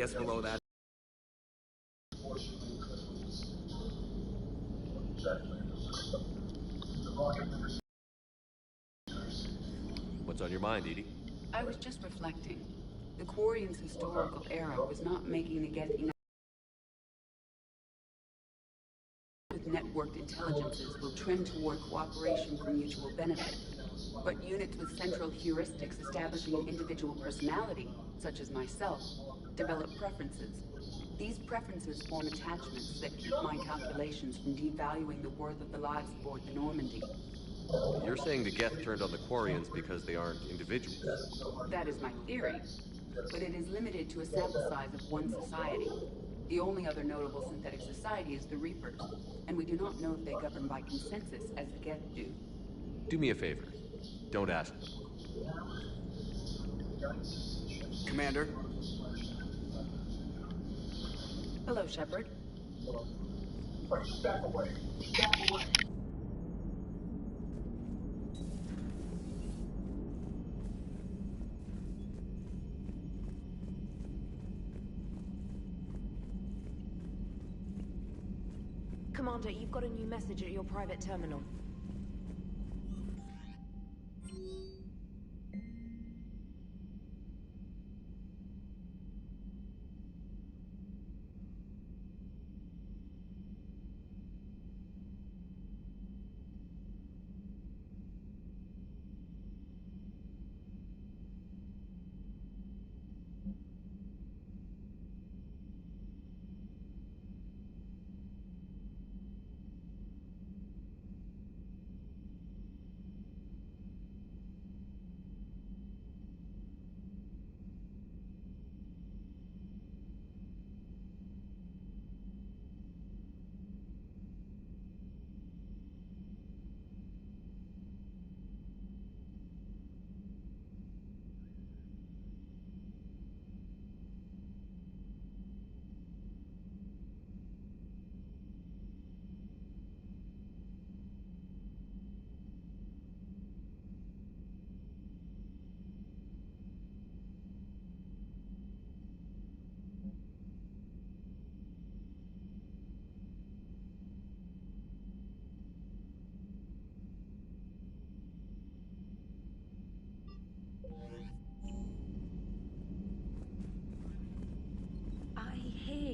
guess below that. What's on your mind, Edie? I was just reflecting. The Quarian's historical era was not making the Geth enough. With networked intelligences will trend toward cooperation for mutual benefit. But units with central heuristics establishing an individual personality, such as myself, develop preferences. These preferences form attachments that keep my calculations from devaluing the worth of the lives aboard the Normandy. You're saying the Geth turned on the Quarians because they aren't individuals? That is my theory, but it is limited to a sample size of one society. The only other notable synthetic society is the Reapers, and we do not know if they govern by consensus as the Geth do. Do me a favor. Don't ask them. Commander. Hello, Shepard. Back away. Back away. Commander, you've got a new message at your private terminal.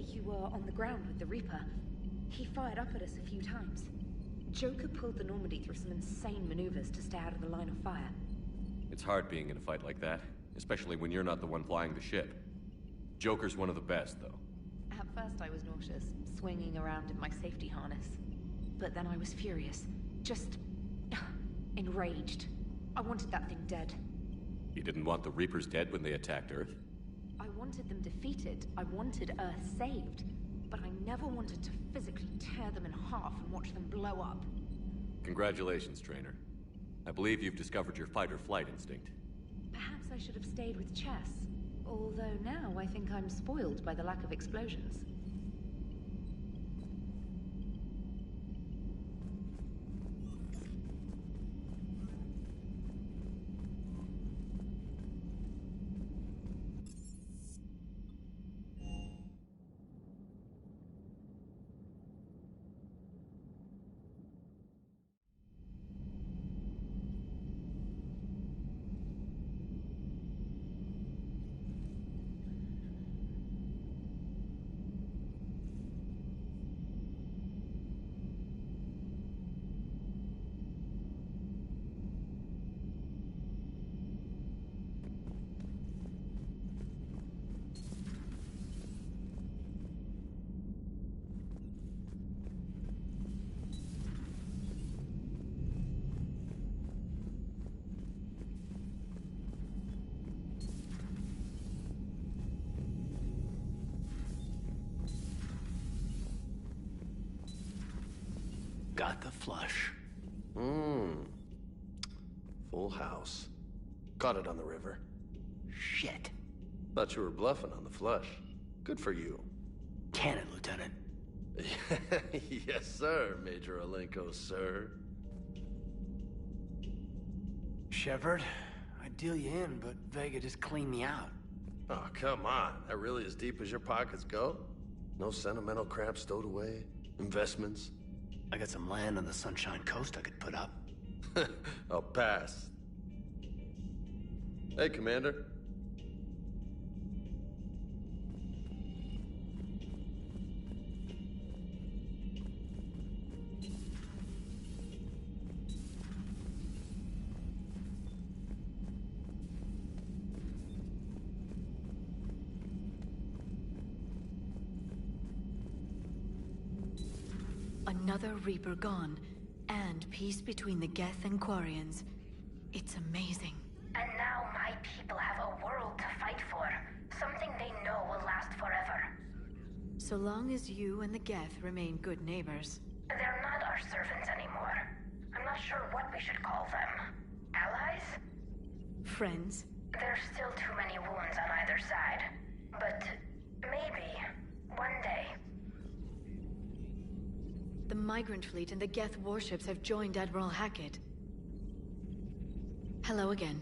You were on the ground with the Reaper. He fired up at us a few times. Joker pulled the Normandy through some insane maneuvers to stay out of the line of fire. It's hard being in a fight like that, especially when you're not the one flying the ship. Joker's one of the best, though. At first I was nauseous, swinging around in my safety harness. But then I was furious. Just... enraged. I wanted that thing dead. You didn't want the Reapers dead when they attacked Earth? I wanted them defeated. I wanted Earth saved. But I never wanted to physically tear them in half and watch them blow up. Congratulations, Trainer. I believe you've discovered your fight-or-flight instinct. Perhaps I should have stayed with chess. Although now I think I'm spoiled by the lack of explosions. Got the flush. Full house. Caught it on the river. Shit. Thought you were bluffing on the flush. Good for you. Cannon, Lieutenant. Yes, sir, Major Alenko, sir. Shepard, I'd deal you in, but Vega just cleaned me out. Oh, come on. That really as deep as your pockets go? No sentimental crap stowed away? Investments? I got some land on the Sunshine Coast I could put up. I'll pass. Hey, Commander. Another Reaper gone, and peace between the Geth and Quarians. It's amazing. And now my people have a world to fight for. Something they know will last forever. So long as you and the Geth remain good neighbors. They're not our servants anymore. I'm not sure what we should call them. Allies? Friends? There's still too many wounds on either side. But maybe one day. The Migrant Fleet and the Geth warships have joined Admiral Hackett. Hello again.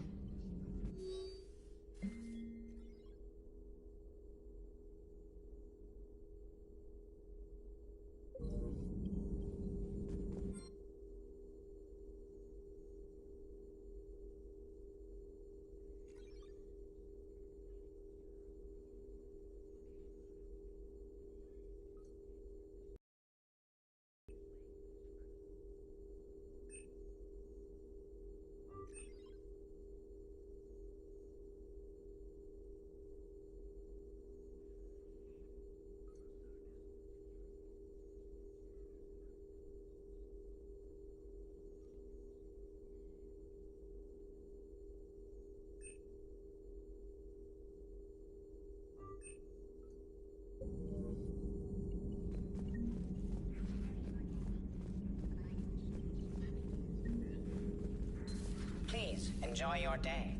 Please, enjoy your day.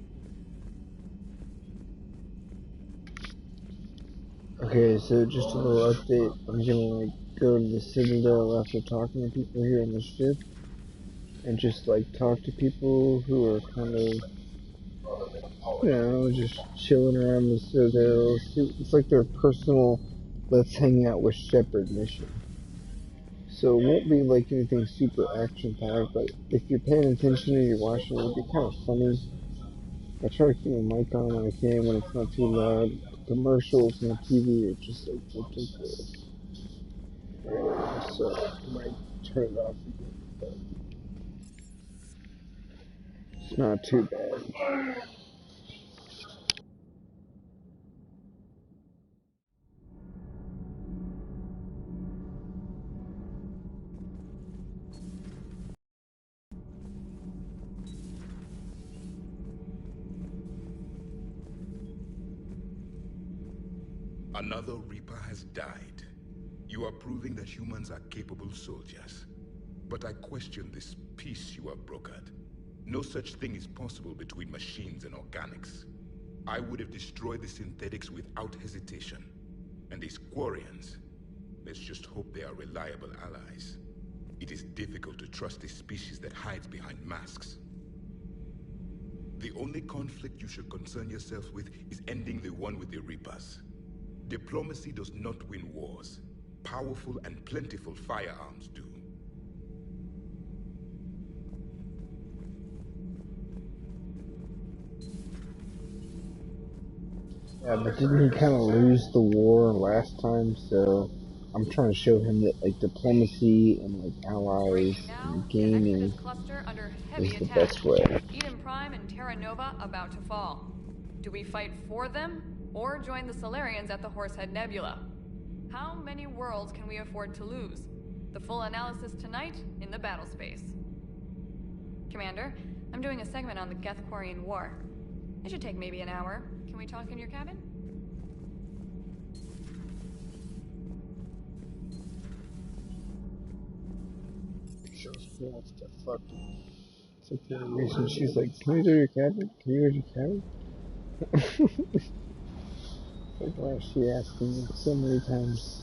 Okay, so just a little update. I'm gonna go to the Citadel after talking to people here on the ship, and just talk to people who are kind of, just chilling around the Citadel. It's like their personal let's hang out with Shepard mission. So it won't be anything super action-packed, but if you're paying attention and you're watching, it'll be kind of funny. I try to keep my mic on when I can, when it's not too loud. The commercials and the TV are just ridiculous. So I might turn it off again, but it's not too bad. Another Reaper has died. You are proving that humans are capable soldiers. But I question this peace you have brokered. No such thing is possible between machines and organics. I would have destroyed the synthetics without hesitation. And these Quarians, let's just hope they are reliable allies. It is difficult to trust a species that hides behind masks. The only conflict you should concern yourself with is ending the one with the Reapers. Diplomacy does not win wars. Powerful and plentiful firearms do. Yeah, but didn't he kind of lose the war last time? So I'm trying to show him that diplomacy and allies and gaming is the best way. Eden Prime and Terra Nova about to fall. Do we fight for them or join the Solarians at the Horsehead Nebula? How many worlds can we afford to lose? The full analysis tonight in the battle space. Commander, I'm doing a segment on the Geth-Quarian War. It should take maybe an hour. Can we talk in your cabin? She wants to fucking sit there and she's like, can we go to your cabin? Can you go to your cabin? Why is she asking me so many times?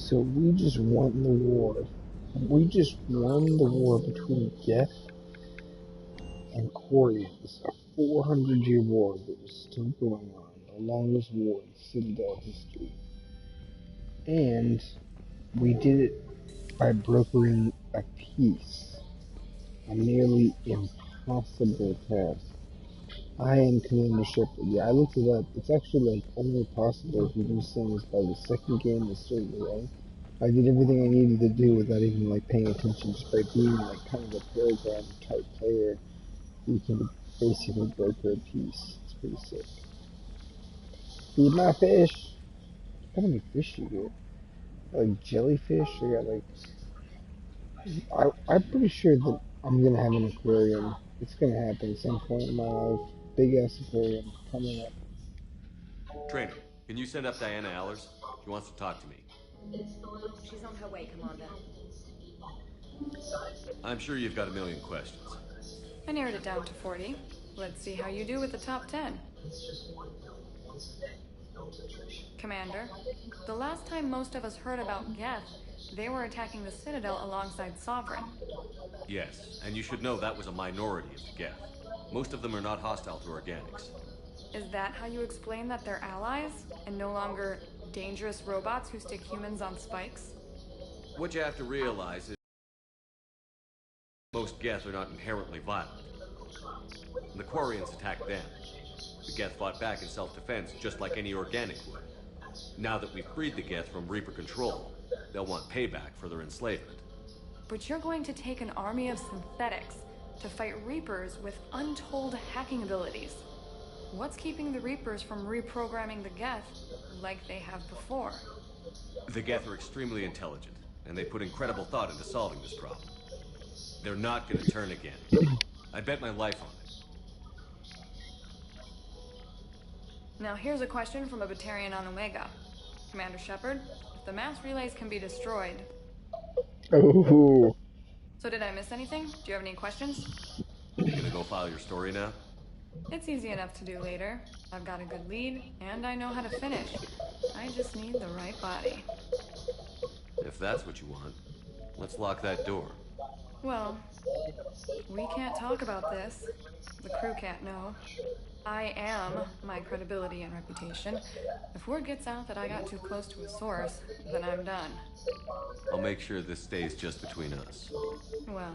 So we just won the war. We just won the war between Geth and Quarians. A 400-year war that was still going on. The longest war in Citadel history. And we did it by brokering a peace. A nearly impossible task. I am Commander Shepard. Yeah, I looked it up. It's actually like only possible if you do things by the second game a certain way. I did everything I needed to do without even like paying attention, just by being like kind of a paragraph type player. You can basically broker a piece. It's pretty sick. Feed my fish. How many fish you get? Like jellyfish? I got like. I'm pretty sure that I'm gonna have an aquarium. It's gonna happen at some point in my life. Big ass aquarium coming up. Trainer, can you send up Diana Allers? She wants to talk to me. She's on her way, Commander. I'm sure you've got a million questions. I narrowed it down to 40. Let's see how you do with the top 10. Commander, the last time most of us heard about Geth, they were attacking the Citadel alongside Sovereign. Yes, and you should know that was a minority of the Geth. Most of them are not hostile to organics. Is that how you explain that they're allies, and no longer dangerous robots who stick humans on spikes? What you have to realize is most Geth are not inherently violent. And the Quarians attacked them. The Geth fought back in self-defense, just like any organic would. Now that we've freed the Geth from Reaper control, they'll want payback for their enslavement. But you're going to take an army of synthetics to fight Reapers with untold hacking abilities. What's keeping the Reapers from reprogramming the Geth like they have before? The Geth are extremely intelligent, and they put incredible thought into solving this problem. They're not going to turn again. I bet my life on it. Now here's a question from a Batarian on Omega. Commander Shepard, if the mass relays can be destroyed... Oh. So did I miss anything? Do you have any questions? You gonna go file your story now? It's easy enough to do later. I've got a good lead, and I know how to finish. I just need the right body. If that's what you want, let's lock that door. Well, we can't talk about this. The crew can't know. I am my credibility and reputation. If word gets out that I got too close to a source, then I'm done. I'll make sure this stays just between us. Well,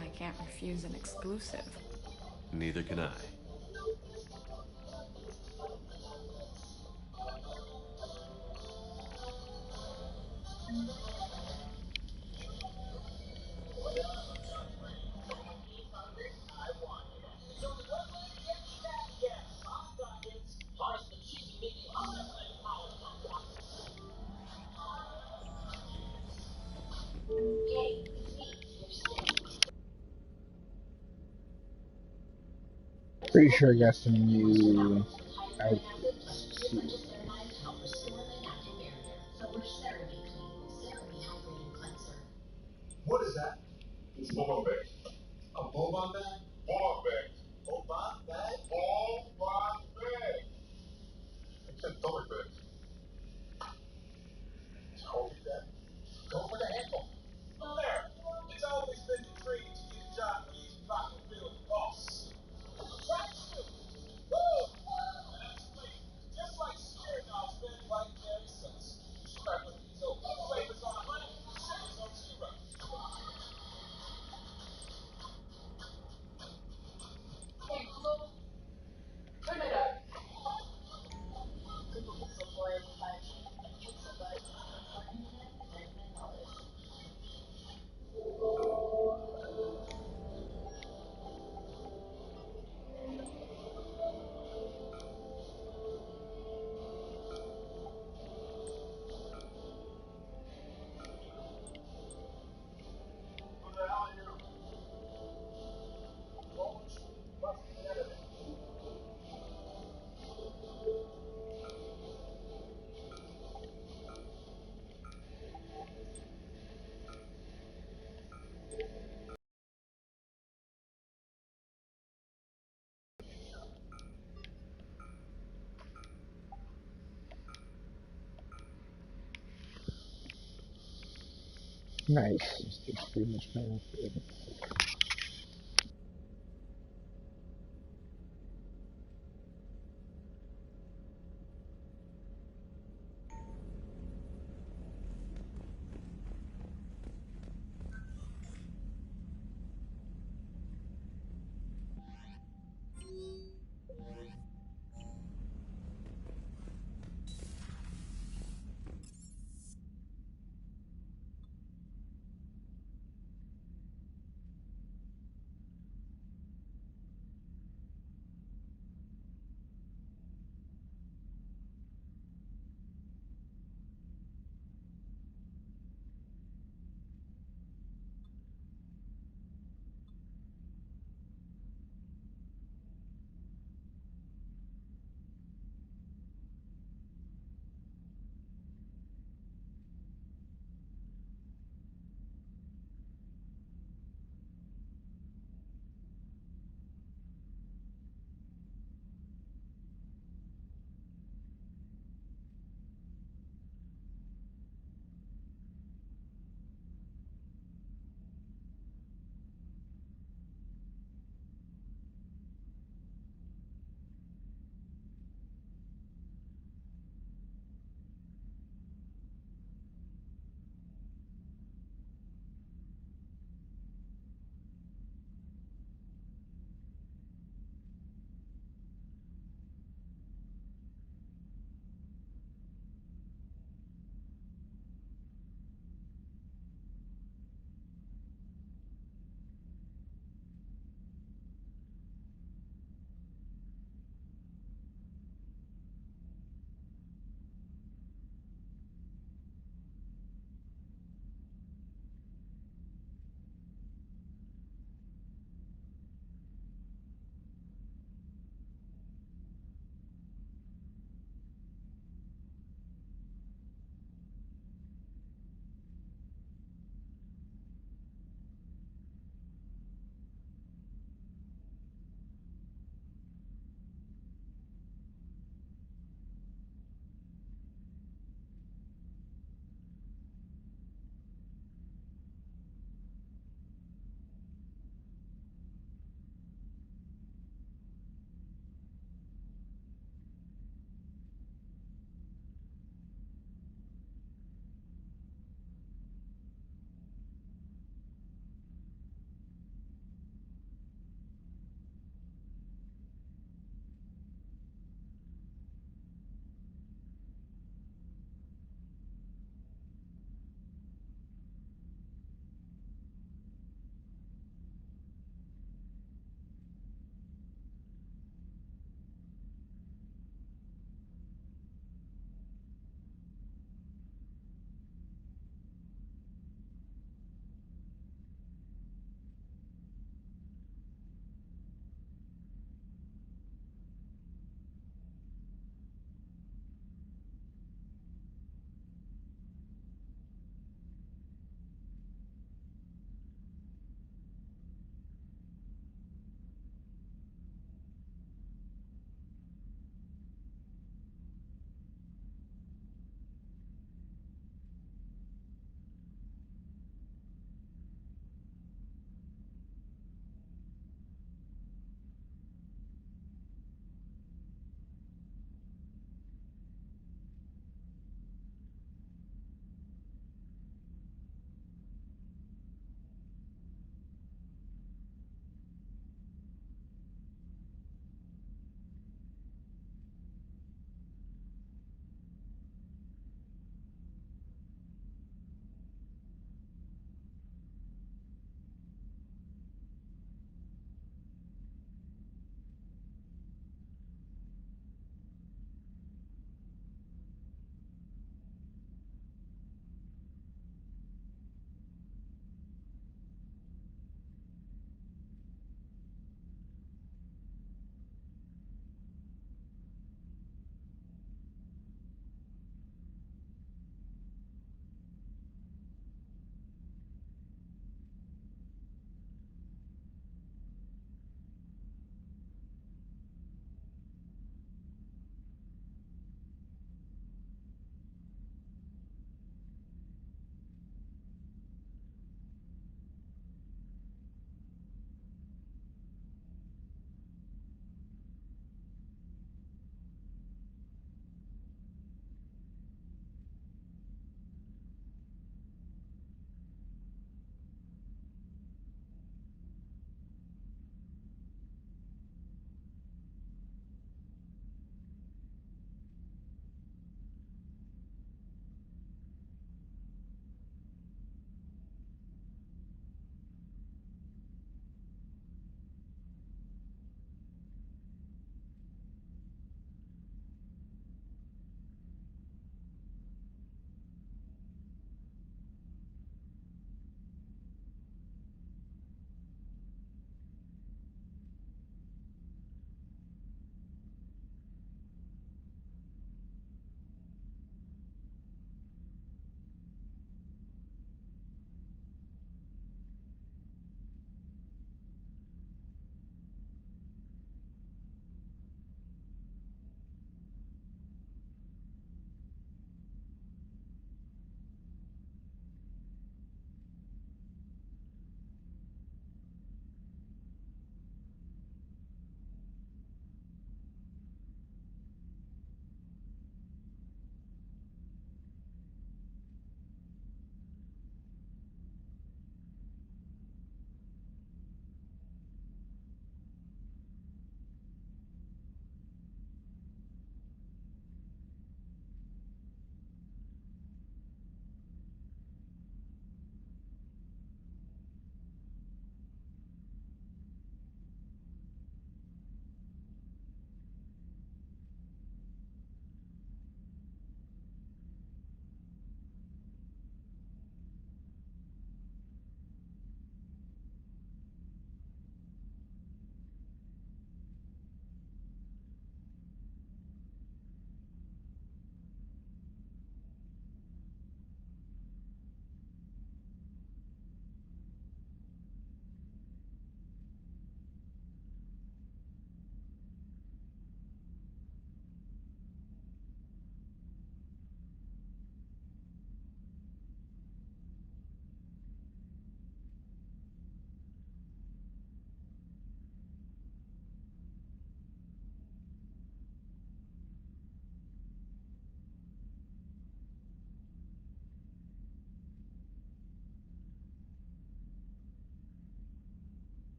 I can't refuse an exclusive. Neither can I. Pretty sure I got some new outfits too. What is that? It's Boba bag. A Boba bag? Boba bag. Boba bag? Boba bag. It's a Boba bag. Hold that. Go for the handle. There. It's always been the dream to get a job where you can rock and feel the boss. Woo! And that's sweet. Just like SirKamAlot's been right there since. Strap with these old flavors on 100, sugars on 0. Nice. That's pretty much kind of good.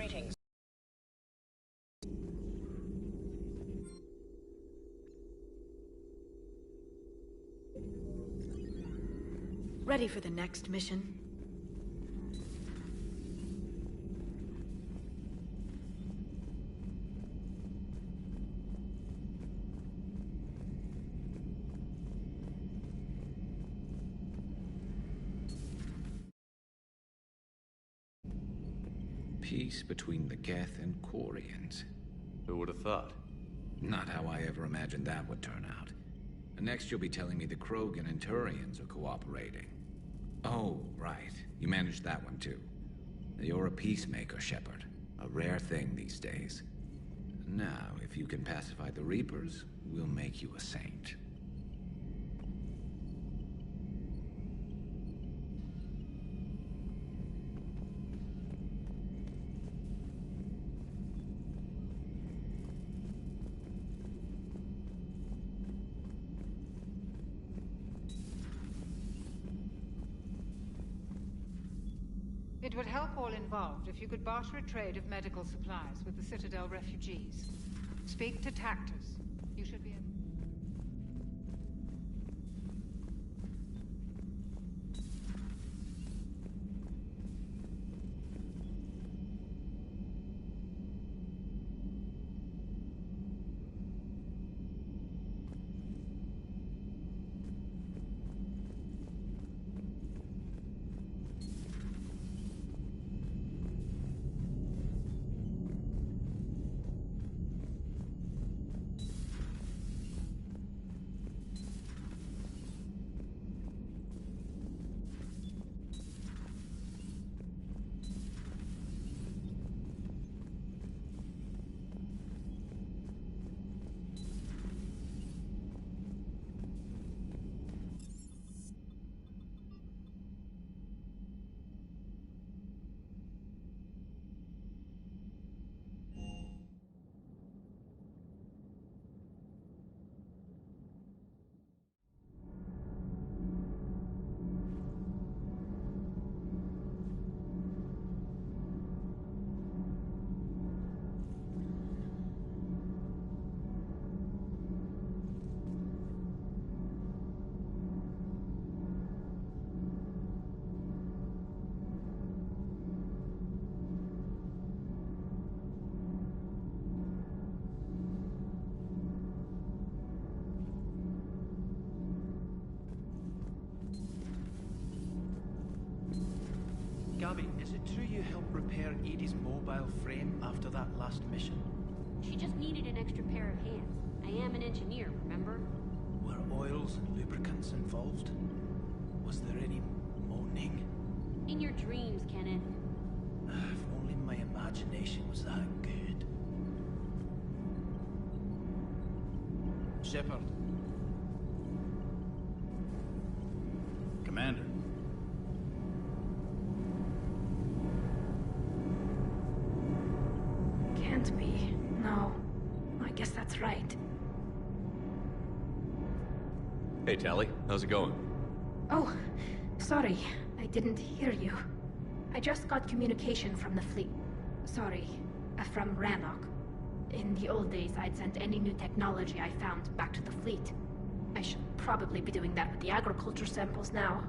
Greetings. Ready for the next mission? Peace between the Geth and Quarians. Who would have thought? Not how I ever imagined that would turn out. Next you'll be telling me the Krogan and Turians are cooperating. Oh, right. You managed that one too. You're a peacemaker, Shepard. A rare thing these days. Now, if you can pacify the Reapers, we'll make you a saint. It would help all involved if you could barter a trade of medical supplies with the Citadel refugees. Speak to Tactus. You should be able... Gabby, is it true you helped repair Edie's mobile frame after that last mission? She just needed an extra pair of hands. I am an engineer, remember? Were oils and lubricants involved? Was there any moaning? In your dreams, Kenneth. If only my imagination was that good. Shepard. Commander. Can't be. No. I guess that's right. Hey, Tally. How's it going? Oh, sorry. I didn't hear you. I just got communication from the fleet. Sorry, from Rannoch. In the old days, I'd sent any new technology I found back to the fleet. I should probably be doing that with the agriculture samples now.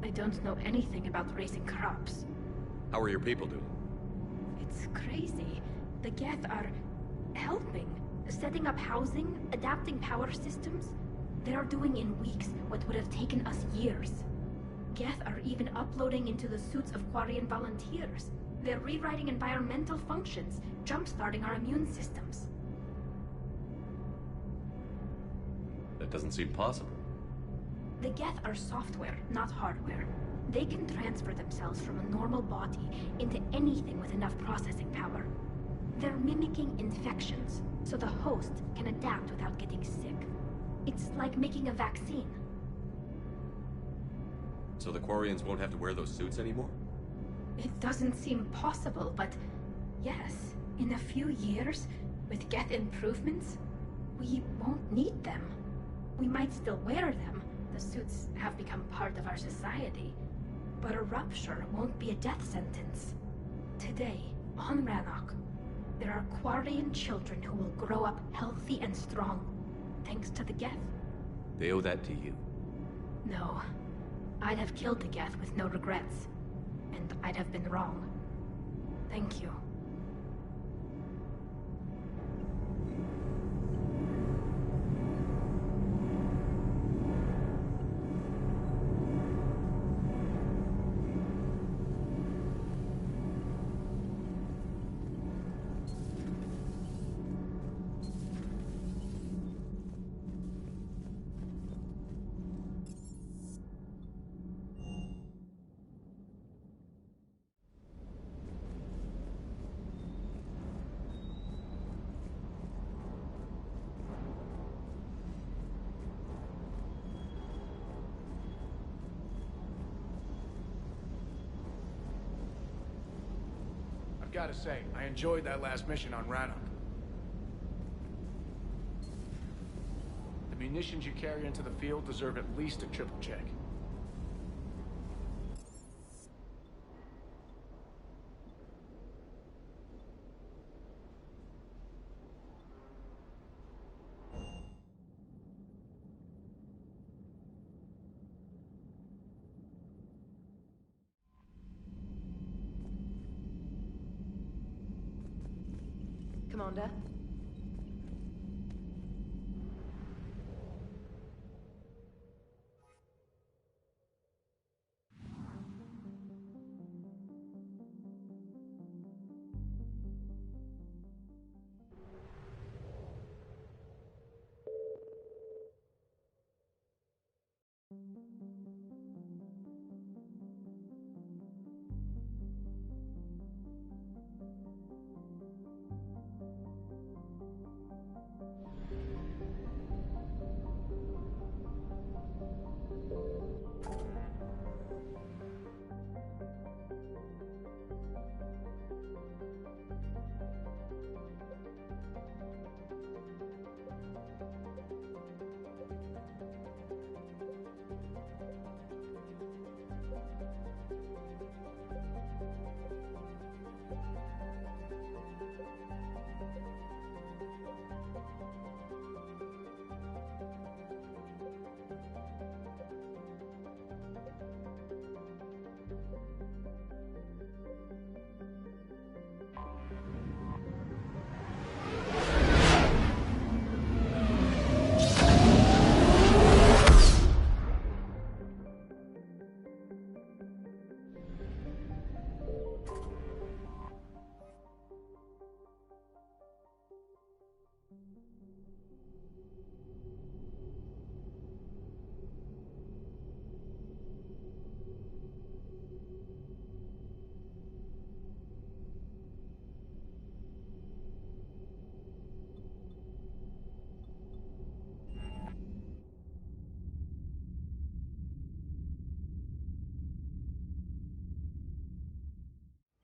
I don't know anything about raising crops. How are your people doing? It's crazy. The Geth are helping. Setting up housing, adapting power systems. They are doing in weeks what would have taken us years. Geth are even uploading into the suits of Quarian volunteers. They're rewriting environmental functions, jump-starting our immune systems. That doesn't seem possible. The Geth are software, not hardware. They can transfer themselves from a normal body into anything with enough processing power. They're mimicking infections, so the host can adapt without getting sick. It's like making a vaccine. So the Quarians won't have to wear those suits anymore? It doesn't seem possible, but yes, in a few years, with Geth improvements, we won't need them. We might still wear them. The suits have become part of our society. But a rupture won't be a death sentence. Today, On Rannoch, there are Quarian children who will grow up healthy and strong, thanks to the Geth. They owe that to you. No. I'd have killed the Geth with no regrets. And I'd have been wrong. Thank you. I've got to say, I enjoyed that last mission on Rannoch. The munitions you carry into the field deserve at least a triple check. Commander?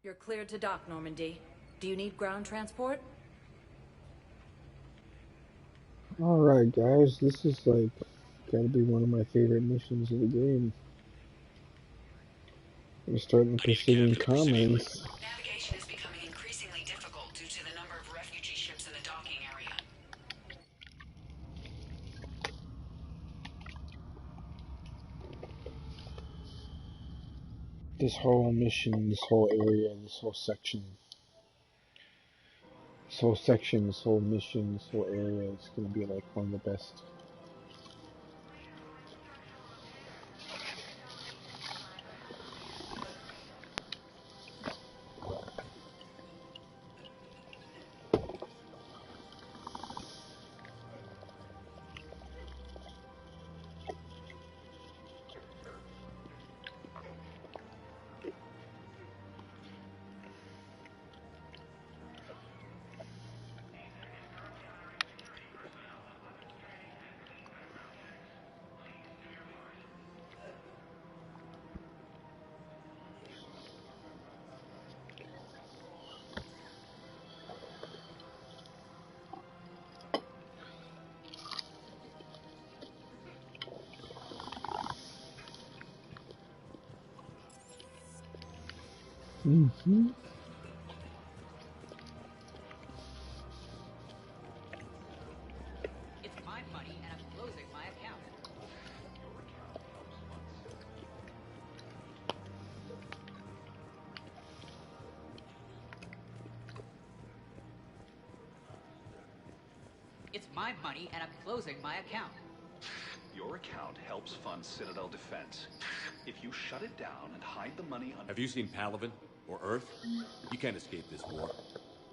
You're cleared to dock, Normandy. Do you need ground transport? Alright guys, this is like gotta be one of my favorite missions of the game. We're starting Precision Commons. Navigation is becoming increasingly difficult due to the number of refugee ships in the docking area. This whole mission, this whole area, this whole section, this whole mission, this whole area is gonna be like one of the best. It's my money, and I'm closing my account. Your account helps fund Citadel defense. If you shut it down and hide the money on... Have you seen Palaven? Or Earth? You can't escape this war.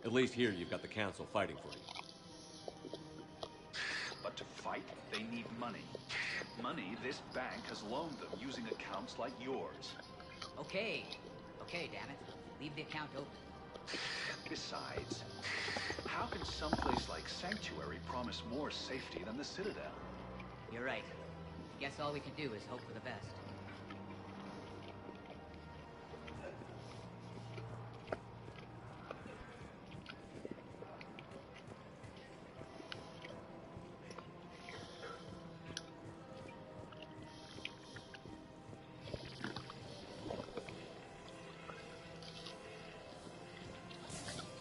At least here you've got the Council fighting for you. But to fight, they need money. Money this bank has loaned them using accounts like yours. Okay, damn it. Leave the account open. Besides, how can someplace like Sanctuary promise more safety than the Citadel? You're right. Guess all we can do is hope for the best.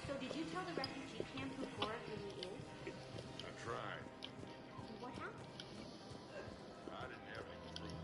So did you tell the refugee camp who Boris really is? I tried. What happened? I didn't have any proof.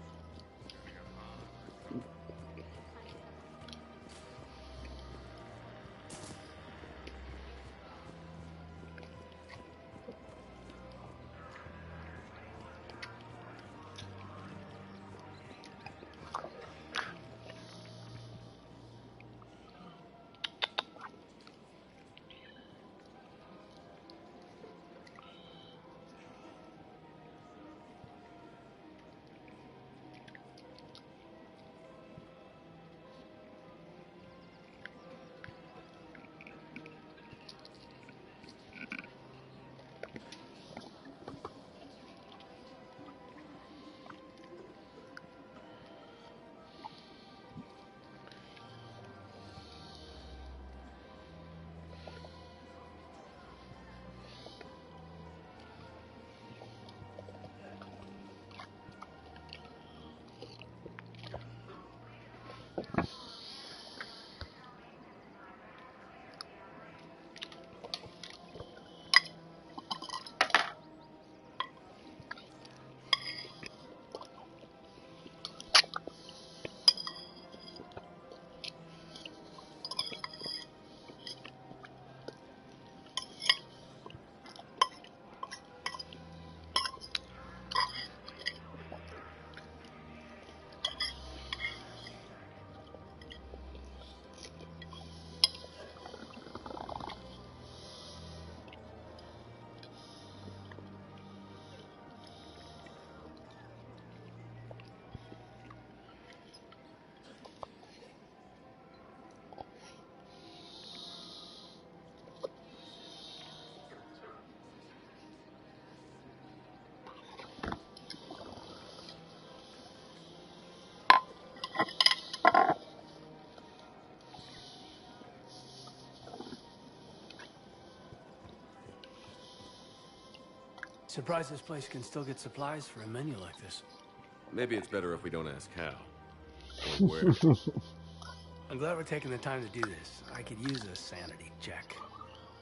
Surprised this place can still get supplies for a menu like this. Maybe it's better if we don't ask how. Or where. I'm glad we're taking the time to do this. I could use a sanity check.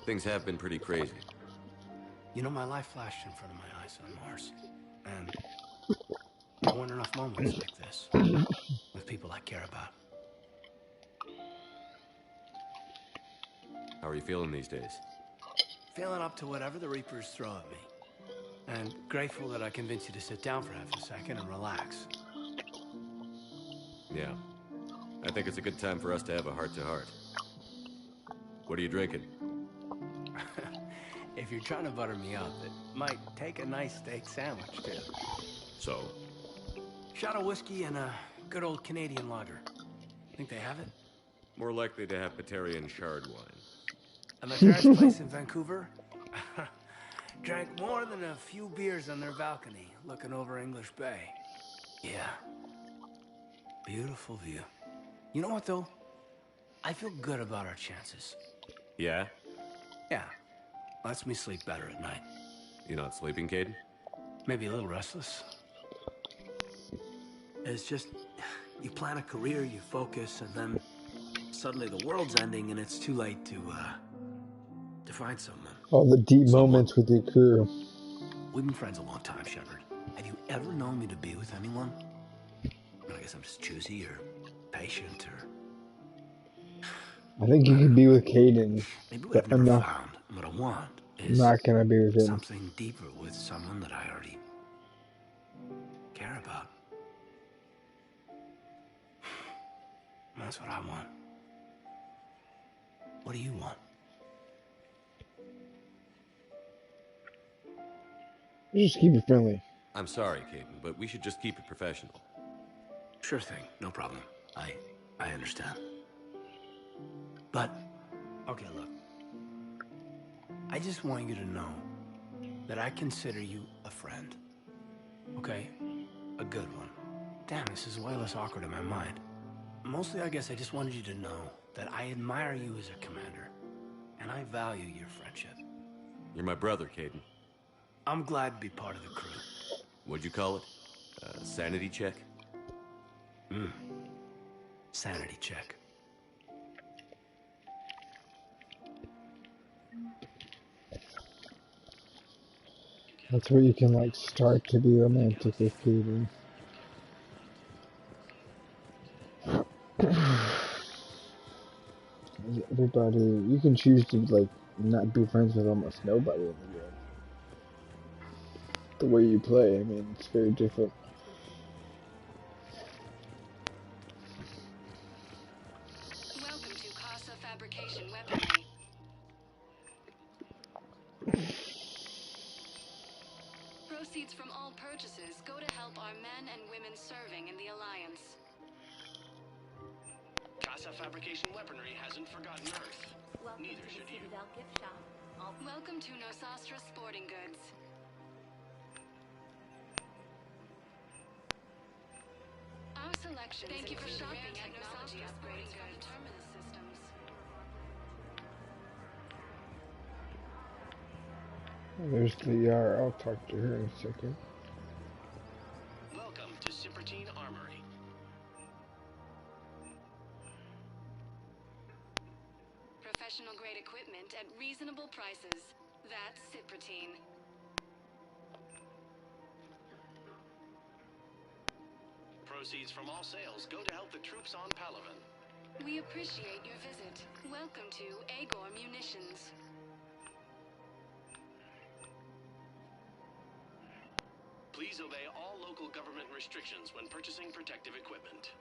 Things have been pretty crazy. You know, my life flashed in front of my eyes on Mars. And there weren't enough moments like this with people I care about. How are you feeling these days? Feeling up to whatever the Reapers throw at me. And grateful that I convinced you to sit down for half a second and relax. Yeah. I think it's a good time for us to have a heart-to-heart. What are you drinking? If you're trying to butter me up, it might take a nice steak sandwich, too. So? Shot of whiskey and a good old Canadian lager. Think they have it? More likely to have Batarian shard wine. And my parents' place in Vancouver? Drank more than a few beers on their balcony, looking over English Bay. Yeah. Beautiful view. You know what, though? I feel good about our chances. Yeah? Yeah. Lets me sleep better at night. You not sleeping, Caden? Maybe a little restless. It's just, you plan a career, you focus, and then suddenly the world's ending and it's too late to find someone. All the deep moments with your crew. We've been friends a long time, Shepard. Have you ever known me to be with anyone? I guess I'm just choosy or patient or... I think you could be with Caden. Maybe what I've never found, what I want, is not gonna be with him. something deeper with someone that I already care about. That's what I want. What do you want? Just keep it friendly. I'm sorry, Caden, but we should just keep it professional. Sure thing, no problem. I understand. But, okay, look. I just want you to know that I consider you a friend. Okay? A good one. Damn, this is way less awkward in my mind. Mostly, I guess I just wanted you to know that I admire you as a commander, and I value your friendship. You're my brother, Caden. I'm glad to be part of the crew. What'd you call it? Sanity check? Sanity check. That's where you can like start to be romantic with Kaden. Everybody, you can choose to like not be friends with almost nobody in the game. The way you play, I mean, it's very different. Welcome to Casa Fabrication Weaponry. Proceeds from all purchases go to help our men and women serving in the Alliance. Casa Fabrication Weaponry hasn't forgotten Earth. Neither should you. Welcome to Nosastra Sporting Goods. Our selection. Thank you for shopping at Nosastra Sporting Goods. Terminus systems. There's Liara. I'll talk to her in a second. Welcome to SirKamAlot88's Armory. Professional grade equipment at reasonable prices. That's SirKamAlot88. Proceeds from all sales go to help the troops on Palaven. We appreciate your visit. Welcome to Agor Munitions. Please obey all local government restrictions when purchasing protective equipment.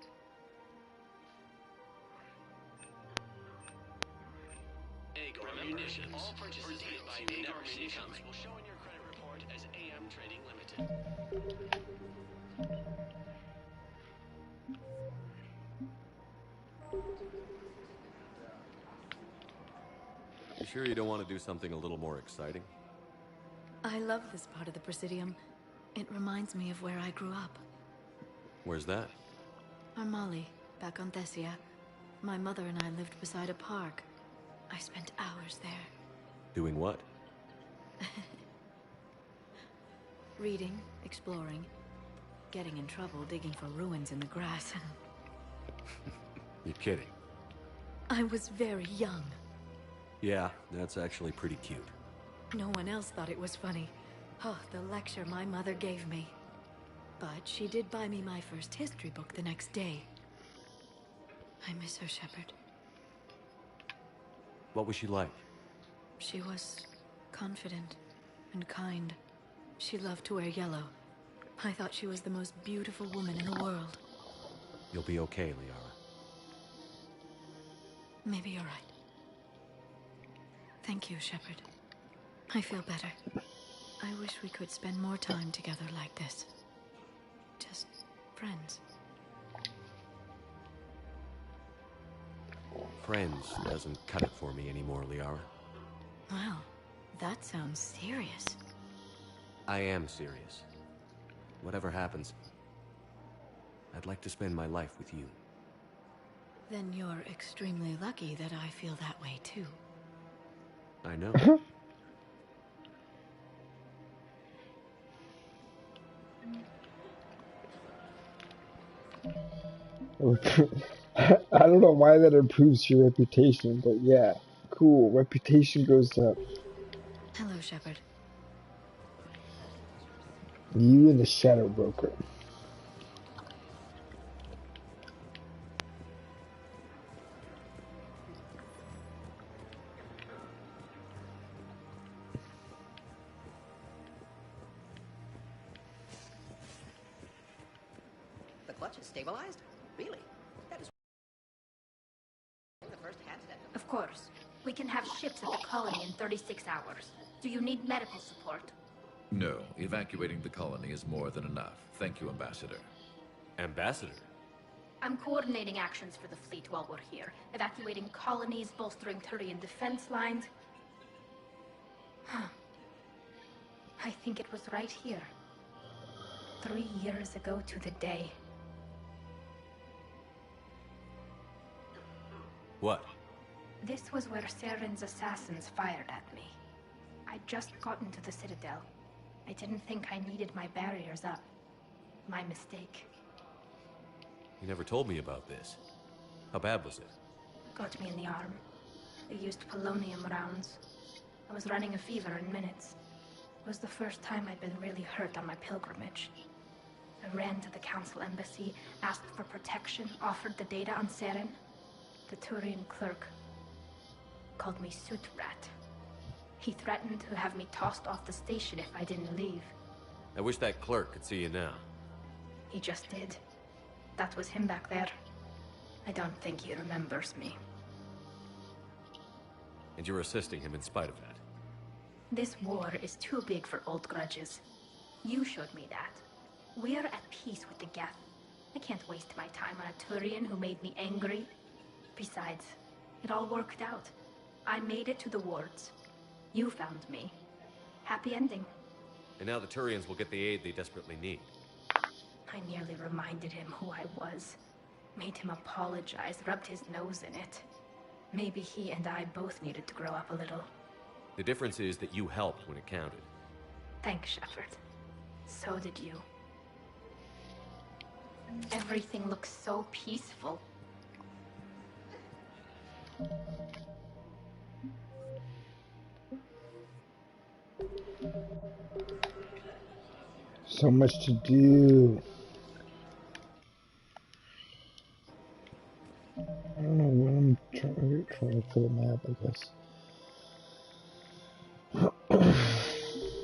Agor Munitions. All purchases made by Agor Munitions will show in your credit report as AM Trading Limited. You sure you don't want to do something a little more exciting? I love this part of the Presidium. It reminds me of where I grew up. Where's that? Armali, back on Thessia. My mother and I lived beside a park. I spent hours there. Doing what? Reading, exploring, getting in trouble digging for ruins in the grass. You're kidding. I was very young. Yeah, that's actually pretty cute. No one else thought it was funny. Oh, the lecture my mother gave me. But she did buy me my first history book the next day. I miss her, Shepard. What was she like? She was confident and kind. She loved to wear yellow. I thought she was the most beautiful woman in the world. You'll be okay, Liara. Maybe you're right. Thank you, Shepard. I feel better. I wish we could spend more time together like this. Just friends. Friends doesn't cut it for me anymore, Liara. Wow, that sounds serious. I am serious. Whatever happens, I'd like to spend my life with you. Then you're extremely lucky that I feel that way too. I know. I don't know why that improves your reputation, but yeah, cool. Reputation goes up. Hello, Shepard. You and the Shadow Broker. clutch is stabilized? Really? That is the first handstep. Of course. We can have ships at the colony in 36 hours. Do you need medical support? No, evacuating the colony is more than enough. Thank you, Ambassador. Ambassador? I'm coordinating actions for the fleet while we're here. Evacuating colonies, bolstering Turian defense lines. I think it was right here. 3 years ago to the day. What? This was where Saren's assassins fired at me. I'd just gotten to the Citadel. I didn't think I needed my barriers up. My mistake. You never told me about this. How bad was it? Got me in the arm. They used polonium rounds. I was running a fever in minutes. It was the first time I'd been really hurt on my pilgrimage. I ran to the Council embassy, asked for protection, offered the data on Saren. The Turian clerk called me Soot Rat. He threatened to have me tossed off the station if I didn't leave. I wish that clerk could see you now. He just did. That was him back there. I don't think he remembers me. And you're assisting him in spite of that. This war is too big for old grudges. You showed me that. We're at peace with the Geth. I can't waste my time on a Turian who made me angry. Besides, it all worked out. I made it to the wards. You found me. Happy ending. And now the Turians will get the aid they desperately need. I nearly reminded him who I was. Made him apologize, rubbed his nose in it. Maybe he and I both needed to grow up a little. The difference is that you helped when it counted. Thanks, Shepard. So did you. Everything looks so peaceful. So much to do. I don't know what I'm trying for the map, I guess.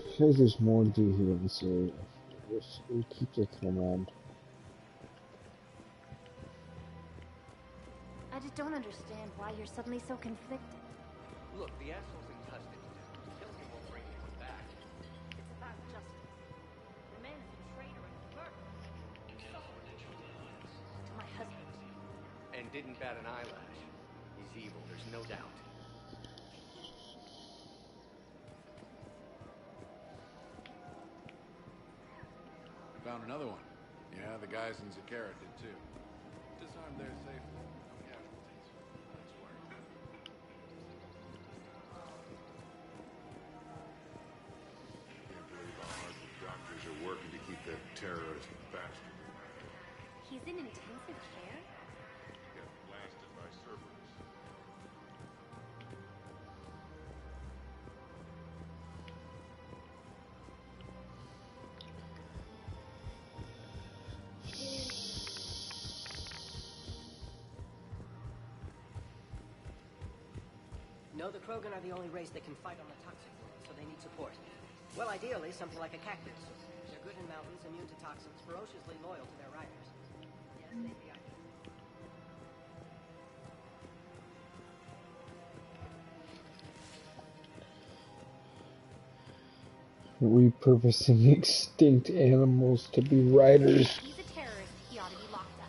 Because there's more to do here in this area. We keep looking around. I just don't understand why you're suddenly so conflicted. Look, the assholes in custody. Killing him won't bring anyone back. It's about justice. The man is a traitor and a murderer. To my husband. And didn't bat an eyelash. He's evil, there's no doubt. Found another one. Yeah, the guys in Zakara did too. Disarmed there safely. No casualties. Nice work. Can't believe how hard the doctors are working to keep that terrorist bastard away. He's in intensive care? Got blasted by Cerberus. No, the Krogan are the only race that can fight on the toxic world, so they need support. Well, ideally, something like a cactus. They're good in mountains, immune to toxins, ferociously loyal to their riders. Yes, they'd be ideal. Repurposing extinct animals to be riders. He's a terrorist. He ought to be locked up.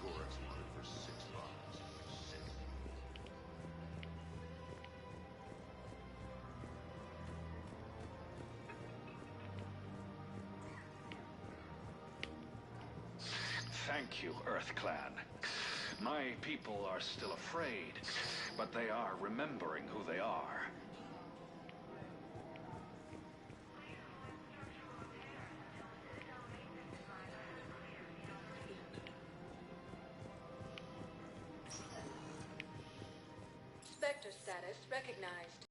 Gorex wanted for 6 lives. Thank you, Earth Clan. My people are still afraid, but they are remembering who they are. Spectre status recognized.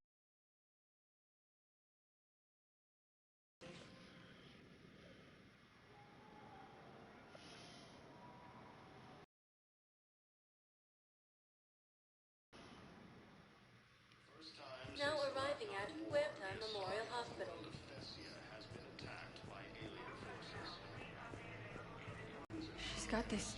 Now arriving at Huerta Memorial Hospital. got this.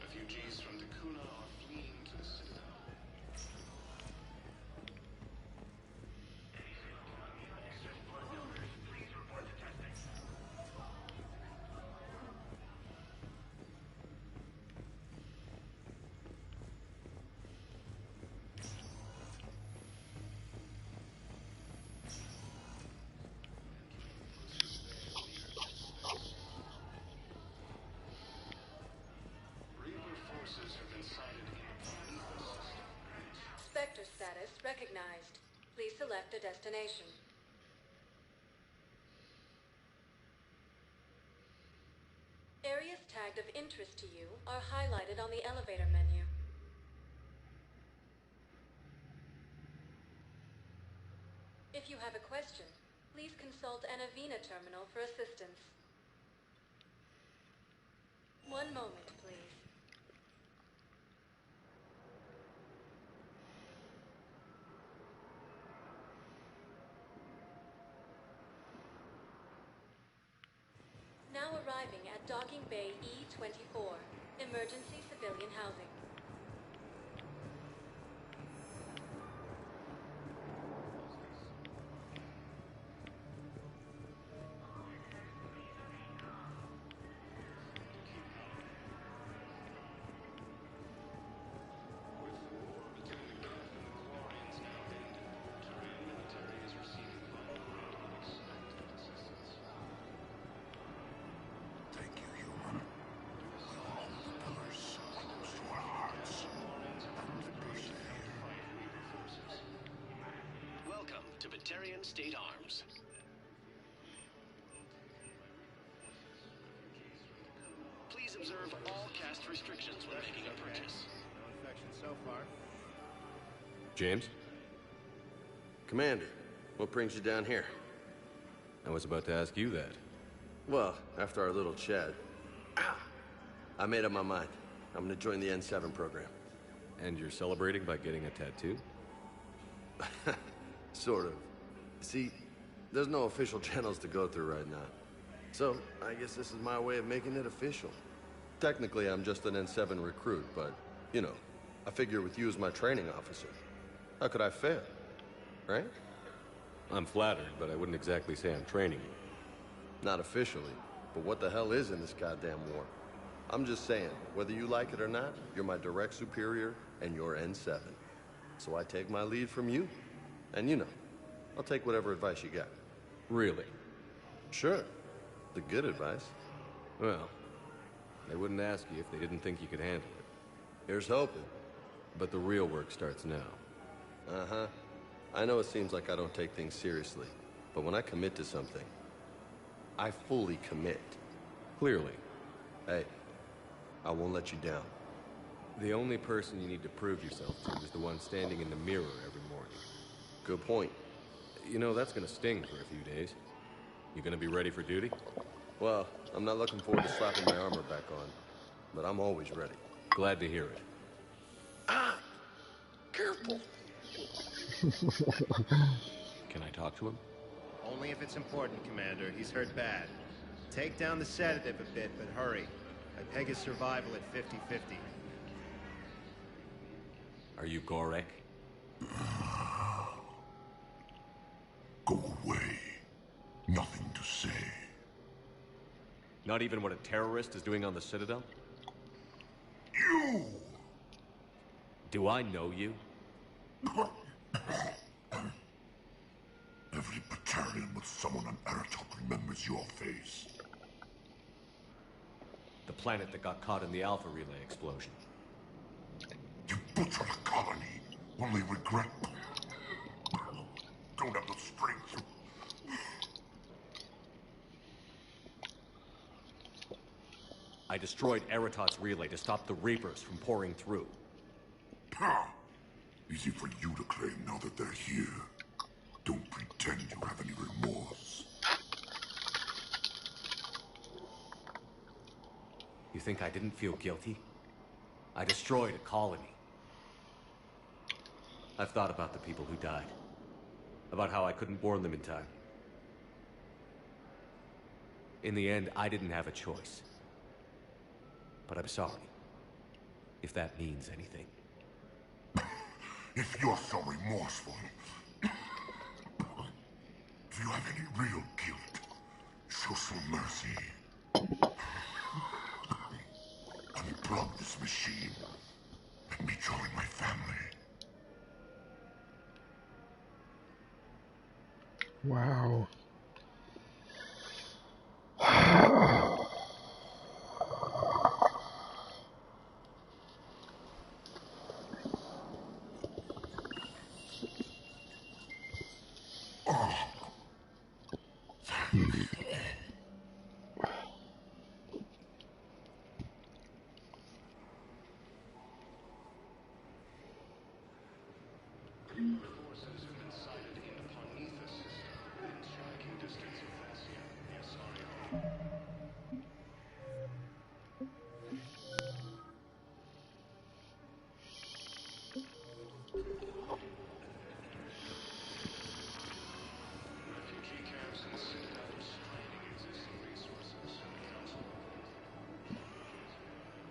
Refugees from Dakuna are fleeing to the Citadel. Spectre status recognized. Please select a destination. Areas tagged of interest to you are highlighted on the elevator menu. If you have a question, please consult an Avena terminal for assistance. One moment, please. Now arriving at Docking Bay E-24, emergency civilian housing. Welcome to Batarian State Arms. Please observe all caste restrictions when making a purchase. No infection so far. James? Commander, what brings you down here? I was about to ask you that. Well, after our little chat, I made up my mind. I'm gonna join the N7 program. And you're celebrating by getting a tattoo? Sort of. See, there's no official channels to go through right now. So, I guess this is my way of making it official. Technically, I'm just an N7 recruit, but, you know, I figure with you as my training officer, how could I fail? Right? I'm flattered, but I wouldn't exactly say I'm training you. Not officially, but what the hell is in this goddamn war? I'm just saying, whether you like it or not, you're my direct superior, and you're N7. So I take my lead from you. And you know, I'll take whatever advice you got. Really? Sure. The good advice. Well, they wouldn't ask you if they didn't think you could handle it. Here's hoping. But the real work starts now. Uh-huh. I know it seems like I don't take things seriously, but when I commit to something, I fully commit. Clearly. Hey, I won't let you down. The only person you need to prove yourself to is the one standing in the mirror every morning. Good point. You know, that's gonna sting for a few days. You gonna be ready for duty? Well, I'm not looking forward to slapping my armor back on, but I'm always ready. Glad to hear it. Ah! Careful! Can I talk to him? Only if it's important, Commander. He's hurt bad. Take down the sedative a bit, but hurry. I peg his survival at 50-50. Are you Gorek? Go away. Nothing to say. Not even what a terrorist is doing on the Citadel? You! Do I know you? Every Batarian with someone on Aratok remembers your face. The planet that got caught in the Alpha Relay explosion. You butchered a colony. Only regret. Don't have the strength. I destroyed Eratot's relay to stop the Reapers from pouring through. Ha! Easy for you to claim now that they're here. Don't pretend you have any remorse. You think I didn't feel guilty? I destroyed a colony. I've thought about the people who died. About how I couldn't warn them in time. In the end, I didn't have a choice. But I'm sorry. If that means anything. If you're so remorseful, do you have any real guilt? Show some mercy. Unplug this machine. Let me join my family. Wow.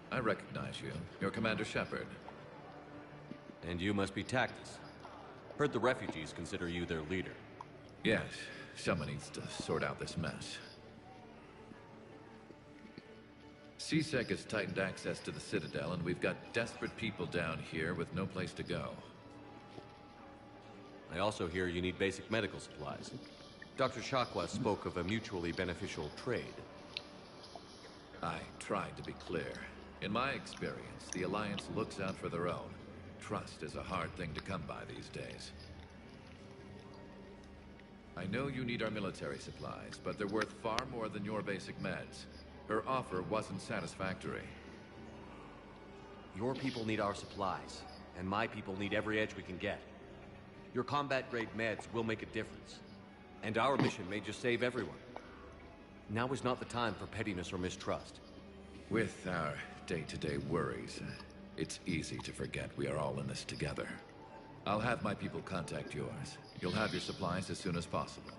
I recognize you. You're Commander Shepard. And you must be Tactus. Heard the refugees consider you their leader. Yes, someone needs to sort out this mess. CSEC has tightened access to the Citadel, and we've got desperate people down here with no place to go. I also hear you need basic medical supplies. Dr. Shakwa spoke of a mutually beneficial trade. I tried to be clear. In my experience, the Alliance looks out for their own. Trust is a hard thing to come by these days. I know you need our military supplies, but they're worth far more than your basic meds. Her offer wasn't satisfactory. Your people need our supplies, and my people need every edge we can get. Your combat-grade meds will make a difference, and our mission may just save everyone. Now is not the time for pettiness or mistrust. With our day-to-day worries, it's easy to forget we are all in this together. I'll have my people contact yours. You'll have your supplies as soon as possible.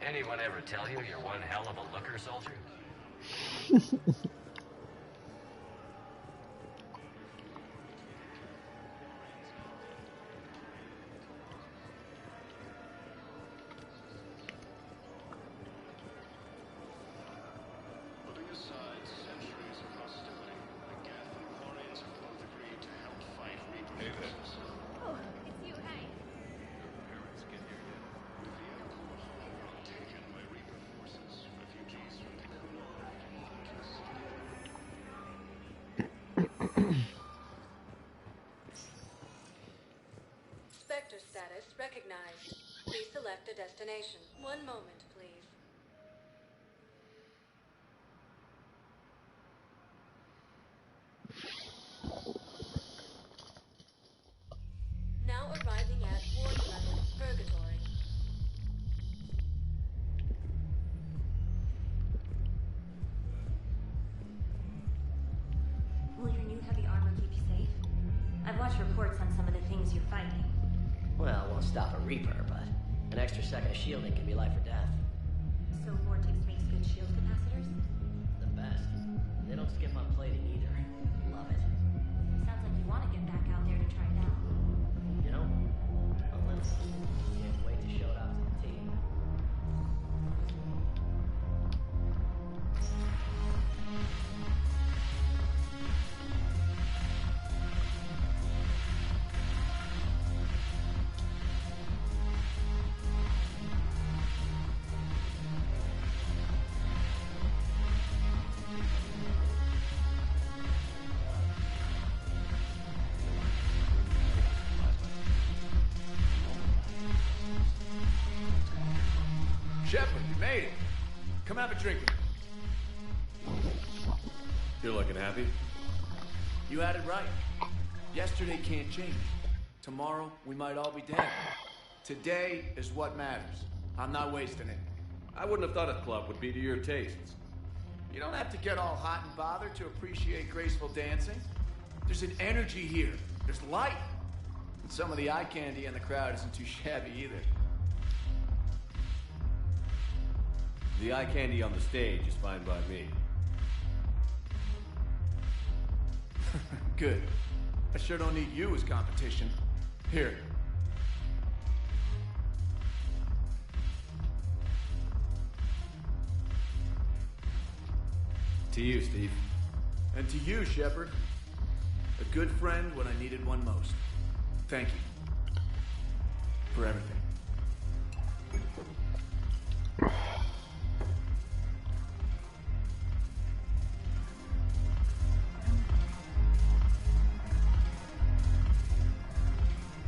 Anyone ever tell you you're one hell of a looker, soldier? Sector status recognized. Please select a destination. One moment, please. Now arriving at ward level, Purgatory. Will your new heavy armor keep you safe? I've watched reports on some of the things you're fighting. Well, it won't stop a Reaper, but an extra second of shielding can be life or death. So Vortex makes good shield capacitors? The best. They don't skip on plating either. Love it. Sounds like you want to get back out there to try it out. You know, a little. Can't wait to show it off to the team. Shepard, you made it. Come have a drink with me. You're looking happy? You had it right. Yesterday can't change. Tomorrow, we might all be dead. Today is what matters. I'm not wasting it. I wouldn't have thought a club would be to your tastes. You don't have to get all hot and bothered to appreciate graceful dancing. There's an energy here. There's light. And some of the eye candy in the crowd isn't too shabby either. The eye candy on the stage is fine by me. Good. I sure don't need you as competition. Here. To you, Steve. And to you, Shepard. A good friend when I needed one most. Thank you. For everything.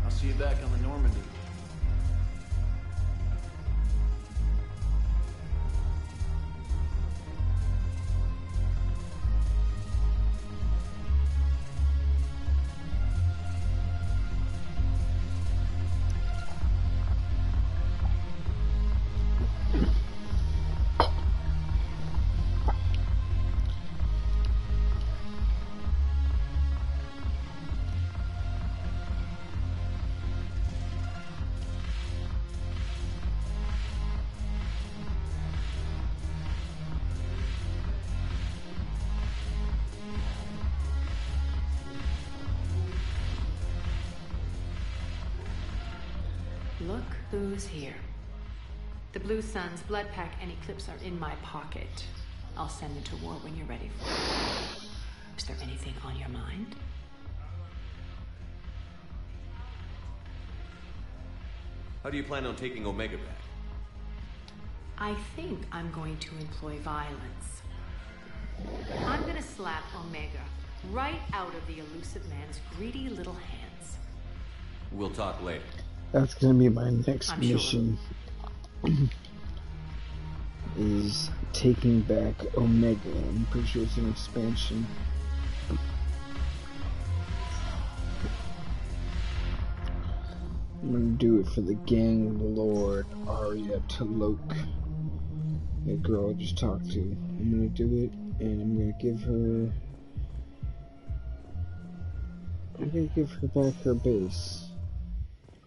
I'll see you back on the Normandy. Look who's here. The Blue Suns, Blood Pack, and Eclipse are in my pocket. I'll send them to war when you're ready for it. Is there anything on your mind? How do you plan on taking Omega back? I think I'm going to employ violence. I'm gonna slap Omega right out of the elusive man's greedy little hands. We'll talk later. That's gonna be my next I'm mission. Is taking back Omega. I'm pretty sure it's an expansion. I'm gonna do it for the Gang Lord Arya Talok. That girl I just talked to. I'm gonna do it, and I'm gonna give her back her base.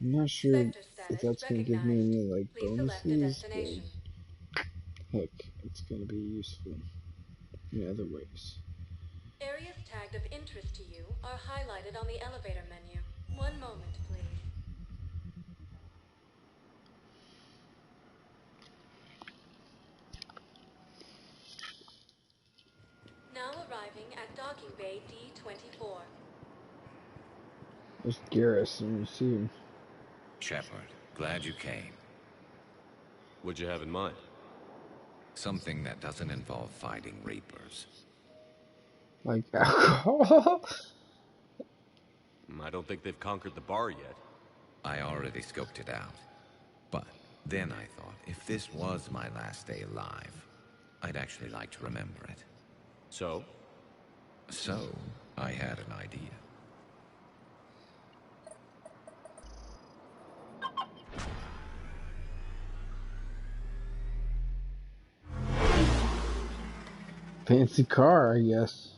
I'm not sure if that's gonna give me any like bonuses, but heck, it's gonna be useful in other ways. Areas tagged of interest to you are highlighted on the elevator menu. One moment, please. Now arriving at docking bay D-24. There's Garrison, you see him. Shepard, glad you came. What'd you have in mind? Something that doesn't involve fighting Reapers. Like alcohol? I don't think they've conquered the bar yet. I already scoped it out. But then I thought, if this was my last day alive, I'd actually like to remember it. So? So, I had an idea. Fancy car, I guess.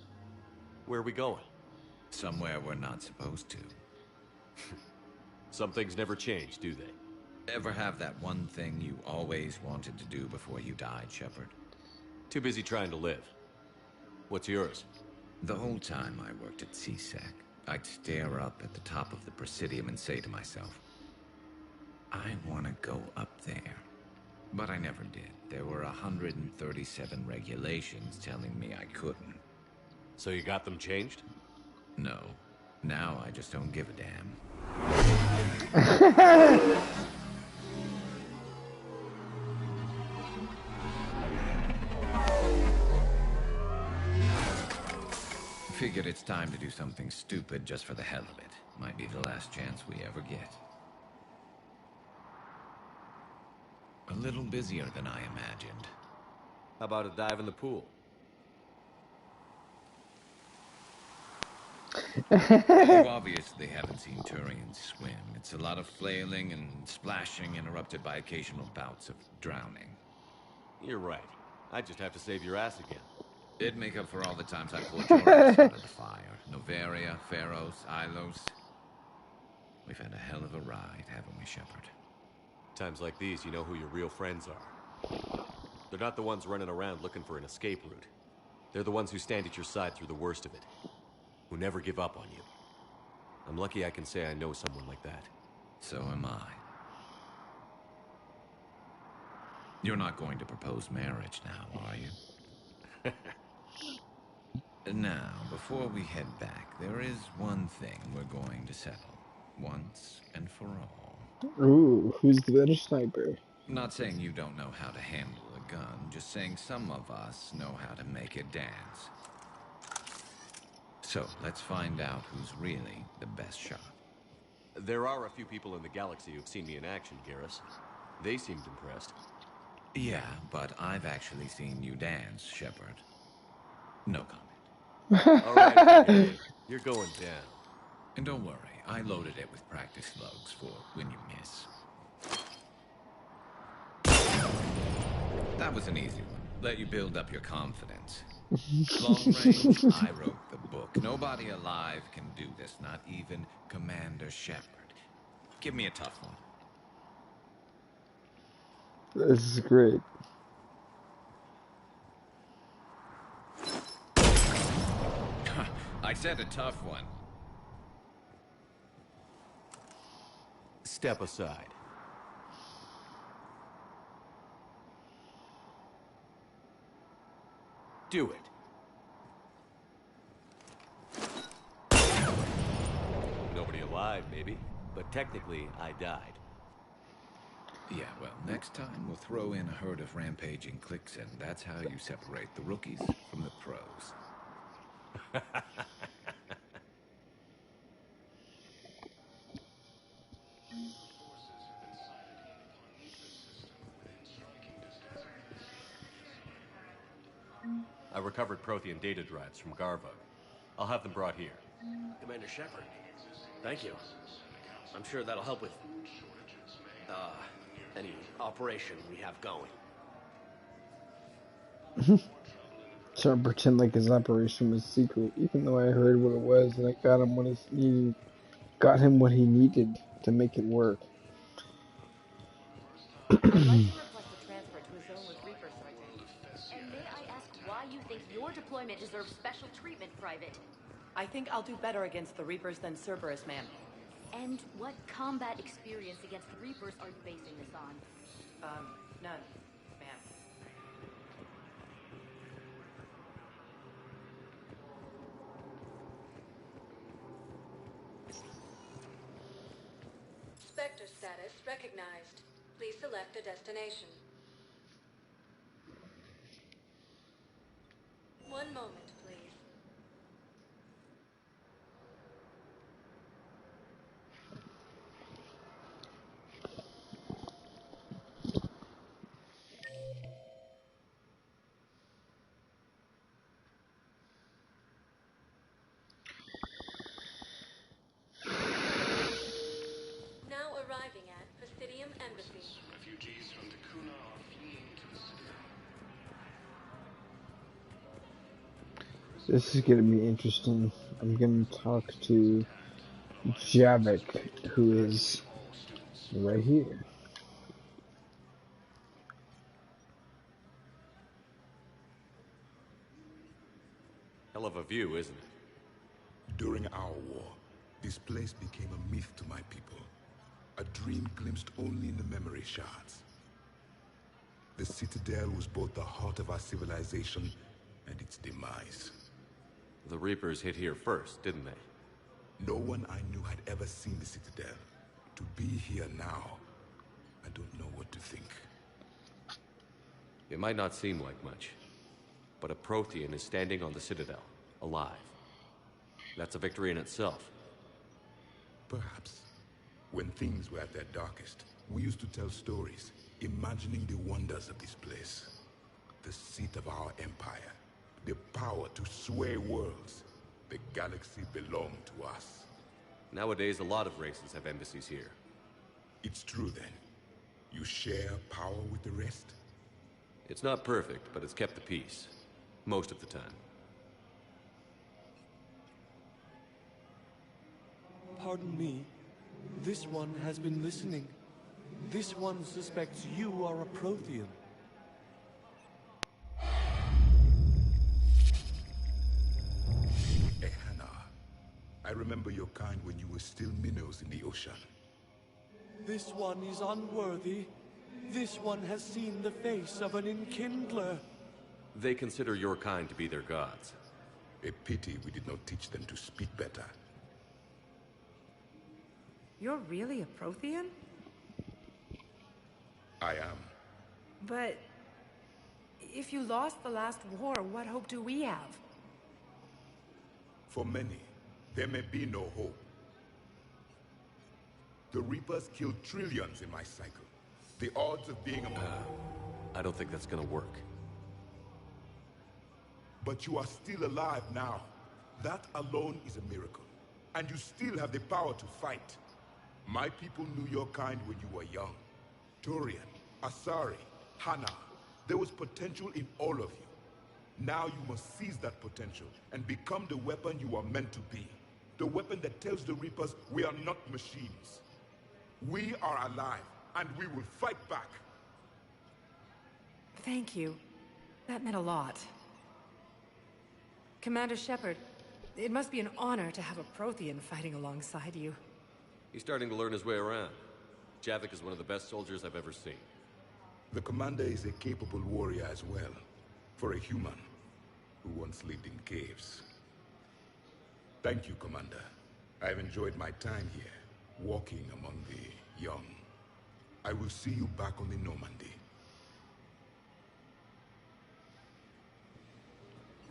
Where are we going? Somewhere we're not supposed to. Some things never change, do they? Ever have that one thing you always wanted to do before you died, Shepard? Too busy trying to live. What's yours? The whole time I worked at CSEC, I'd stare up at the top of the Presidium and say to myself, I want to go up there. But I never did. There were 137 regulations telling me I couldn't. So you got them changed? No. Now I just don't give a damn. Figured it's time to do something stupid just for the hell of it. Might be the last chance we ever get. A little busier than I imagined. How about a dive in the pool? You obviously haven't seen Turians swim. It's a lot of flailing and splashing, interrupted by occasional bouts of drowning. You're right. I just have to save your ass again. It'd make up for all the times I pulled your ass out of the fire. Noveria, Pharos, Ilos. We've had a hell of a ride, haven't we, Shepard? Times like these, you know who your real friends are. They're not the ones running around looking for an escape route. They're the ones who stand at your side through the worst of it. Who never give up on you. I'm lucky I can say I know someone like that. So am I. You're not going to propose marriage now, are you? Now, before we head back, there is one thing we're going to settle. Once and for all. Ooh, who's the better sniper? Not saying you don't know how to handle a gun, just saying some of us know how to make it dance. So, let's find out who's really the best shot. There are a few people in the galaxy who've seen me in action, Garrus. They seemed impressed. Yeah, but I've actually seen you dance, Shepard. No comment. All right, okay. You're going down. And don't worry, I loaded it with practice slugs for when you miss. That was an easy one. Let you build up your confidence. Long range, I wrote the book. Nobody alive can do this, not even Commander Shepard. Give me a tough one. This is great. I said a tough one. Step aside. Do it. Nobody alive, maybe. But technically, I died. Yeah, well, next time we'll throw in a herd of rampaging cliques, and that's how you separate the rookies from the pros. I recovered Prothean data drives from Garvug. I'll have them brought here. Commander Shepard, thank you. I'm sure that'll help with, any operation we have going. Trying to pretend like his operation was secret, even though I heard what it was, and I got him what he needed to make it work. I'd like to request a transfer to a zone with Reaper, Sergeant. And may I ask why you think your deployment deserves special treatment, Private? I think I'll do better against the Reapers than Cerberus, ma'am. And what combat experience against the Reapers are you basing this on? None, ma'am. Spectre status recognized. Please select a destination. One moment, please. Now arriving at Presidium Embassy. Refugees from Takuna are fleeing to the city. This is gonna be interesting. I'm gonna talk to Javik, who is right here. Hell of a view, isn't it? During our war, this place became a myth to my people. A dream glimpsed only in the memory shards. The Citadel was both the heart of our civilization and its demise. The Reapers hit here first, didn't they? No one I knew had ever seen the Citadel. To be here now, I don't know what to think. It might not seem like much, but a Prothean is standing on the Citadel, alive. That's a victory in itself. Perhaps. When things were at their darkest, we used to tell stories, imagining the wonders of this place. The seat of our empire. The power to sway worlds. The galaxy belonged to us. Nowadays, a lot of races have embassies here. It's true then. You share power with the rest? It's not perfect, but it's kept the peace. Most of the time. Pardon me. This one has been listening. This one suspects you are a Prothean. Hannah, I remember your kind when you were still minnows in the ocean. This one is unworthy. This one has seen the face of an enkindler. They consider your kind to be their gods. A pity we did not teach them to speak better. You're really a Prothean? I am. But if you lost the last war, what hope do we have? For many, there may be no hope. The Reapers killed trillions in my cycle. The odds of being I don't think that's gonna work. But you are still alive now. That alone is a miracle. And you still have the power to fight. My people knew your kind when you were young. Turian, Asari, Hannah. There was potential in all of you. Now you must seize that potential and become the weapon you are meant to be. The weapon that tells the Reapers we are not machines. We are alive, and we will fight back. Thank you. That meant a lot. Commander Shepard, it must be an honor to have a Prothean fighting alongside you. He's starting to learn his way around. Javik is one of the best soldiers I've ever seen. The commander is a capable warrior as well, for a human who once lived in caves. Thank you, Commander. I've enjoyed my time here, walking among the young. I will see you back on the Normandy.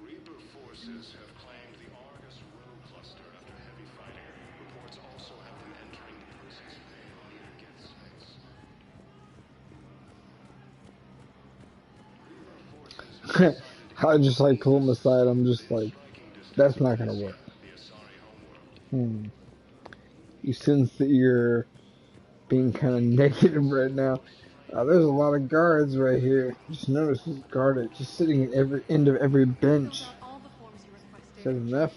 Reaper forces have claimed the Argus Road cluster after heavy fighting. Reports also have them entering the Perseus Bay near Geth space. I just like pull him aside. I'm just like, that's not gonna work. You sense that you're being kind of negative right now. There's a lot of guards right here. Just notice who's guarded, just sitting at every end of every bench. Is that enough?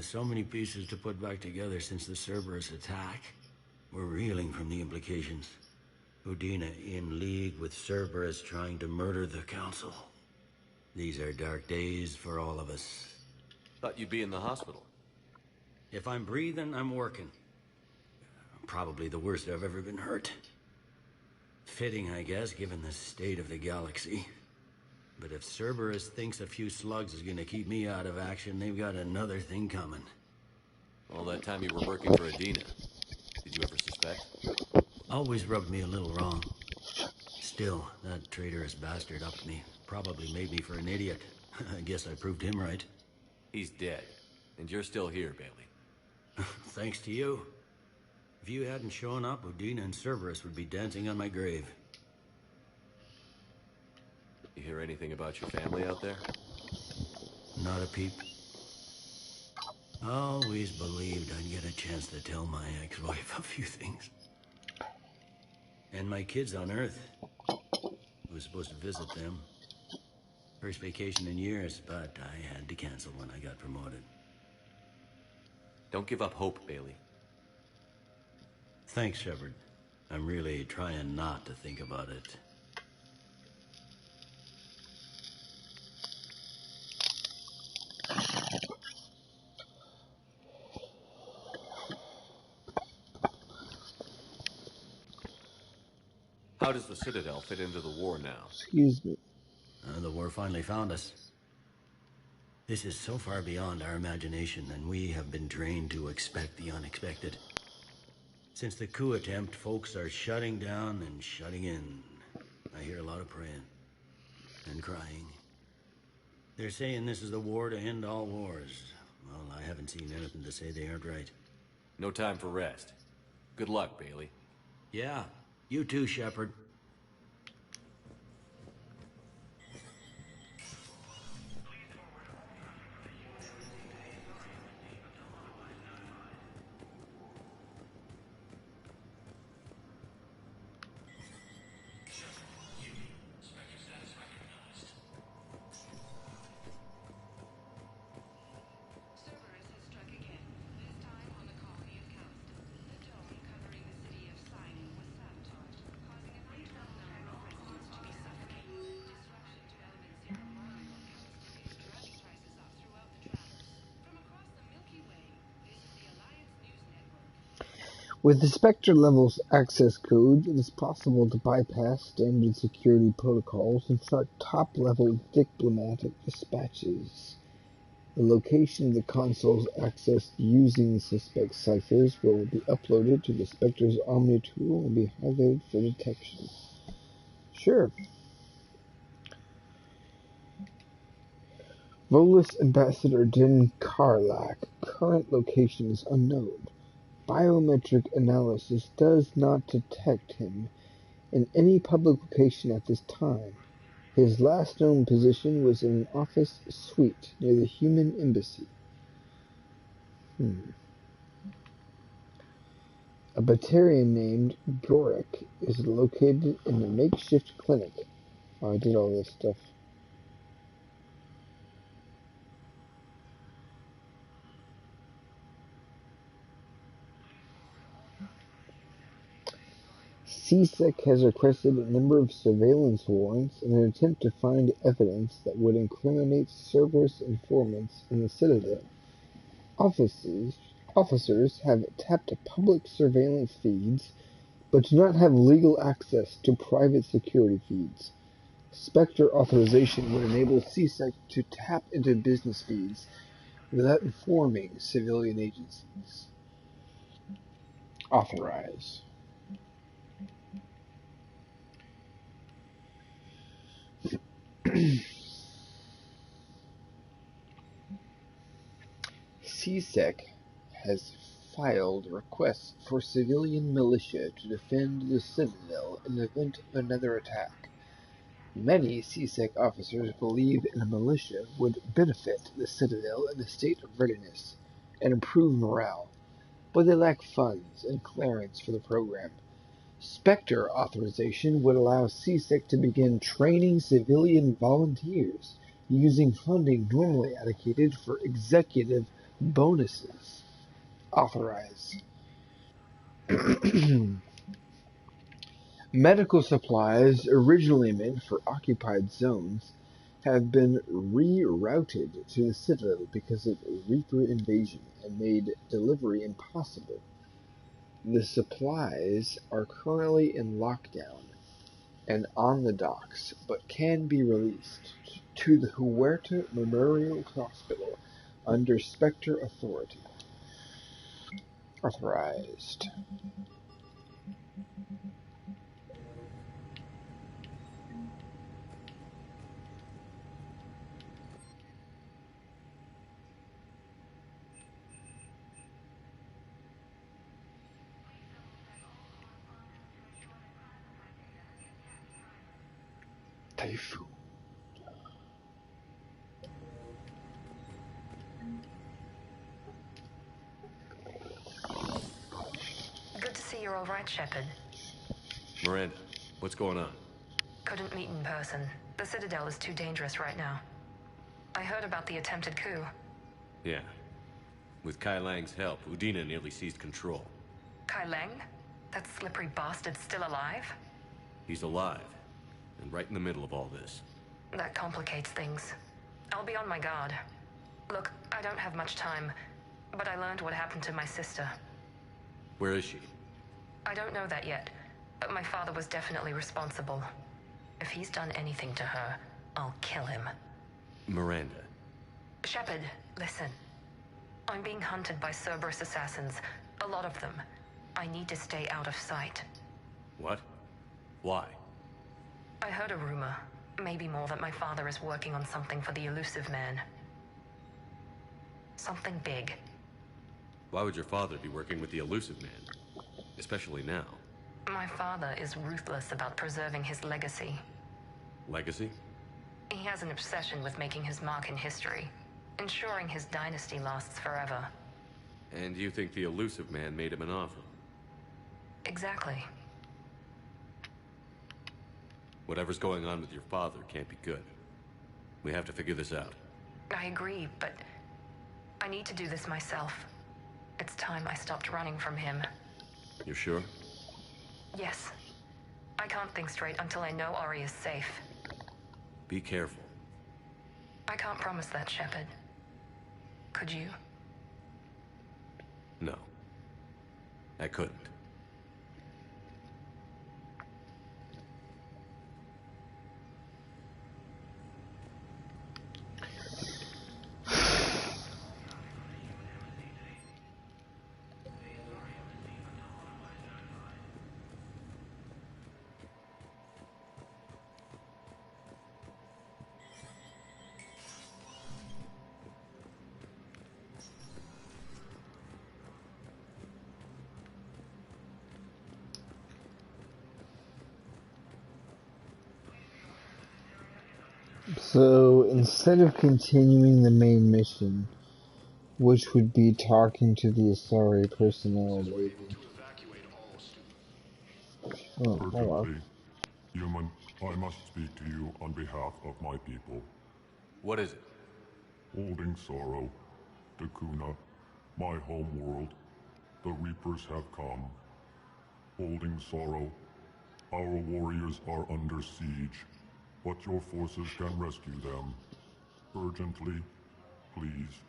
So many pieces to put back together since the Cerberus attack. We're reeling from the implications. Udina in league with Cerberus trying to murder the Council. These are dark days for all of us. Thought you'd be in the hospital. If I'm breathing, I'm working. Probably the worst I've ever been hurt. Fitting, I guess, given the state of the galaxy. But if Cerberus thinks a few slugs is gonna keep me out of action, they've got another thing coming. All that time you were working for Udina, did you ever suspect? Always rubbed me a little wrong. Still, that traitorous bastard upped me. Probably made me for an idiot. I guess I proved him right. He's dead, and you're still here, Bailey. Thanks to you. If you hadn't shown up, Udina and Cerberus would be dancing on my grave. You hear anything about your family out there? Not a peep. Always believed I'd get a chance to tell my ex-wife a few things. And my kids on Earth. I was supposed to visit them. First vacation in years, but I had to cancel when I got promoted. Don't give up hope, Bailey. Thanks, Shepard. I'm really trying not to think about it. How does the Citadel fit into the war now? Excuse me. The war finally found us. This is so far beyond our imagination, and we have been trained to expect the unexpected. Since the coup attempt, folks are shutting down and shutting in. I hear a lot of praying. And crying. They're saying this is the war to end all wars. Well, I haven't seen anything to say they aren't right. No time for rest. Good luck, Bailey. Yeah, you too, Shepard. With the Spectre level's access code, it is possible to bypass standard security protocols and start top-level diplomatic dispatches. The location of the consoles accessed using the suspect's ciphers will be uploaded to the Spectre's Omni tool and be highlighted for detection. Sure. Volus Ambassador Din Karlak. Current location is unknown. Biometric analysis does not detect him in any public location at this time. His last known position was in an office suite near the Human Embassy. A Batarian named Gorik is located in a makeshift clinic. Oh, I did all this stuff. CSEC has requested a number of surveillance warrants in an attempt to find evidence that would incriminate Cerberus informants in the Citadel. Officers have tapped public surveillance feeds, but do not have legal access to private security feeds. Spectre authorization would enable CSEC to tap into business feeds without informing civilian agencies. Authorize. CSEC has filed requests for civilian militia to defend the Citadel in the event of another attack. Many CSEC officers believe a militia would benefit the Citadel in a state of readiness and improve morale, but they lack funds and clearance for the program. Spectre authorization would allow CSEC to begin training civilian volunteers using funding normally allocated for executive bonuses. Authorize. Medical supplies originally meant for occupied zones have been rerouted to the Citadel because of Reaper invasion and made delivery impossible. The supplies are currently in lockdown and on the docks, but can be released to the Huerta Memorial Hospital under Spectre authority. Authorized. Typhoon. Good to see you're all right, Shepard. Miranda, what's going on? Couldn't meet in person. The Citadel is too dangerous right now. I heard about the attempted coup. Yeah. With Kai Lang's help, Udina nearly seized control. Kai Lang? That slippery bastard's still alive? He's alive, and right in the middle of all this. That complicates things. I'll be on my guard. Look, I don't have much time, but I learned what happened to my sister. Where is she? I don't know that yet, but my father was definitely responsible. If he's done anything to her, I'll kill him. Miranda. Shepard, listen. I'm being hunted by Cerberus assassins. A lot of them. I need to stay out of sight. What? Why? I heard a rumor, maybe more, that my father is working on something for the Elusive Man. Something big. Why would your father be working with the Elusive Man? Especially now. My father is ruthless about preserving his legacy. Legacy? He has an obsession with making his mark in history, ensuring his dynasty lasts forever. And you think the Elusive Man made him an offer? Exactly. Whatever's going on with your father can't be good. We have to figure this out. I agree, but I need to do this myself. It's time I stopped running from him. You're sure? Yes. I can't think straight until I know Ori is safe. Be careful. I can't promise that, Shepard. Could you? No. I couldn't. So, instead of continuing the main mission, which would be talking to the Asari personnel lady. Oh, hello. Perfectly. Human, I must speak to you on behalf of my people. What is it? Holding sorrow, Takuna, my home world, the Reapers have come. Holding sorrow, our warriors are under siege, but your forces can rescue them. Urgently, please.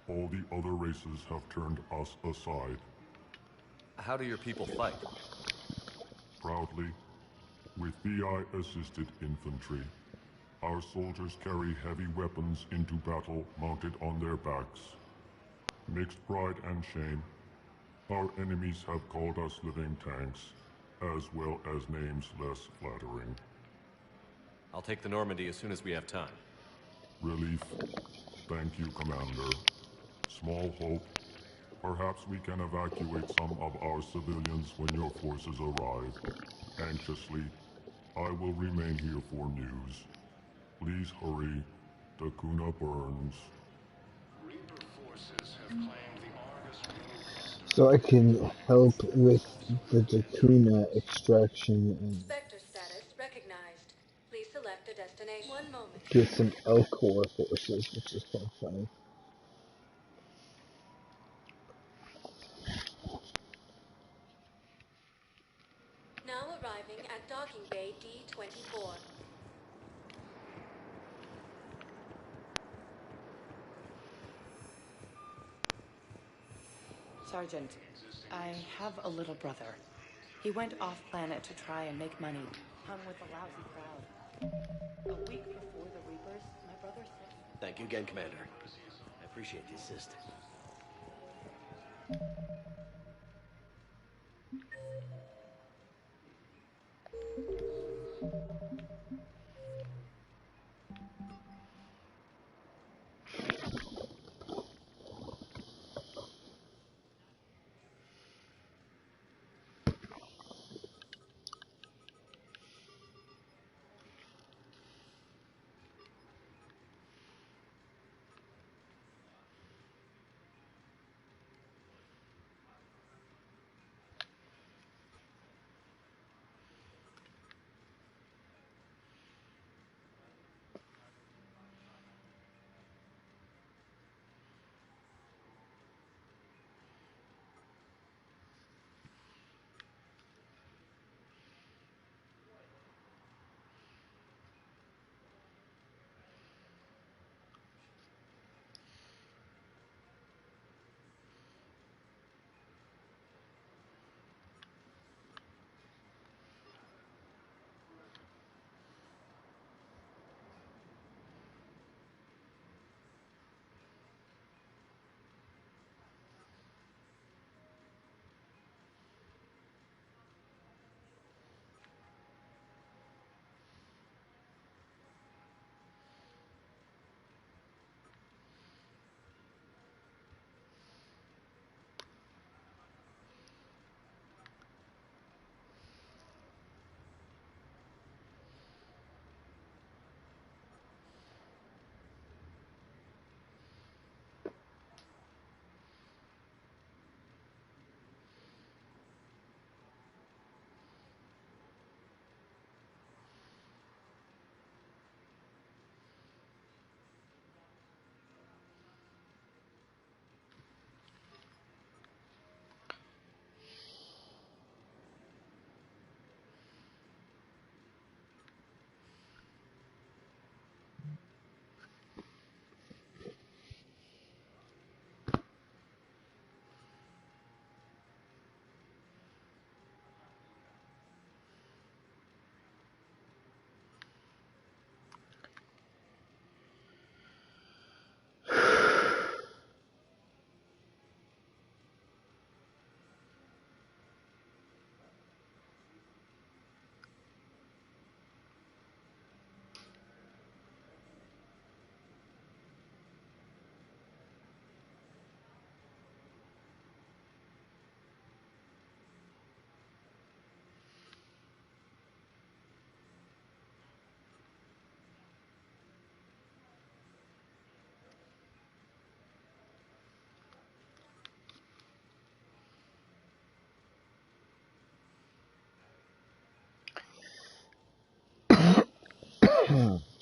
All the other races have turned us aside. How do your people fight? Proudly, with VI-assisted infantry. Our soldiers carry heavy weapons into battle mounted on their backs. Mixed pride and shame, our enemies have called us living tanks, as well as names less flattering. I'll take the Normandy as soon as we have time. Relief. Thank you, Commander. Small hope. Perhaps we can evacuate some of our civilians when your forces arrive. Anxiously, I will remain here for news. Please hurry. Takuna burns. Reaper forces have claimed the Argus Road. So I can help with the Takuna extraction and Spectre status recognized. Please select a destination. One moment. get some Elcor forces, which is kind of funny. Now arriving at docking bay D-24. Sergeant, I have a little brother. He went off-planet to try and make money. Hung with a lousy crowd. A week before the Reapers, my brother said... Thank you again, Commander. I appreciate the assist.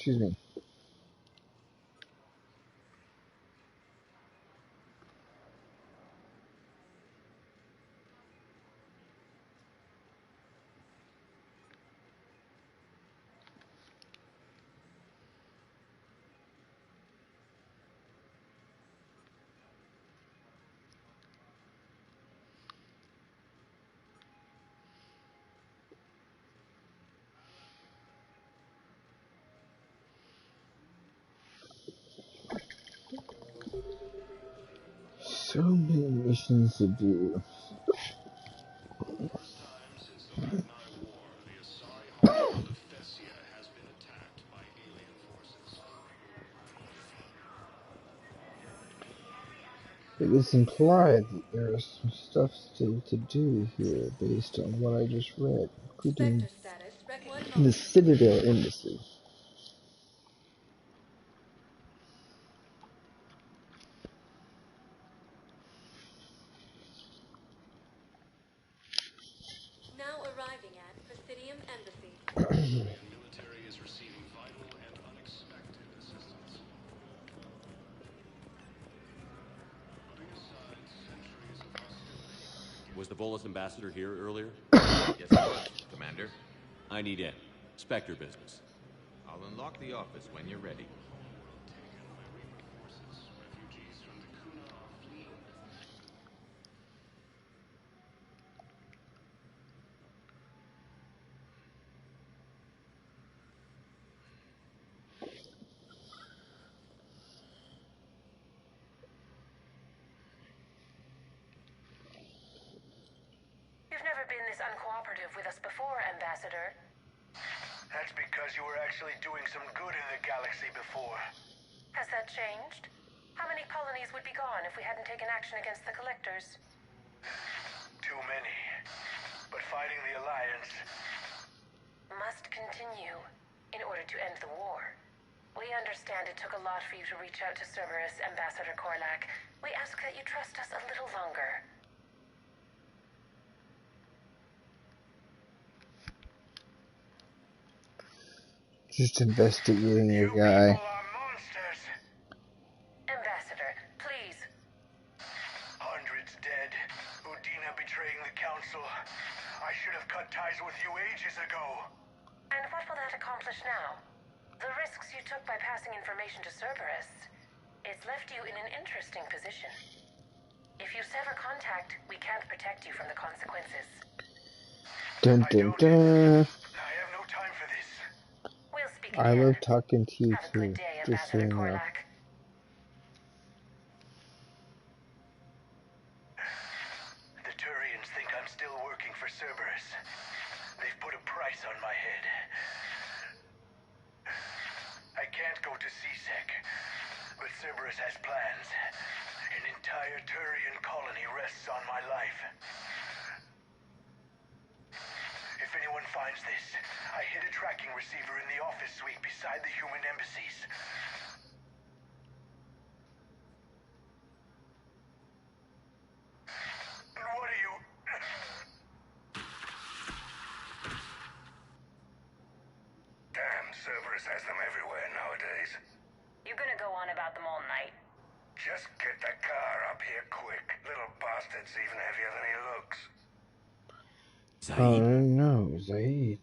Excuse me. So many missions to do. It is implied that there is some stuff still to do here based on what I just read, including the Citadel Embassy. Now arriving at Presidium Embassy. Military is receiving vital and unexpected assistance. Putting aside centuries of hostility. Was the Volus ambassador here earlier? Yes, it was, Commander. I need in. Spectre business. I'll unlock the office when you're ready. Refugees from the Kuna are fleeing. You've never been this uncooperative with us before, Ambassador. That's because you were actually doing some good in the galaxy before. Has that changed? How many colonies would be gone if we hadn't taken action against the Collectors? Too many. But fighting the Alliance... must continue in order to end the war. We understand it took a lot for you to reach out to Cerberus, Ambassador Korlak. We ask that you trust us a little longer. Just investigating a guy. Ambassador, please. Hundreds dead. Udina betraying the Council. I should have cut ties with you ages ago. And what will that accomplish now? The risks you took by passing information to Cerberus. It's left you in an interesting position. If you sever contact, we can't protect you from the consequences. Dun dun dun. I have no time for this. We'll speak I again. love talking to you Have a good too. day, Just so Ambassador you know. Korlak. The Turians think I'm still working for Cerberus. They've put a price on my head. I can't go to CSEC, but Cerberus has plans. An entire Turian colony rests on my life. If anyone finds this, I hid a tracking receiver in the office suite beside the human embassies. What are you... Damn, Cerberus has them everywhere nowadays. You gonna go on about them all night? Just get the car up here quick. Little bastard's even heavier than he looks. Oh no, Zaid.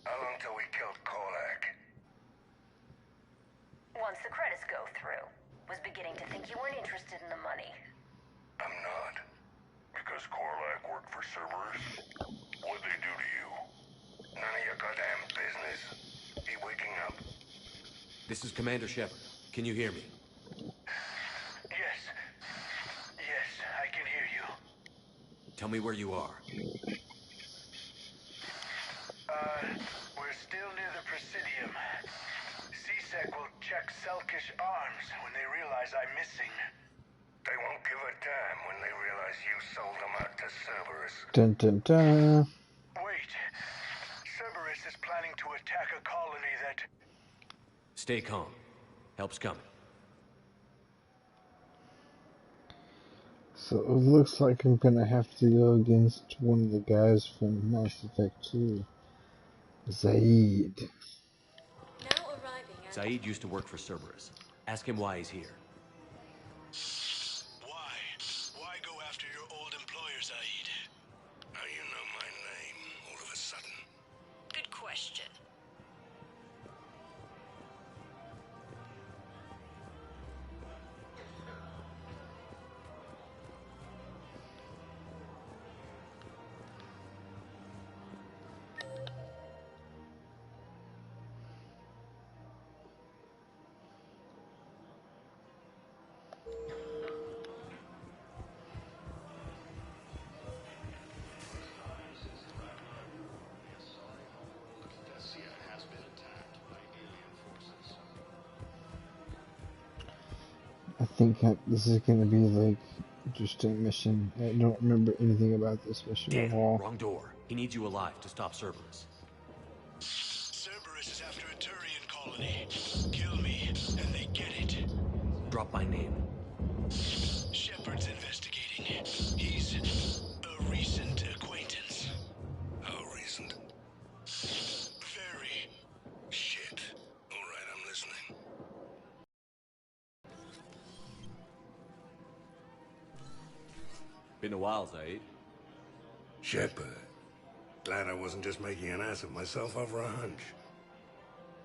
How long till we killed Korlak? Once the credits go through. Was beginning to think you weren't interested in the money. I'm not. Because Korlak worked for Cerberus? What'd they do to you? None of your goddamn business. Be waking up. This is Commander Shepard. Can you hear me? Yes. Yes, I can hear you. Tell me where you are. We're still near the Presidium. CSEC will check Selkish arms when they realize I'm missing. They won't give a damn when they realize you sold them out to Cerberus. Dun dun dun. Wait. Cerberus is planning to attack a colony that... Stay calm. Help's coming. So it looks like I'm gonna have to go against one of the guys from Mass Effect 2. Zaid. Now arriving at... Zaid used to work for Cerberus. Ask him why he's here. Why? Why go after your old employer, Zaid? How you know my name all of a sudden? Good question. I think this is gonna be like just a mission. I don't remember anything about this mission Damn, at all. wrong door. He needs you alive to stop Cerberus. Cerberus is after a Turian colony. Kill me, and they get it. Drop my name. Shepard's investigating. He's a recent acquaintance. How recent? Very. Shit. Alright, I'm listening. Been a while, Zaid. Shepard. Glad I wasn't just making an ass of myself over a hunch.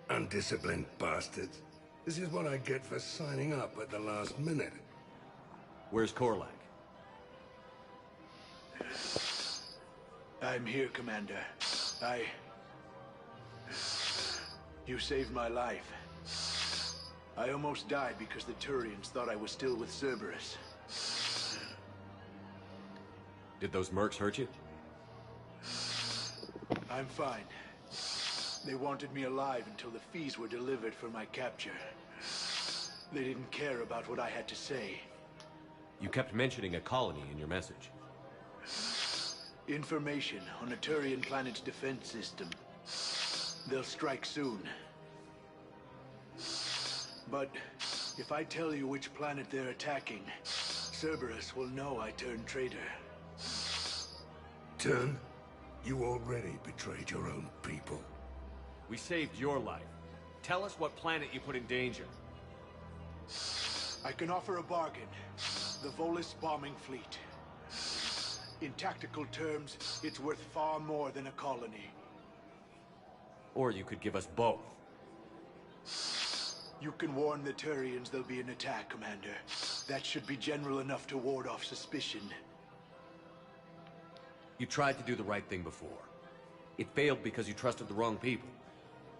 Undisciplined bastards. This is what I get for signing up at the last minute. Where's Korlak? I'm here, Commander. You saved my life. I almost died because the Turians thought I was still with Cerberus. Did those mercs hurt you? I'm fine. They wanted me alive until the fees were delivered for my capture. They didn't care about what I had to say. You kept mentioning a colony in your message. Information on a Turian planet's defense system. They'll strike soon. But if I tell you which planet they're attacking, Cerberus will know I turned traitor. Turn? You already betrayed your own people. We saved your life. Tell us what planet you put in danger. I can offer a bargain. The Volus bombing fleet. In tactical terms, it's worth far more than a colony. Or you could give us both. You can warn the Turians there'll be an attack, Commander. That should be general enough to ward off suspicion. You tried to do the right thing before. It failed because you trusted the wrong people.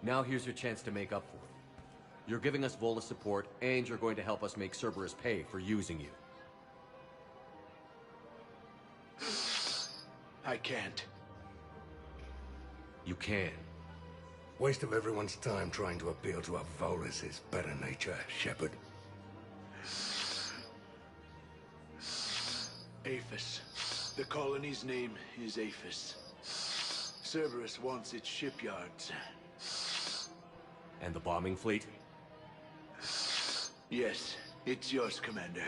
Now here's your chance to make up for it. You're giving us Volus support, and you're going to help us make Cerberus pay for using you. I can't. You can. Waste of everyone's time trying to appeal to a Volus' better nature, Shepard. Aphis. The colony's name is Aphis. Cerberus wants its shipyards. And the bombing fleet? Yes, it's yours, Commander.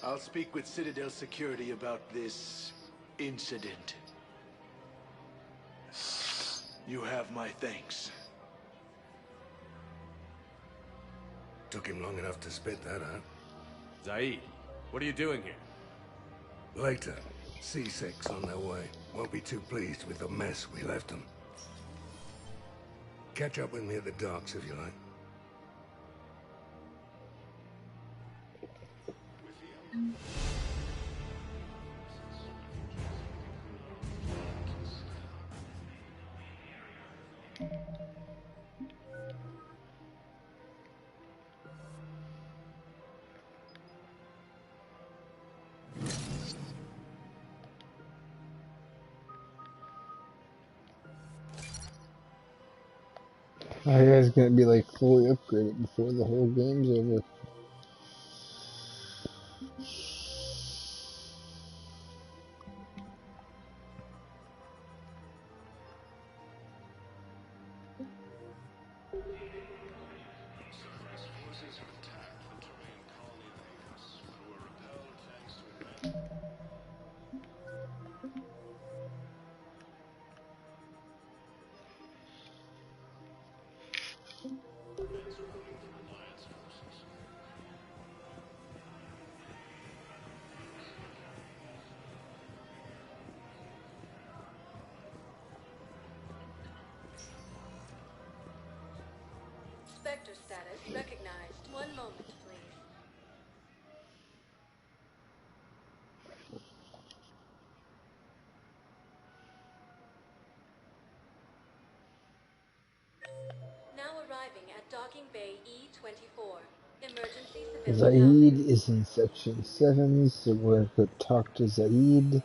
I'll speak with Citadel Security about this incident. You have my thanks. Took him long enough to spit that out. Zaid, what are you doing here? Later. C6 on their way. Won't be too pleased with the mess we left them. Catch up with me at the docks if you like. Our guy's gonna be like fully upgraded before the whole game's over. Spectre status recognized. One moment, please. Now arriving at Docking Bay E24. Emergency civilian Zaid is in Section 7, so we're going to talk to Zaid.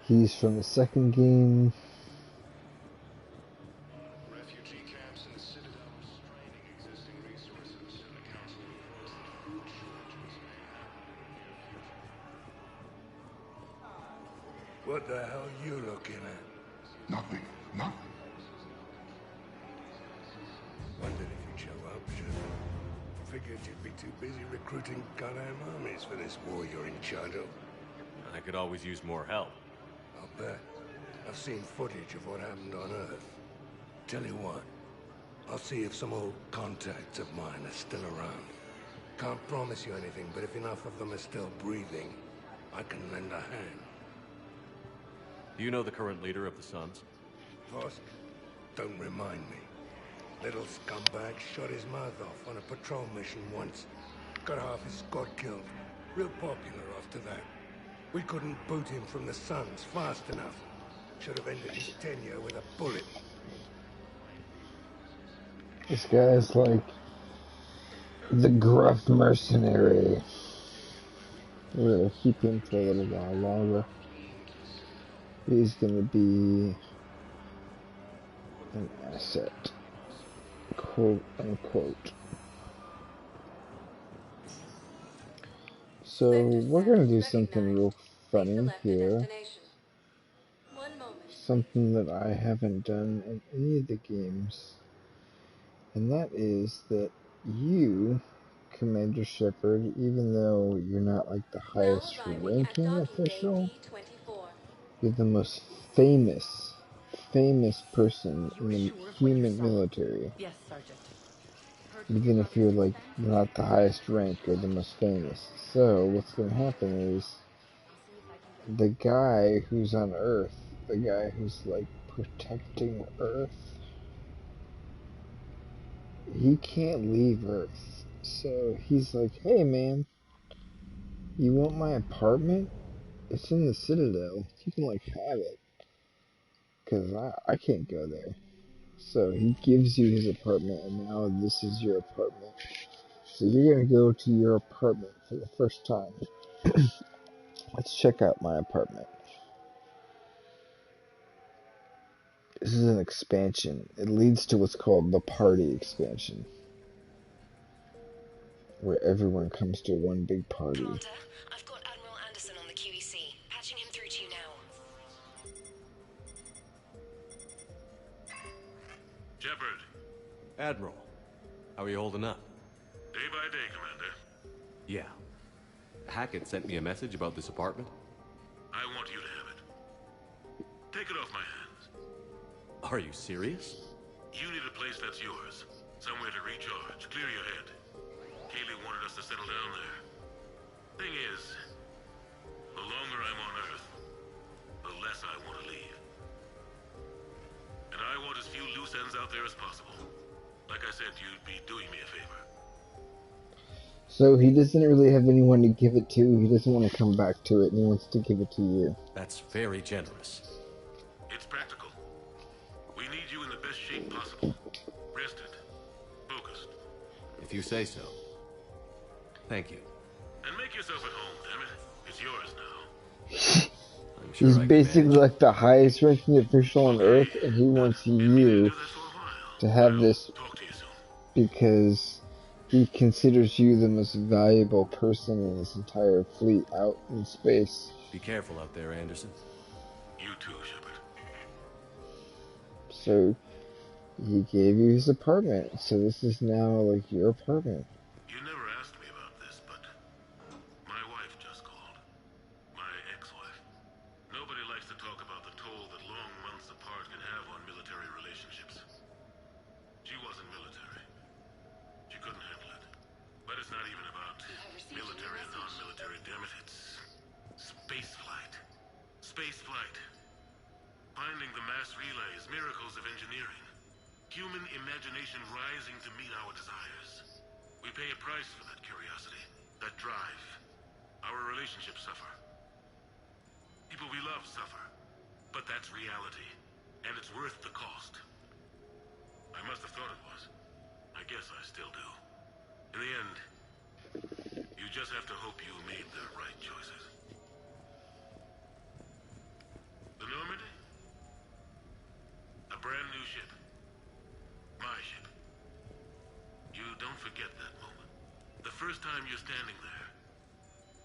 He's from the second game. Refugee camps in the Citadel are straining existing resources, and the Council reports that food shortages may happen in the near future. What the hell are you looking at? Nothing. Nothing. Wondered if you'd show up, should figured you'd be too busy recruiting goddamn armies for this war you're in charge of. I could always use more help. I'll bet. I've seen footage of what happened on Earth. Tell you what, I'll see if some old contacts of mine are still around. Can't promise you anything, but if enough of them are still breathing, I can lend a hand. Do you know the current leader of the Suns? Vosk? Don't remind me. Little scumbag shot his mouth off on a patrol mission once. Got half his squad killed. Real popular after that. We couldn't boot him from the Suns fast enough. Should have ended his tenure with a bullet. This guy's like the gruff mercenary. We're gonna keep him for a little while longer. He's gonna be an asset, quote unquote. So we're gonna do something real funny here. Something that I haven't done in any of the games. And that is that you, Commander Shepard, even though you're not like the highest ranking official, you're the most famous person in the human military. Yes, Sergeant. Even if you're like not the highest rank, you're the most famous. So what's going to happen is the guy who's on Earth, the guy who's like protecting Earth, he can't leave Earth. So he's like, hey man, you want my apartment? It's in the Citadel. You can like have it. Cause I can't go there. So he gives you his apartment, and now this is your apartment. So you're gonna go to your apartment for the first time. Let's check out my apartment. This is an expansion. It leads to what's called the party expansion, where everyone comes to one big party. Commander, I've got Admiral Anderson on the QEC. Patching him through to you now. Shepard. Admiral, how are you holding up? Day by day, Commander. Yeah. Hackett sent me a message about this apartment. I want you to have it. Take it off my hands. Are you serious? You need a place that's yours. Somewhere to recharge, clear your head. Kaylee wanted us to settle down there. Thing is, the longer I'm on Earth, the less I want to leave. And I want as few loose ends out there as possible. Like I said, you'd be doing me a favor. So he doesn't really have anyone to give it to. He doesn't want to come back to it, and he wants to give it to you. That's very generous. It's practical. We need you in the best shape possible. Rested. Focused. If you say so. Thank you. And make yourself at home, damn it. It's yours now. I'm sure He's basically like the highest ranking official on Earth, and he wants you to have this because he considers you the most valuable person in his entire fleet out in space. Be careful out there, Anderson. You too, Shepard. So he gave you his apartment. So this is now like your apartment. You never asked me about this, but my wife just called. My ex-wife. Nobody likes to talk about the toll that long months apart can have on military relationships. She wasn't military. She couldn't handle it. But it's not even about military and non-military, damn it. It's space flight. Space flight. Finding the mass relays, miracles of engineering. Human imagination rising to meet our desires. We pay a price for that curiosity, that drive. Our relationships suffer. People we love suffer. But that's reality. And it's worth the cost. I must have thought it was. I guess I still do. In the end, you just have to hope you made the right choices. The Normandy? A brand new ship. My ship. You don't forget that moment. The first time you're standing there.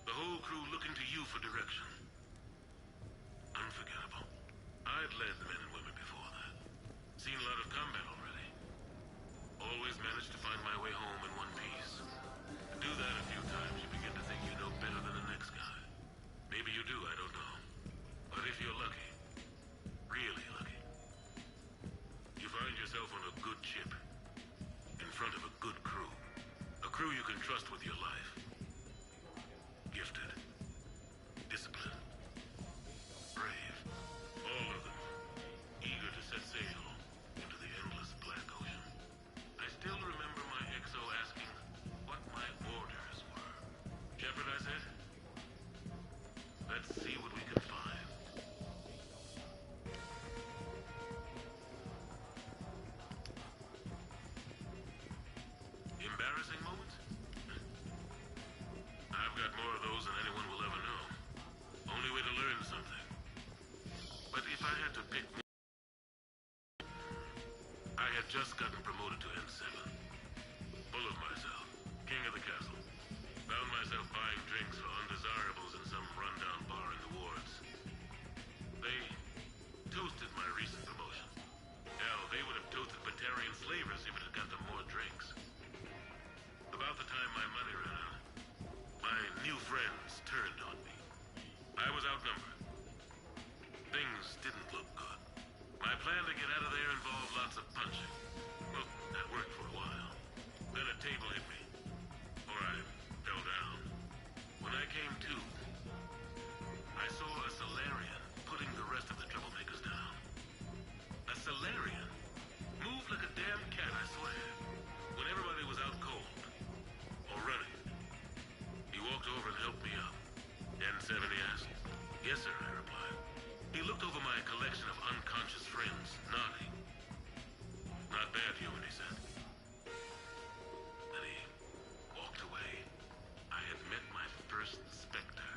The whole crew looking to you for direction. Unforgettable. I'd led men and women before that. Seen a lot of combat already. Always managed to find my way home in one piece. Do that a few times, you begin to think you know better than the next guy. Maybe you do, I don't know. But if you're lucky, really lucky, you find yourself on a good ship, in front of a good crew. A crew you can trust with your life. Gifted. Disciplined. Brave. All of them. Eager to set sail into the endless black ocean. I still remember my XO asking what my orders were. Shepard, I said, let's see what we can find. Embarrassing moments? I've got more of those than anyone will ever know. Only way to learn something. But if I had to pick one, I had just gotten promoted to N7. Full of myself. King of the castle. Found myself buying drinks for undesirables in some rundown bar in the wards. They toasted my recent promotion. Hell, they would have toasted Batarian slavers if it had got them more drinks. About the time my money ran out, my new friends turned on me. I was outnumbered. Things didn't look good. My plan to get out of there involved lots of punching. Well, that worked for a while. Then a table hit me. Or I fell down. When I came to, I saw a Solarian putting the rest of the troublemakers down. A Solarian? Moved like a damn cat, I swear. When everybody was out cold. Or running. He walked over and helped me up. N7, he asked. Yes, sir, I replied. He looked over my collection of unconscious friends, nodding. Not bad, human, he said. Then he walked away. I had met my first Spectre.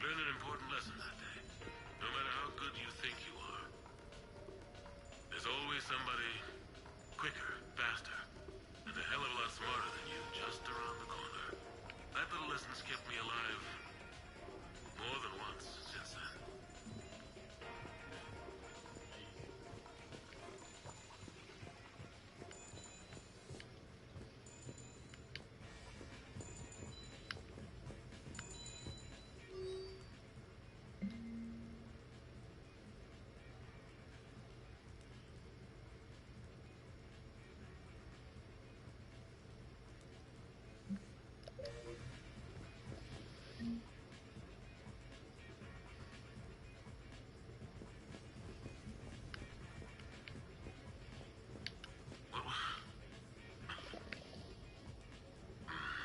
Learned an important lesson that day. No matter how good you think you are, there's always somebody quicker, faster, and a hell of a lot smarter than you just around the corner. That little lesson's kept me alive more than once since then.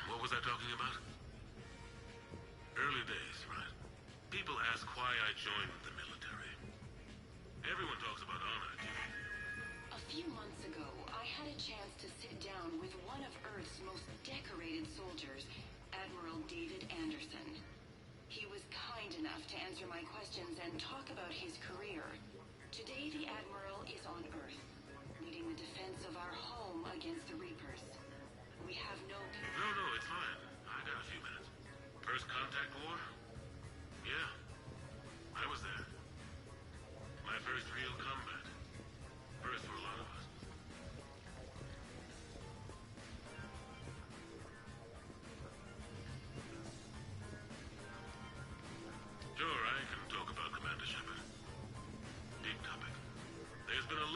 What was I talking about? Early days, right? People ask why I joined the military. Everyone talks about honor, Jimmy. A few months ago, I had a chance to sit down with one of Earth's most decorated soldiers, Admiral David Anderson. He was kind enough to answer my questions and talk about his career. Today, the Admiral is on Earth, leading the defense of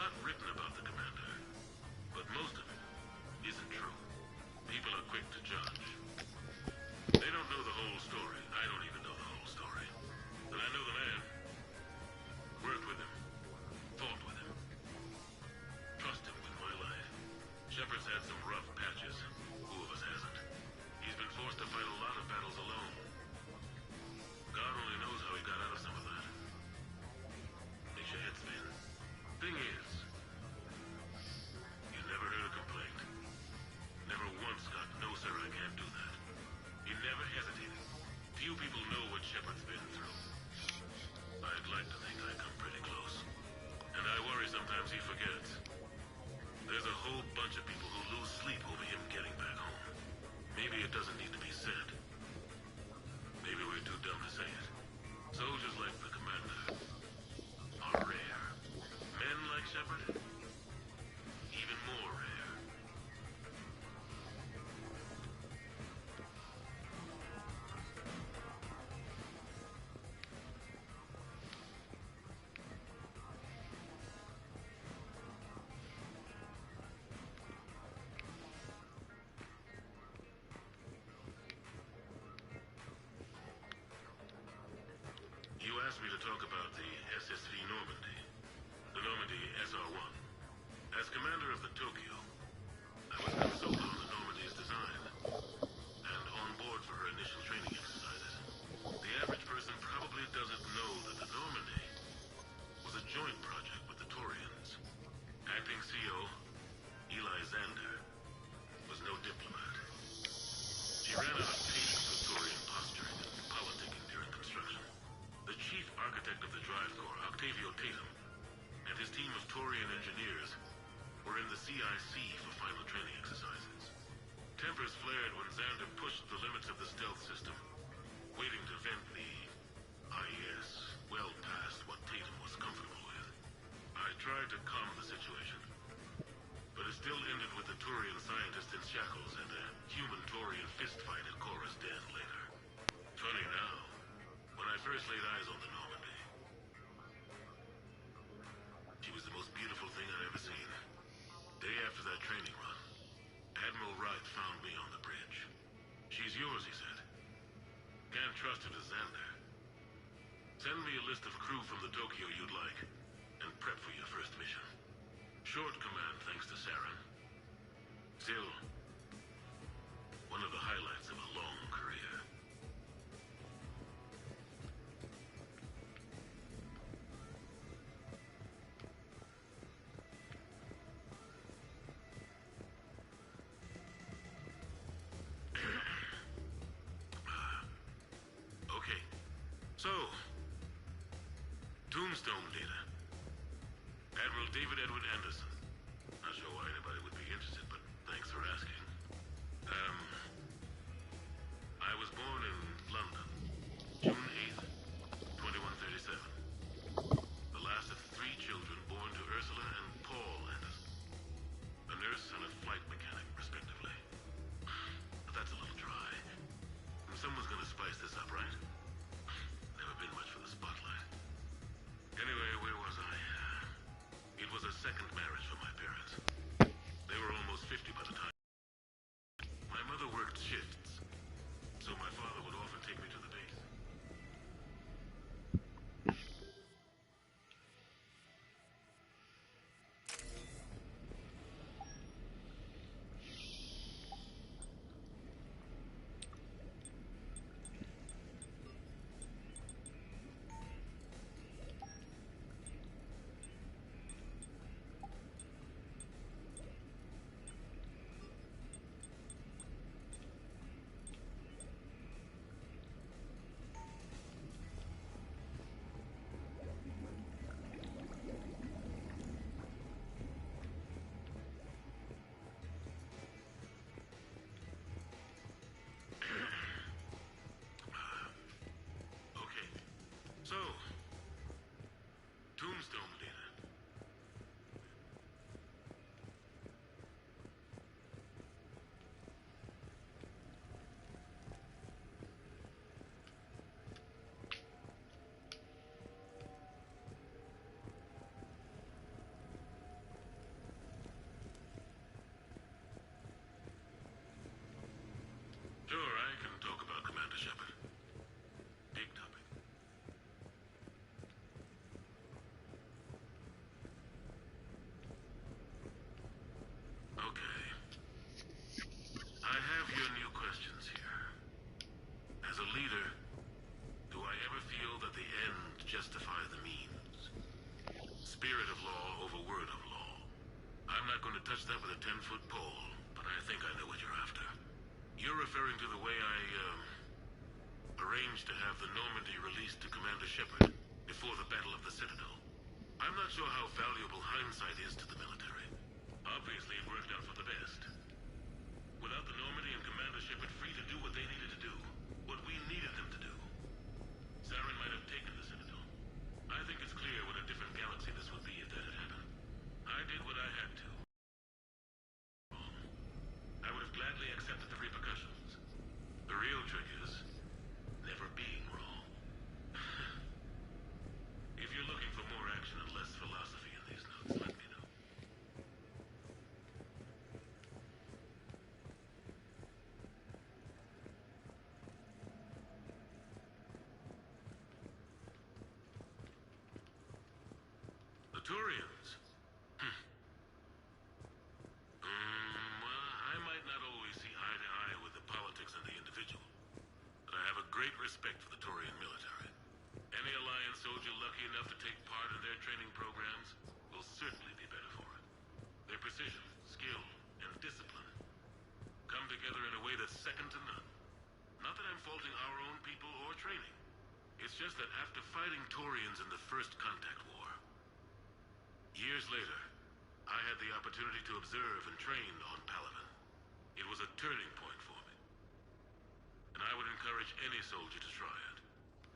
lot written about the commander, but most of it isn't true. People are quick to judge. They don't know the whole story. I don't even know the whole story. But I know the man. Worked with him. Fought with him. Trust him with my life. Shepard's had some rough patches. Who of us hasn't? He's been forced to fight a lot of battles alone. God only knows how he got out of some of that. Makes your head spin. Thing is, you never heard a complaint. Never once got, no sir, I can't do that. He never hesitated. Few people know what Shepard's been through. I'd like to think I come pretty close. And I worry sometimes he forgets. There's a whole bunch of people who lose sleep over him getting back home. Maybe it doesn't need to be said. Maybe we're too dumb to say it. Soldiers like the commander are rare. Men like Shepard, even more rare. You asked me to talk about the SSV Normandy. The Normandy SR-1. As commander of the Tokyo, I was consulted on the Normandy's design and on board for her initial training exercises. The average person probably doesn't know that the Normandy was a joint project with the Taurians. Acting CO, Eli Xander, was no diplomat. She ran out of patience with Taurian posturing and politicking during construction. The chief architect of the drive core, Octavio Tatum, and his team of Taurian engineers were in the CIC for final training exercises. Tempers flared when Xander pushed the limits of the stealth system, waiting to vent the IES well past what Tatum was comfortable with. I tried to calm the situation, but it still ended with the Taurian scientist in shackles and a human-Taurian fistfight at Korra's den later. Funny now, when I first laid eyes on the Normandy, she was the most beautiful thing I'd ever seen. Day after that training run, Admiral Wright found me on the bridge. She's yours, he said. Can't trust her to Xander. Send me a list of crew from the Tokyo you'd like, and prep for your first mission. Short command thanks to Saren. Still, one of the highlights of a long career. Okay, so, Tombstone data. Admiral David Edward Anderson. Not sure why anybody would be interested, but thanks for asking. I was born in London, June 8th, 2137. The last of 3 children born to Ursula and Paul Anderson. A nurse and a flight mechanic, respectively. But that's a little dry. Someone's gonna spice this up, right? Never been much for the spotlight. Anyway, where was I? It was a second marriage for touch that with a 10-foot pole, but I think I know what you're after. You're referring to the way I, arranged to have the Normandy released to Commander Shepard before the Battle of the Citadel. I'm not sure how valuable hindsight is to the military. Obviously, it worked out for the best. Without the Normandy and Commander Shepard free to do what they needed to do, what we needed them to do, Saren might have taken the Citadel. I think it's clear what a different galaxy this would be if that had happened. I did what I had to. I would have gladly accepted the repercussions. The real trick is never being wrong. If you're looking for more action and less philosophy in these notes, let me know. The Turians. Well, I might not always see eye to eye with the politics and the individual, but I have a great respect for the Turian military. Any Alliance soldier lucky enough to take part in their training programs will certainly be better for it. Their precision, skill, and discipline come together in a way that's second to none. Not that I'm faulting our own people or training. It's just that after fighting Turians in the First Contact War, years later, I had the opportunity to observe and train on Palaven. It was a turning point for me. And I would encourage any soldier to try it.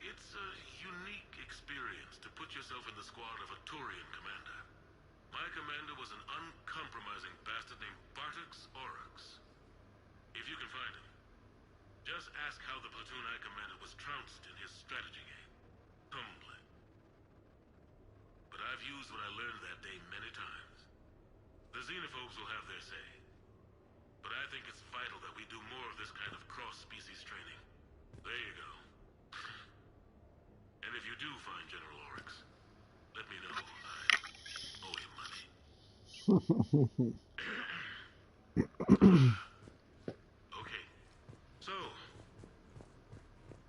It's a unique experience to put yourself in the squad of a Turian commander. My commander was an uncompromising bastard named Bartix Oryx. If you can find him, just ask how the platoon I commanded was trounced in his strategy game. Humbling. But I've used what I learned that day many times. The xenophobes will have their say. But I think it's vital that we do more of this kind of cross-species training. There you go. And if you do find General Oryx, let me know. I owe him money. Okay. So,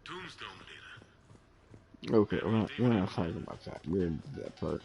Tombstone data. Okay, we're not talking about that. We're into that part.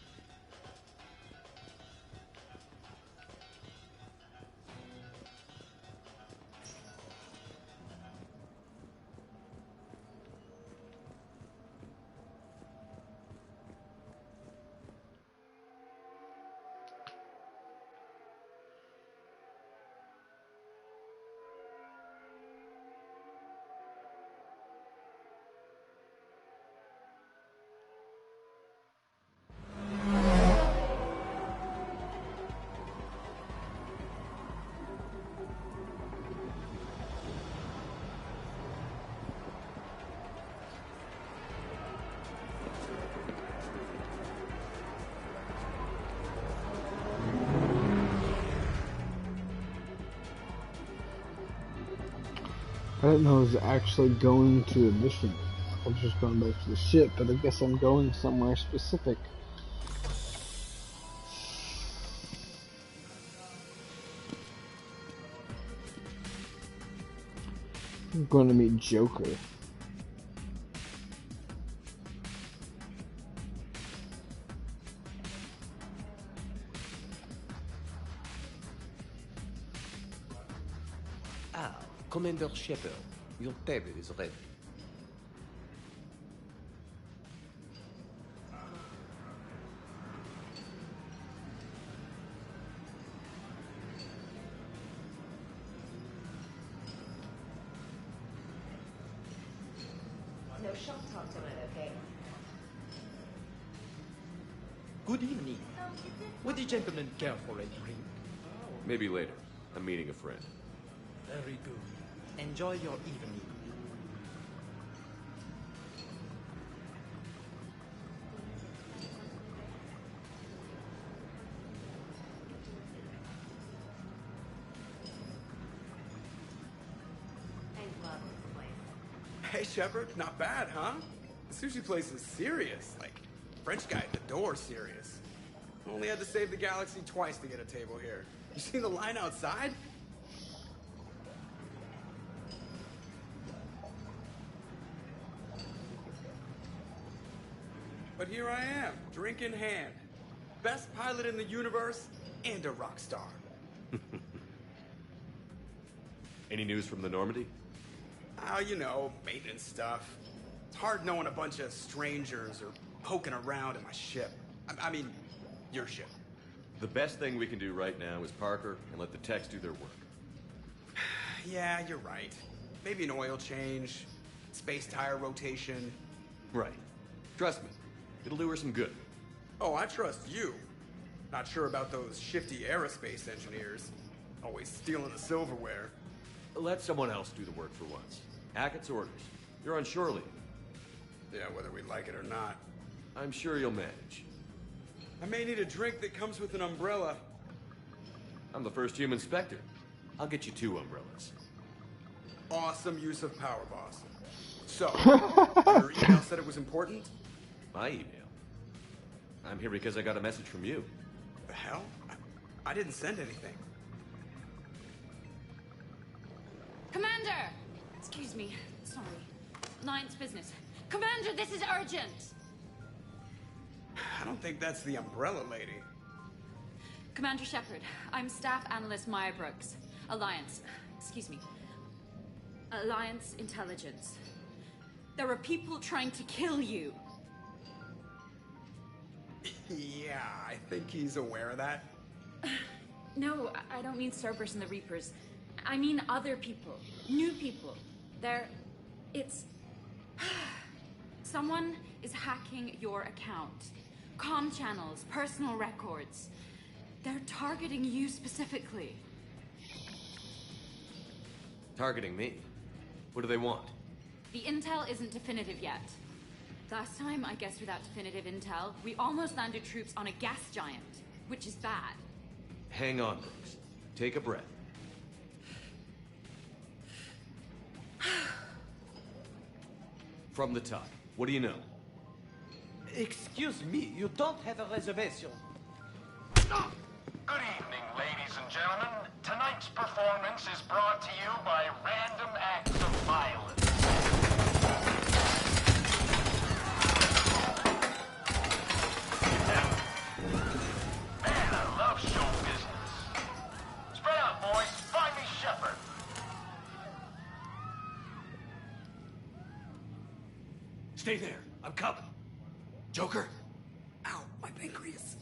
I didn't know I was actually going to a mission. I was just going back to the ship, but I guess I'm going somewhere specific. I'm going to meet Joker. Commander Shepard, your table is ready. No shop talk tonight, okay? Good evening. Would the gentleman care for a drink? Maybe later. I'm meeting a friend. Very good. Enjoy your evening. Hey, Shepard, not bad, huh? The sushi place is serious. Like, French guy at the door serious. Only had to save the galaxy twice to get a table here. You see the line outside? But here I am, drink in hand. Best pilot in the universe and a rock star. Any news from the Normandy? Oh, you know, maintenance stuff. It's hard knowing a bunch of strangers or poking around in my ship. I mean, your ship. The best thing we can do right now is park her and let the techs do their work. Yeah, you're right. Maybe an oil change, space tire rotation. Right. Trust me, it'll do her some good. Oh, I trust you. Not sure about those shifty aerospace engineers. Always stealing the silverware. Let someone else do the work for once. Hackett's orders. You're on shore leave. Yeah, whether we like it or not. I'm sure you'll manage. I may need a drink that comes with an umbrella. I'm the first human Spectre. I'll get you 2 umbrellas. Awesome use of power, boss. So, your email said it was important? My email? I'm here because I got a message from you. The hell? I didn't send anything. Commander! Excuse me. Sorry. Alliance business. Commander, this is urgent! I don't think that's the umbrella lady. Commander Shepard, I'm Staff Analyst Maya Brooks. Alliance. Excuse me. Alliance Intelligence. There are people trying to kill you. Yeah, I think he's aware of that. No, I don't mean Cerberus and the Reapers. I mean other people. New people. It's... Someone is hacking your account. Comm channels, personal records. They're targeting you specifically. Targeting me? What do they want? The intel isn't definitive yet. Last time, I guess without definitive intel, we almost landed troops on a gas giant, which is bad. Hang on, Brooks. Take a breath. From the top, what do you know? Excuse me, you don't have a reservation. Good evening, ladies and gentlemen. Tonight's performance is brought to you by Random Acts of Violence. Man, I love show business. Spread out, boys. Find me Shepard. Stay there. I'm coming. Joker? Ow, my pancreas.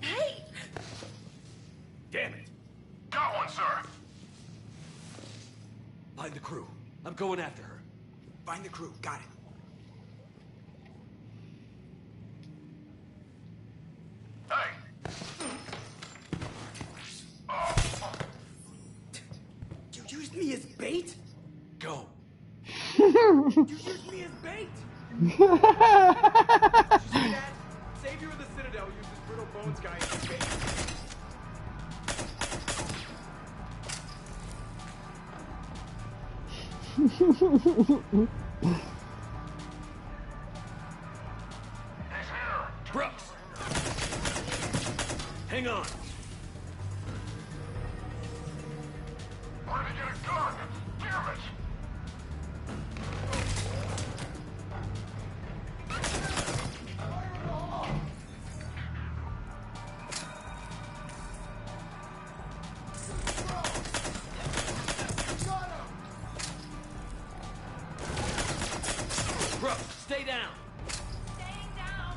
Hey! Damn it. Got one, sir. Find the crew. I'm going after her. Find the crew. Got it. Hey! You used me as bait? Go. You used me as bait? Did you see that? Savior of the Citadel uses brittle bones guy as bait. Brooks! Hang on. Where'd he get a gun? Damn it! Brooks, stay down. Staying down!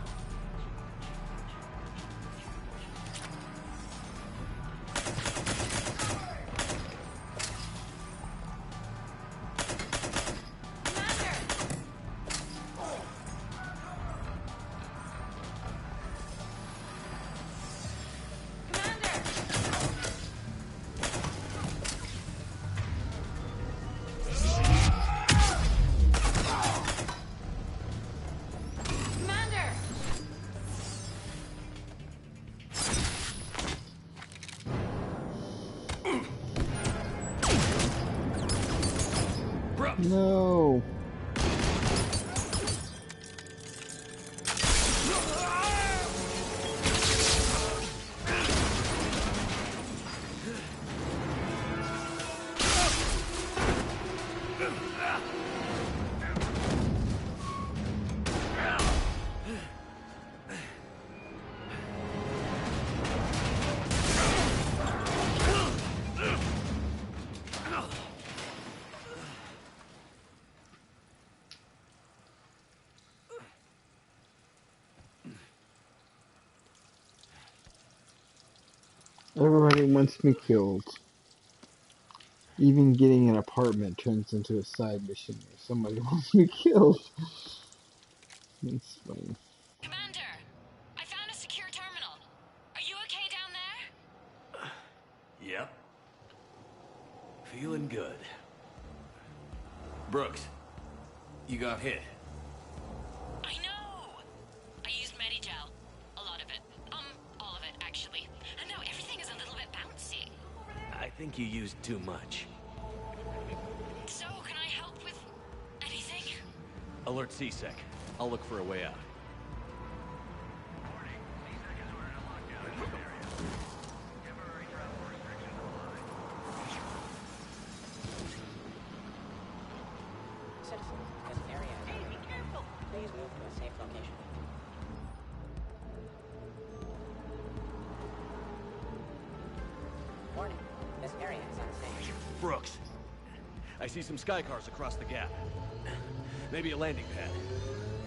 No. Everybody wants me killed. Even getting an apartment turns into a side mission where somebody wants me killed. It's funny. Commander, I found a secure terminal. Are you okay down there? Yep. Feeling good. Brooks, you got hit. I know! I used Medigel. A lot of it. All of it, actually. And now everything is a little bit bouncy. I think you used too much. So, can I help with anything? Alert CSEC. I'll look for a way out. Citizens, this area. Hey, be careful! Please move to a safe location. Warning, this area is unsafe. Brooks, I see some sky cars across the gap. Maybe a landing pad.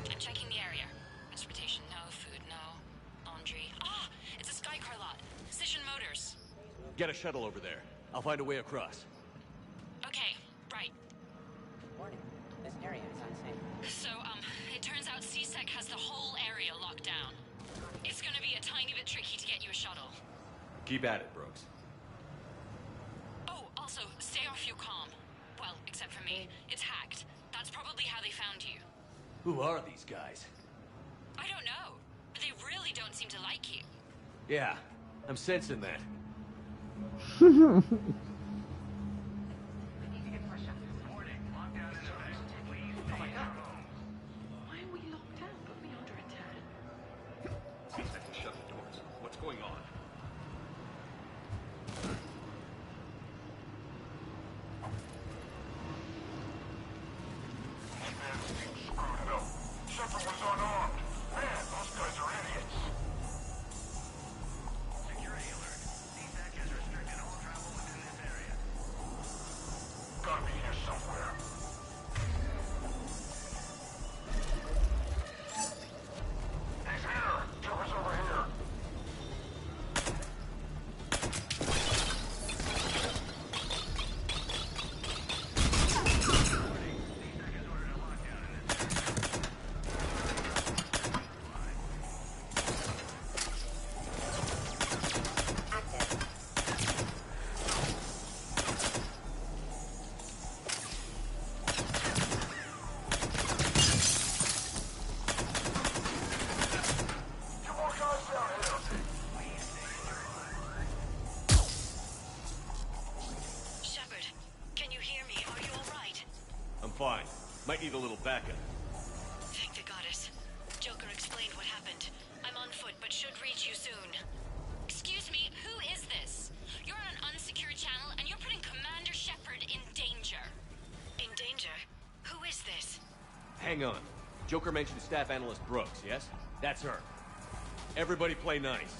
I'm checking the area. Transportation, no. Food, no. Laundry. Ah! It's a Skycar lot. Precision Motors. Get a shuttle over there. I'll find a way across. Okay, right. Warning, this area is unsafe. So, it turns out CSEC has the whole area locked down. It's gonna be a tiny bit tricky to get you a shuttle. Keep at it, Brooks. Oh, also, stay off your comm. Well, except for me. It's hacked. That's probably how they found you. Who are these guys? I don't know. They really don't seem to like you. Yeah, I'm sensing that. Why are we locked down? Put me under attack. CSEC will shut the doors. What's going on? Shepard was unarmed. Man, those guys are idiots. Security alert. CSEC has restricted all travel within this area. Gotta be here somewhere. He's here. Shepard's over here. Shepard, can you hear me? Are you alright? I'm fine. Might need a little backup. Thank the goddess. Joker explained what happened. I'm on foot, but should reach you soon. Excuse me, who is this? You're on an unsecured channel, and you're putting Commander Shepard in danger. In danger? Who is this? Hang on. Joker mentioned Staff Analyst Brooks, yes? That's her. Everybody play nice.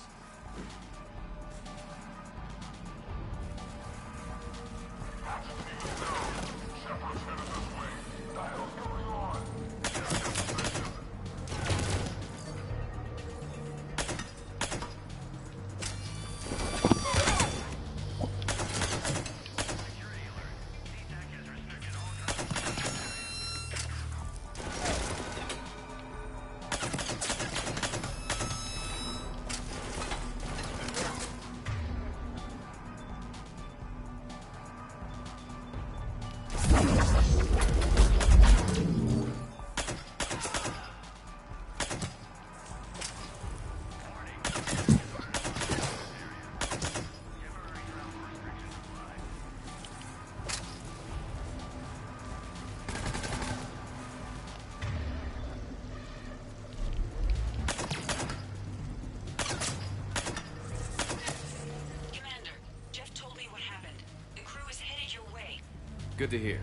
Good to hear.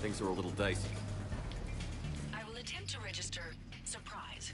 Things are a little dicey. I will attempt to register surprise.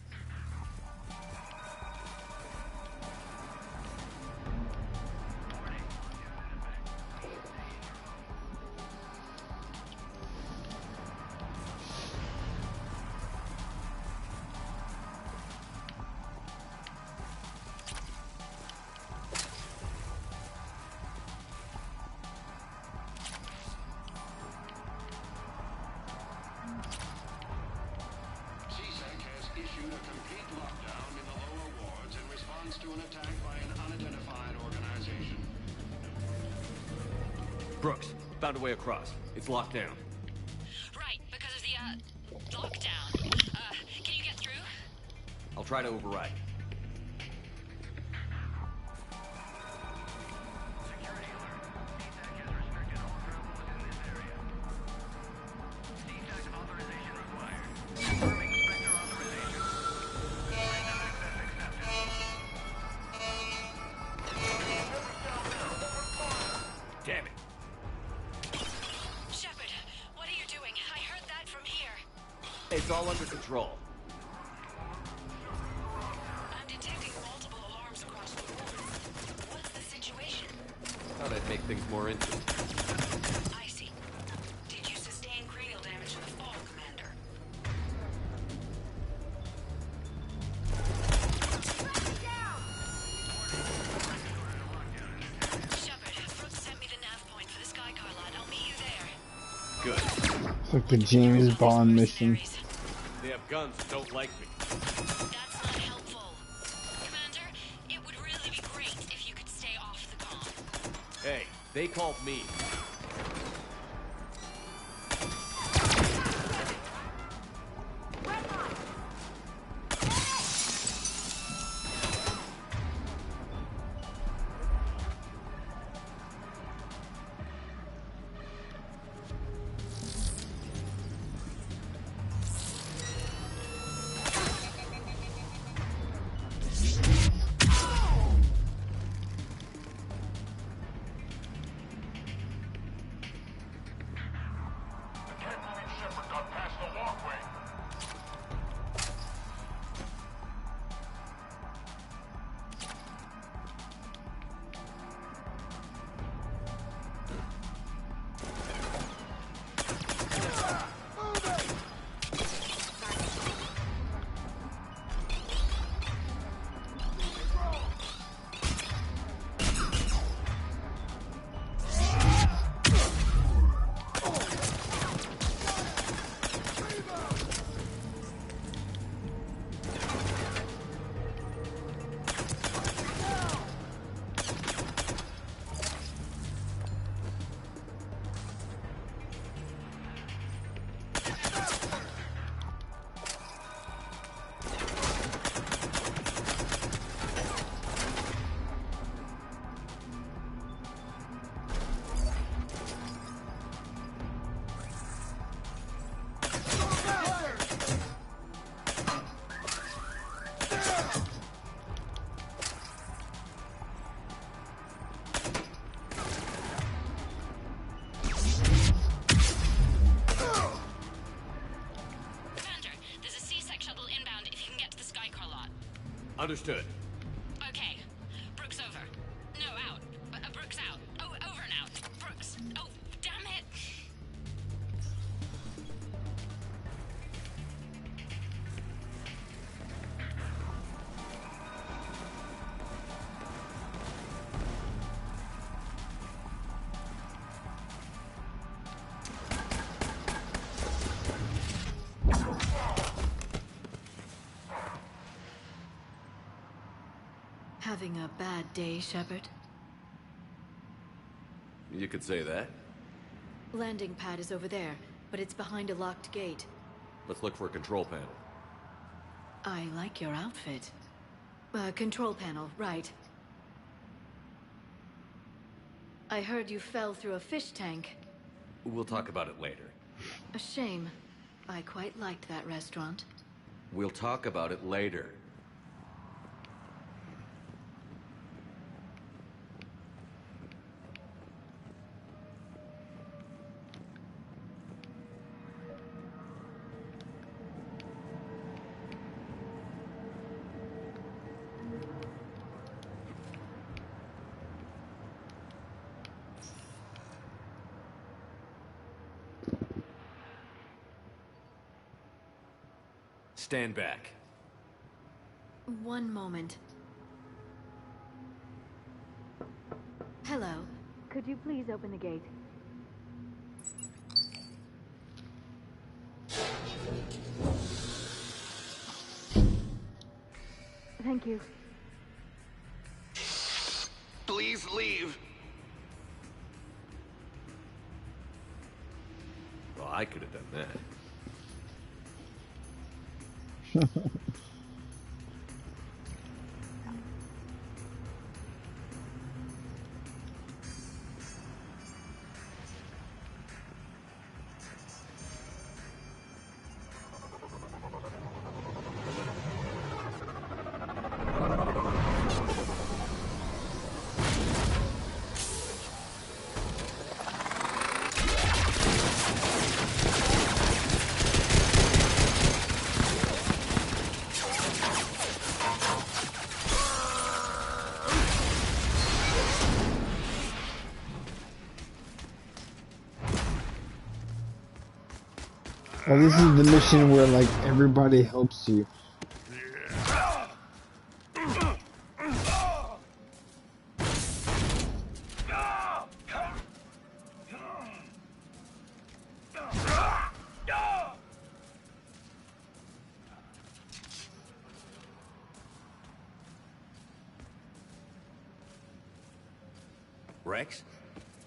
Brooks, found a way across. It's locked down. Right, because of the, lockdown. Can you get through? I'll try to override. Damn it. Shepard, what are you doing? I heard that from here. It's all under control. I'm detecting multiple alarms across the room. What's the situation? Thought I'd make things more interesting. I see. Did you sustain cranial damage to the fall, Commander? Shepard, Brooks sent me the nav point for the SirKamAlot. I'll meet you there. Good. It's like the James Bond mission. They have guns and don't like me. That's not helpful. Commander, it would really be great if you could stay off the comm. Hey, they called me. Understood. Okay. Brooks over. No, out. Brooks out. Oh, over and out. Brooks. Oh, damn it. Having a bad day, Shepard? You could say that. Landing pad is over there, but it's behind a locked gate. Let's look for a control panel. I like your outfit. Control panel, right. I heard you fell through a fish tank. We'll talk about it later. A shame. I quite liked that restaurant. We'll talk about it later. Stand back. One moment. Hello. Could you please open the gate? Thank you. Please leave. I could have done that. Well, this is the mission where, like, everybody helps you. Rex?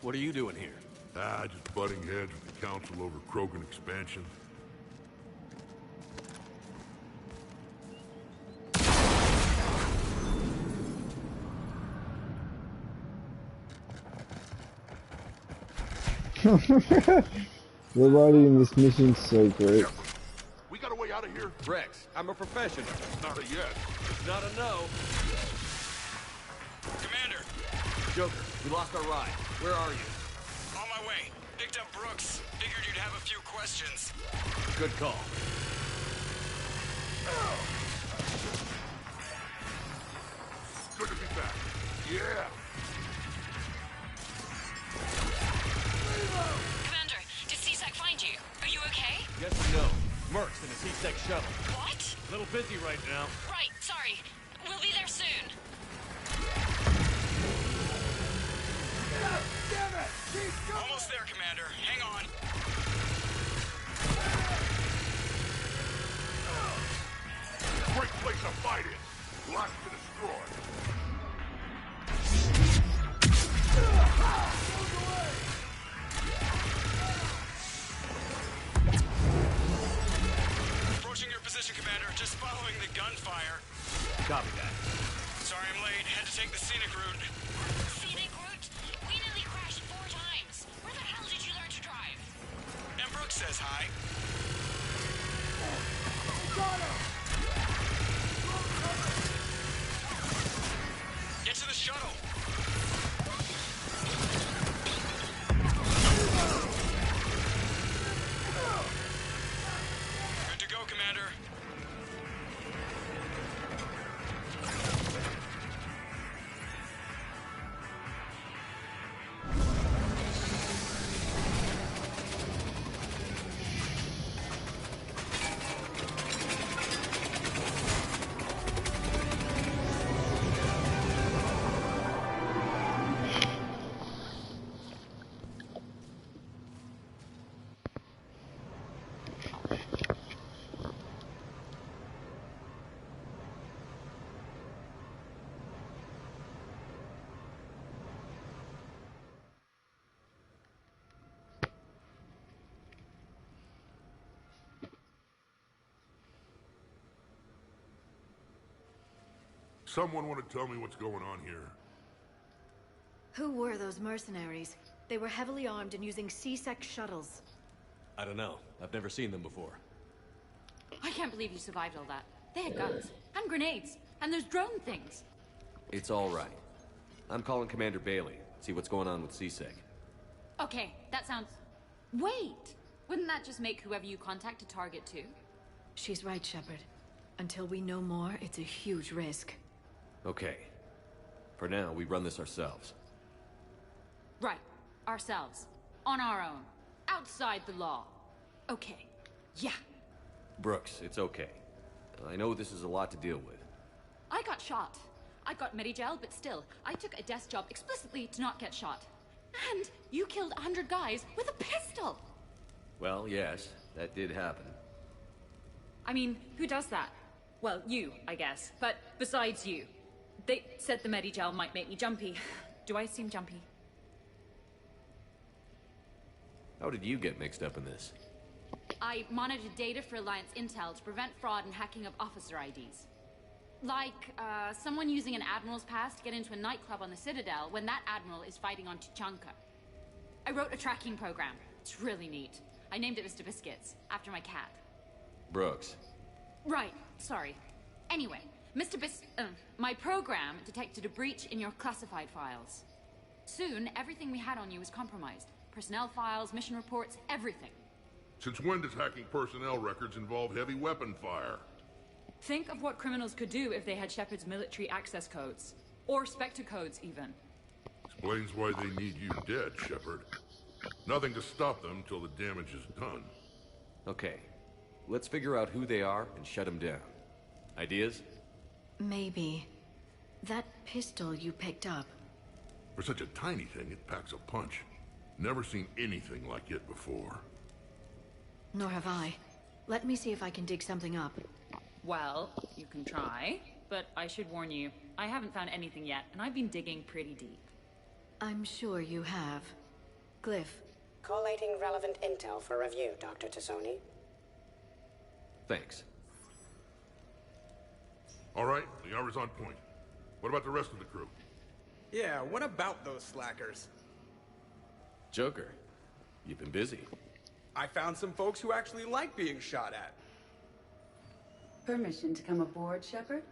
What are you doing here? Just butting heads with the council over Krogan expansion. Everybody in this mission's so great. We got a way out of here? Rex, I'm a professional. Not a yes. It's not a no. Commander! Joker, we lost our ride. Where are you? On my way. Picked up Brooks. Figured you'd have a few questions. Good call. Good to be back. Yeah. Commander, did CSEC find you? Are you okay? Yes and no. Mercs in a C-Sec shuttle. What? A little busy right now. Right, sorry. We'll be there soon. Damn it! Almost there, Commander. Hang on. Great place to fight in. Lots to destroy. Approaching your position, Commander. Just following the gunfire. Copy that. Sorry I'm late. Had to take the scenic route. Scenic route? We nearly crashed 4 times. Where the hell did you learn to drive? And Brooks says hi. Get to the shuttle. Good to go, Commander. Someone want to tell me what's going on here? Who were those mercenaries? They were heavily armed and using C-Sec shuttles. I don't know. I've never seen them before. I can't believe you survived all that. They had guns, and grenades, and those drone things. It's all right. I'm calling Commander Bailey. See what's going on with CSEC. Okay, that sounds... Wait! Wouldn't that just make whoever you contact a target too? She's right, Shepard. Until we know more, it's a huge risk. Okay. For now, we run this ourselves. Right. Ourselves. On our own. Outside the law. Okay. Yeah. Brooks, it's okay. I know this is a lot to deal with. I got shot. I got Medigel, but still, I took a desk job explicitly to not get shot. And you killed 100 guys with a pistol! Well, yes, that did happen. I mean, who does that? Well, you, I guess. But besides you. They said the Medigel might make me jumpy. Do I seem jumpy? How did you get mixed up in this? I monitored data for Alliance intel to prevent fraud and hacking of officer IDs. Like, someone using an Admiral's pass to get into a nightclub on the Citadel when that Admiral is fighting on Tuchanka. I wrote a tracking program. It's really neat. I named it Mr. Biscuits, after my cat. Brooks. Right, sorry. Anyway, my program detected a breach in your classified files. Soon, everything we had on you was compromised. Personnel files, mission reports, everything. Since when does hacking personnel records involve heavy weapon fire? Think of what criminals could do if they had Shepard's military access codes. Or Spectre codes, even. Explains why they need you dead, Shepard. Nothing to stop them till the damage is done. Okay. Let's figure out who they are and shut them down. Ideas? Maybe. That pistol you picked up. For such a tiny thing, it packs a punch. Never seen anything like it before. Nor have I. Let me see if I can dig something up. Well, you can try, but I should warn you, I haven't found anything yet, and I've been digging pretty deep. I'm sure you have. Glyph. Collating relevant intel for review, Dr. Tassoni. Thanks. All right, the hour's on point. What about the rest of the crew? Yeah, what about those slackers? Joker, you've been busy. I found some folks who actually like being shot at. Permission to come aboard, Shepard?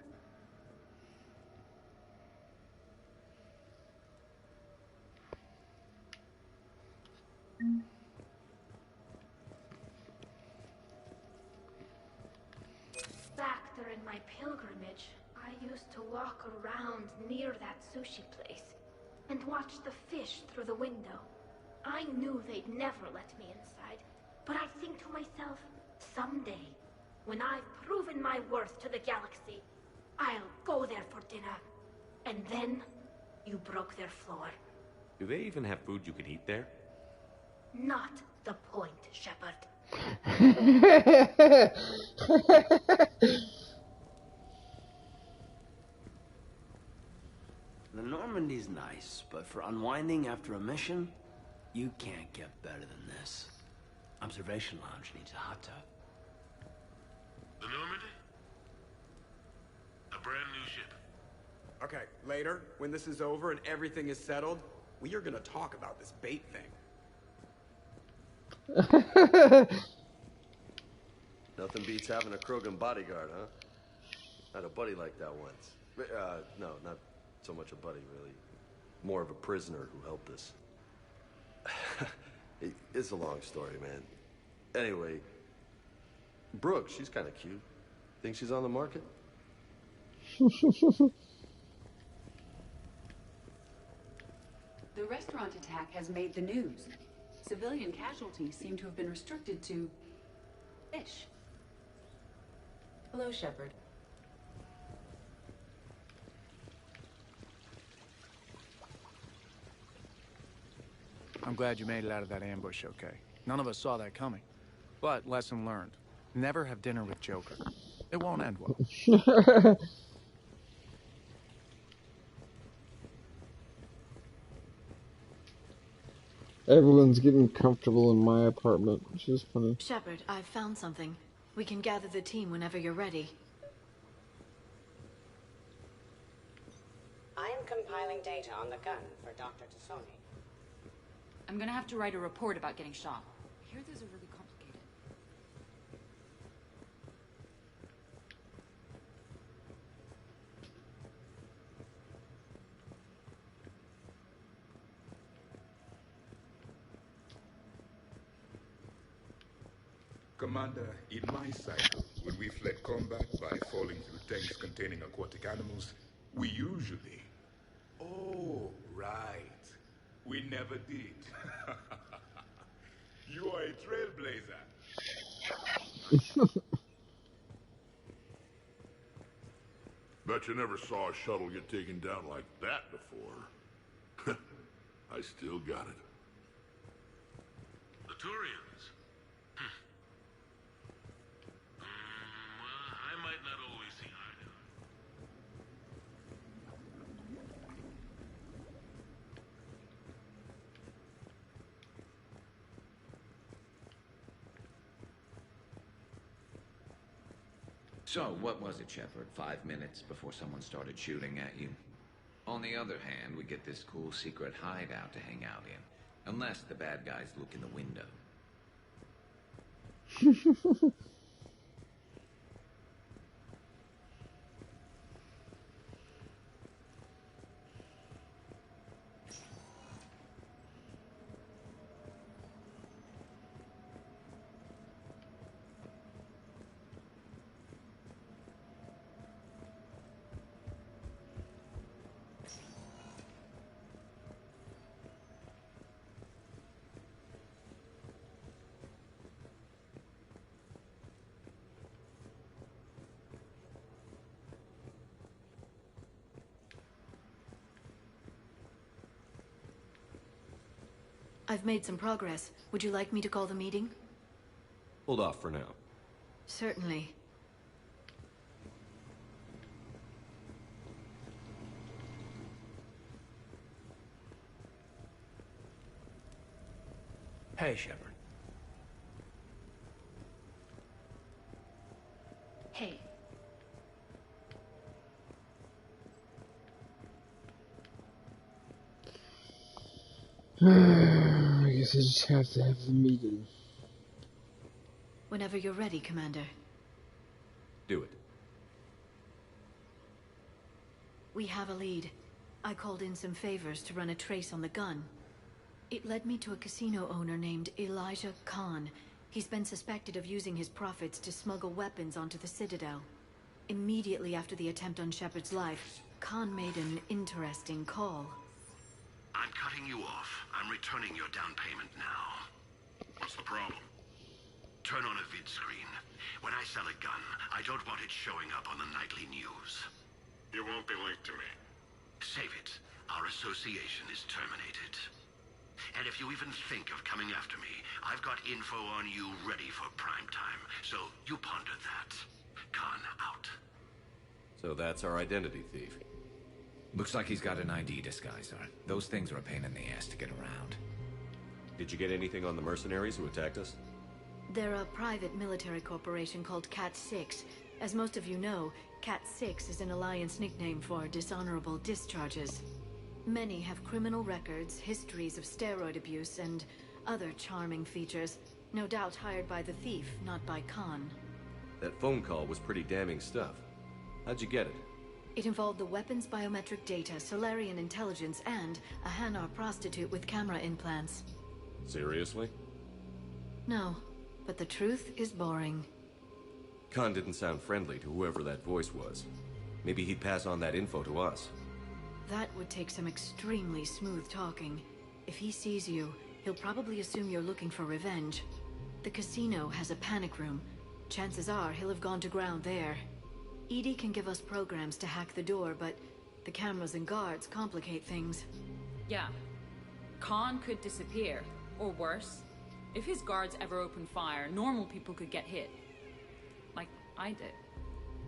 Back during my pilgrimage, I used to walk around near that sushi place and watch the fish through the window. I knew they'd never let me inside, but I think to myself, someday, when I've proven my worth to the galaxy, I'll go there for dinner. And then, you broke their floor. Do they even have food you can eat there? Not the point, Shepard. The Normandy's nice, but for unwinding after a mission, you can't get better than this. Observation Lounge needs a hot tub. The Normandy? A brand new ship. Okay, later, when this is over and everything is settled, we are gonna talk about this bait thing. Nothing beats having a Krogan bodyguard, huh? I had a buddy like that once. No, not so much a buddy, really. More of a prisoner who helped us. It's a long story, man. Anyway, Brooke, she's kind of cute. Think she's on the market? The restaurant attack has made the news. Civilian casualties seem to have been restricted to fish. Hello, Shepard. I'm glad you made it out of that ambush okay. None of us saw that coming. But lesson learned. Never have dinner with Joker. It won't end well. Everyone's getting comfortable in my apartment, which is funny. Shepard, I've found something. We can gather the team whenever you're ready. I am compiling data on the gun for Dr. Tassoni. I'm gonna have to write a report about getting shot. I hear those are really complicated. Commander, in my cycle, when we fled combat by falling through tanks containing aquatic animals, we usually... Oh, right. We never did. You are a trailblazer. Bet you never saw a shuttle get taken down like that before. I still got it. The Turians. I might not always see eye to eye. So, what was it, Shepard? 5 minutes before someone started shooting at you? On the other hand, we get this cool secret hideout to hang out in. Unless the bad guys look in the window. I've made some progress. Would you like me to call the meeting? Hold off for now. Certainly. Hey, Shepard. Hey. I guess I just have to have the meeting. Whenever you're ready, Commander. Do it. We have a lead. I called in some favors to run a trace on the gun. It led me to a casino owner named Elijah Khan. He's been suspected of using his profits to smuggle weapons onto the Citadel. Immediately after the attempt on Shepard's life, Khan made an interesting call. I'm cutting you off. I'm returning your down payment now. What's the problem? Turn on a vid screen. When I sell a gun, I don't want it showing up on the nightly news. You won't be linked to me. Save it. Our association is terminated. And if you even think of coming after me, I've got info on you ready for prime time. So you ponder that. Khan out. So that's our identity thief. Looks like he's got an ID disguiser. Those things are a pain in the ass to get around. Did you get anything on the mercenaries who attacked us? They're a private military corporation called Cat-6. As most of you know, Cat-6 is an Alliance nickname for dishonorable discharges. Many have criminal records, histories of steroid abuse, and other charming features. No doubt hired by the thief, not by Khan. That phone call was pretty damning stuff. How'd you get it? It involved the weapons biometric data, Solarian intelligence, and a Hanar prostitute with camera implants. Seriously? No, but the truth is boring. Khan didn't sound friendly to whoever that voice was. Maybe he'd pass on that info to us. That would take some extremely smooth talking. If he sees you, he'll probably assume you're looking for revenge. The casino has a panic room. Chances are he'll have gone to ground there. EDI can give us programs to hack the door, but the cameras and guards complicate things. Yeah. Khan could disappear. Or worse, if his guards ever open fire, normal people could get hit. Like I did.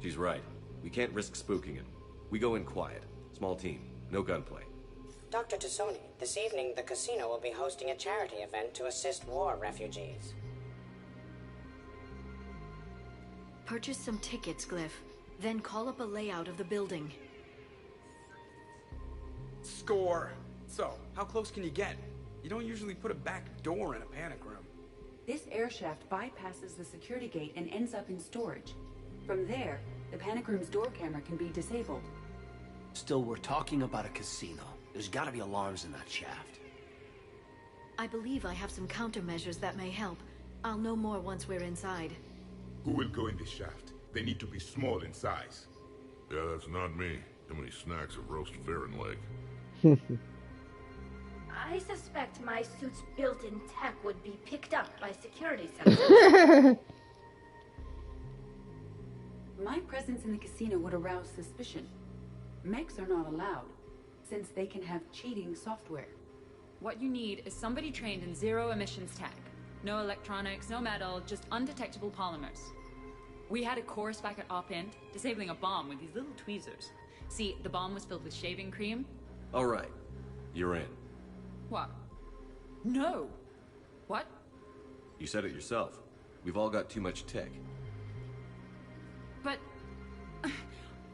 She's right. We can't risk spooking him. We go in quiet. Small team. No gunplay. Dr. Tassoni, this evening the casino will be hosting a charity event to assist war refugees. Purchase some tickets, Glyph. Then call up a layout of the building. Score! So, how close can you get? You don't usually put a back door in a panic room. This air shaft bypasses the security gate and ends up in storage. From there, the panic room's door camera can be disabled. Still, we're talking about a casino. There's gotta be alarms in that shaft. I believe I have some countermeasures that may help. I'll know more once we're inside. Who will go in this shaft? They need to be small in size. Yeah, that's not me. How many snacks of roast Farron leg? I suspect my suit's built-in tech would be picked up by security sensors. My presence in the casino would arouse suspicion. Mechs are not allowed, since they can have cheating software. What you need is somebody trained in zero emissions tech. No electronics, no metal, just undetectable polymers. We had a course back at Op-Int, disabling a bomb with these little tweezers. See, the bomb was filled with shaving cream. All right. You're in. What? No. What? You said it yourself. We've all got too much tech. But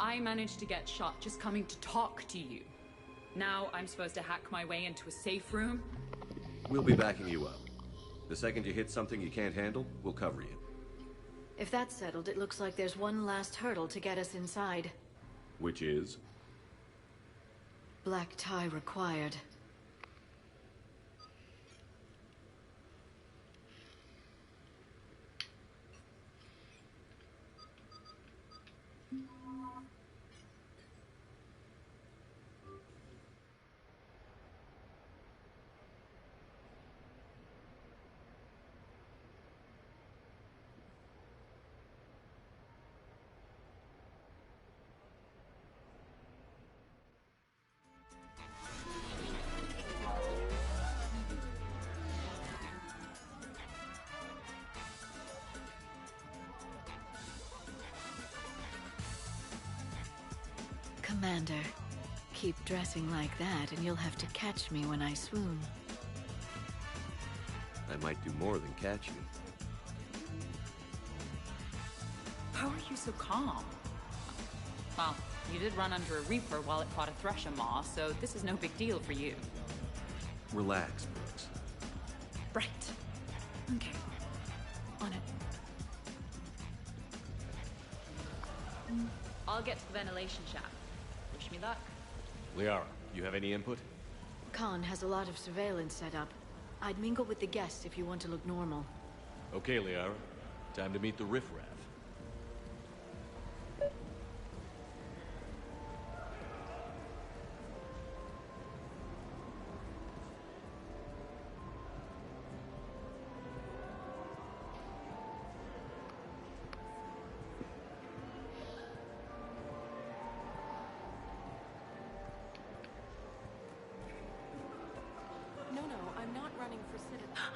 I managed to get shot just coming to talk to you. Now I'm supposed to hack my way into a safe room? We'll be backing you up. The second you hit something you can't handle, we'll cover you. If that's settled, it looks like there's one last hurdle to get us inside. Which is? Black tie required. Commander, keep dressing like that and you'll have to catch me when I swoon. I might do more than catch you. How are you so calm? Well, you did run under a reaper while it fought a thresher maw, so this is no big deal for you. Relax, Brooks. Right. Okay. On it. I'll get to the ventilation shaft. Wish me luck. Liara, you have any input? Khan has a lot of surveillance set up. I'd mingle with the guests if you want to look normal. Okay, Liara. Time to meet the riffraff.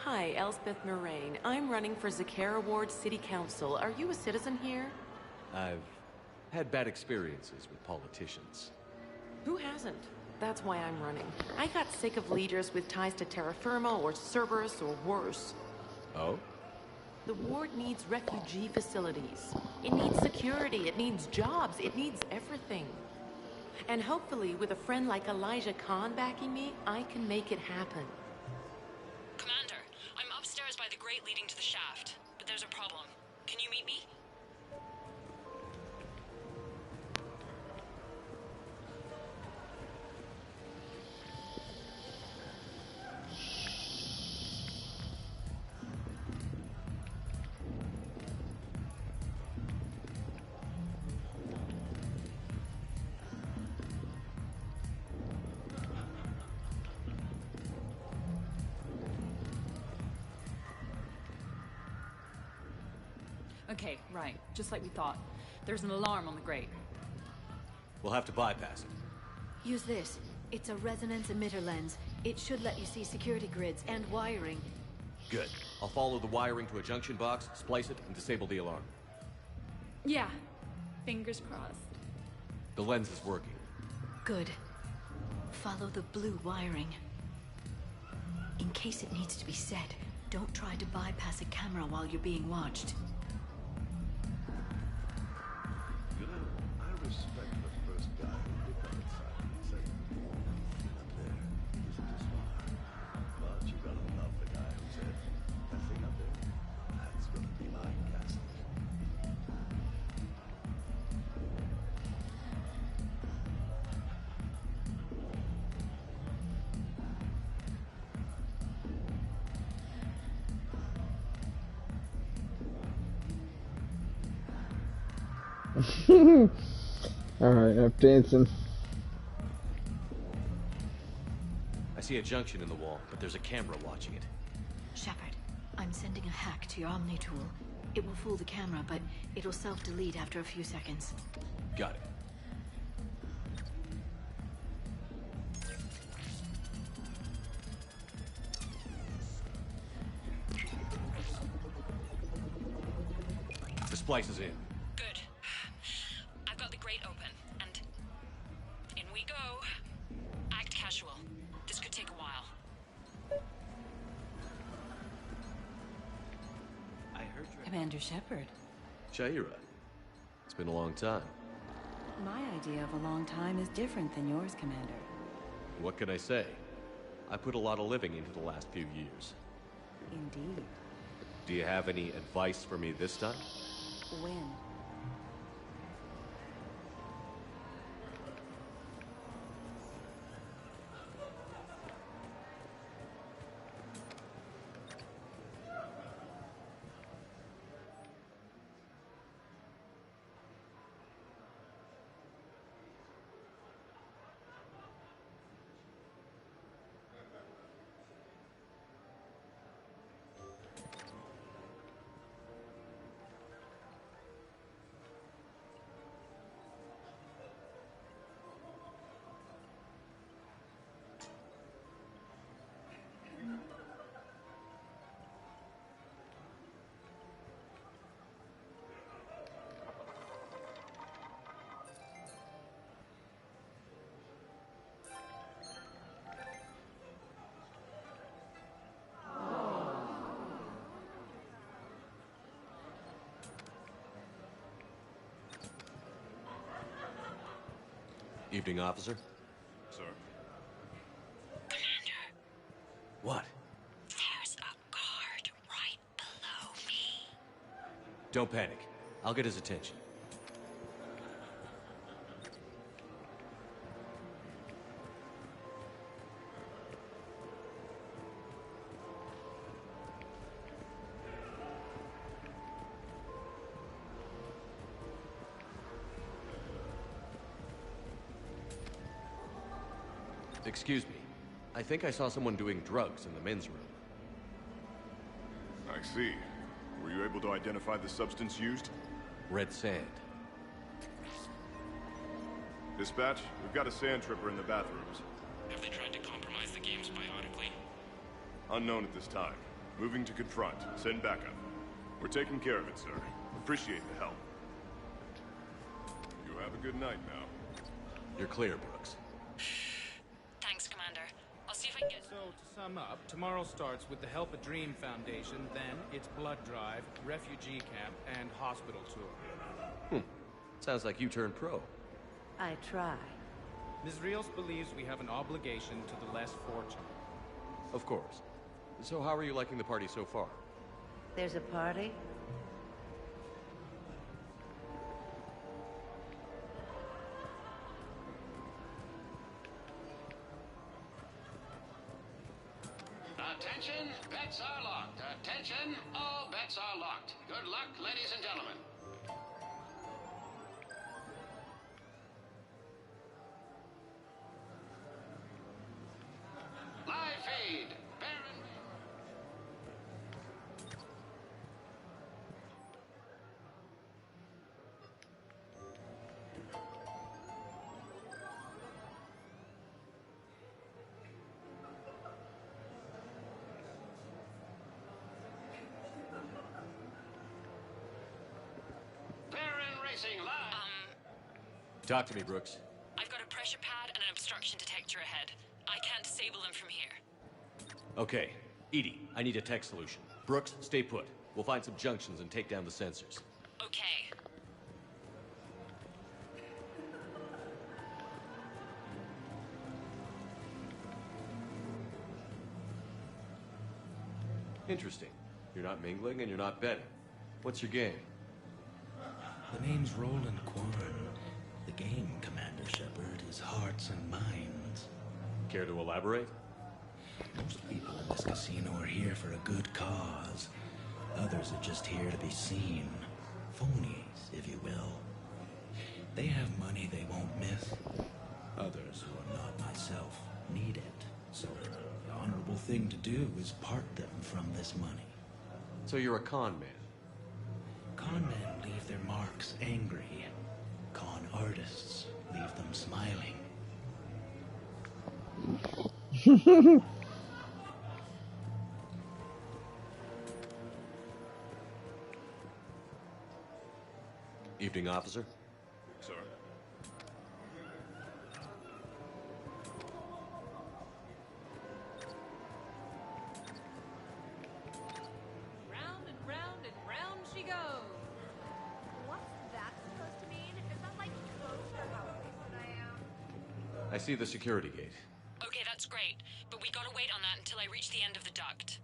Hi, Elspeth Moraine. I'm running for Zakara Ward City Council. Are you a citizen here? I've had bad experiences with politicians. Who hasn't? That's why I'm running. I got sick of leaders with ties to terra firma or Cerberus or worse. Oh? The ward needs refugee facilities. It needs security. It needs jobs. It needs everything. And hopefully, with a friend like Elijah Khan backing me, I can make it happen. Commander, I'm upstairs by the grate leading to the shaft, but there's a problem. Can you meet me? Okay, right. Just like we thought. There's an alarm on the grate. We'll have to bypass it. Use this. It's a resonance emitter lens. It should let you see security grids and wiring. Good. I'll follow the wiring to a junction box, splice it, and disable the alarm. Yeah. Fingers crossed. The lens is working. Good. Follow the blue wiring. In case it needs to be set, don't try to bypass a camera while you're being watched. You know, I respect the first guy who looked outside and said, up there isn't as far. But you gotta love the guy who said, that thing up there, that's gonna be my castle. Alright, I'm dancing. I see a junction in the wall, but there's a camera watching it. Shepard, I'm sending a hack to your Omni tool. It will fool the camera, but it'll self-delete after a few seconds. Got it. The splice is in. Good. I've got the grate open, and in we go. Act casual. This could take a while. Commander Shepard. Shaira. It's been a long time. My idea of a long time is different than yours, Commander. What can I say? I put a lot of living into the last few years. Indeed. Do you have any advice for me this time? When? Evening, officer. Sir. What? There's a guard right below me. Don't panic. I'll get his attention. Excuse me. I think I saw someone doing drugs in the men's room. I see. Were you able to identify the substance used? Red sand. Dispatch, we've got a sand tripper in the bathrooms. Have they tried to compromise the games biotically? Unknown at this time. Moving to confront. Send backup. We're taking care of it, sir. Appreciate the help. You have a good night now. You're clear, Brooks. Thanks, Commander. I'll see if I can get... So, to sum up, tomorrow starts with the Help a Dream Foundation, then it's blood drive, refugee camp, and hospital tour. Sounds like you turned pro. I try. Ms. Rios believes we have an obligation to the less fortunate. Of course. So how are you liking the party so far? There's a party? Attention, bets are locked. Attention, all bets are locked. Good luck, ladies and gentlemen. Live feed. Baron. Racing live. Talk to me, Brooks. I've got a pressure pad and an obstruction detector ahead. I can't disable them from here. Okay. Edie, I need a tech solution. Brooks, stay put. We'll find some junctions and take down the sensors. Okay. Interesting. You're not mingling and you're not betting. What's your game? The name's Roland Quan. The game, Commander Shepard, is hearts and minds. Care to elaborate? Most people in this casino are here for a good cause. Others are just here to be seen. Phonies, if you will. They have money they won't miss. Others, who are not myself, need it. So the honorable thing to do is part them from this money. So you're a con man? Con men leave their marks angry. Con artists leave them smiling. Evening, officer. Sir. Round and round and round she goes. What's that supposed to mean? Is that like close I see the security gate. Okay, that's great. But we gotta wait on that until I reach the end of the duct.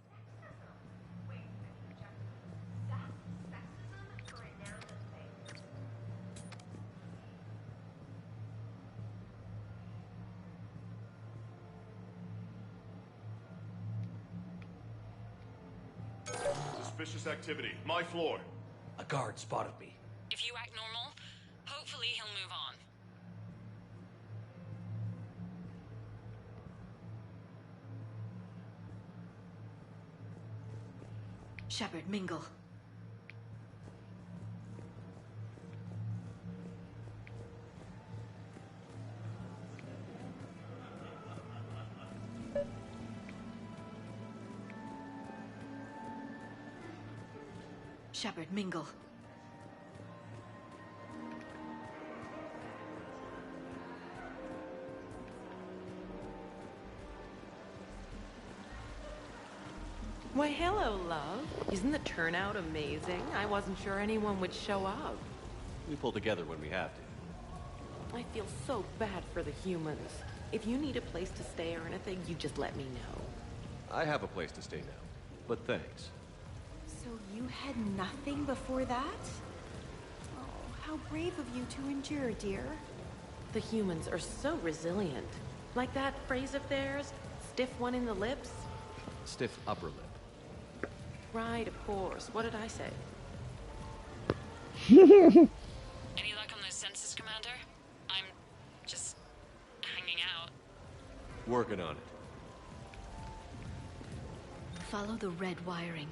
Suspicious activity. My floor. A guard spotted me. If you act normal, hopefully he'll move on. Shepard, mingle. Shepard, mingle. Why, hello, love. Isn't the turnout amazing? I wasn't sure anyone would show up. We pull together when we have to. I feel so bad for the humans. If you need a place to stay or anything, you just let me know. I have a place to stay now, but thanks. So you had nothing before that? Oh, how brave of you to endure, dear. The humans are so resilient. Like that phrase of theirs, stiff one in the lips? Stiff upper lip. Right, of course. What did I say? Any luck on those census, Commander? I'm just hanging out. Working on it. Follow the red wiring.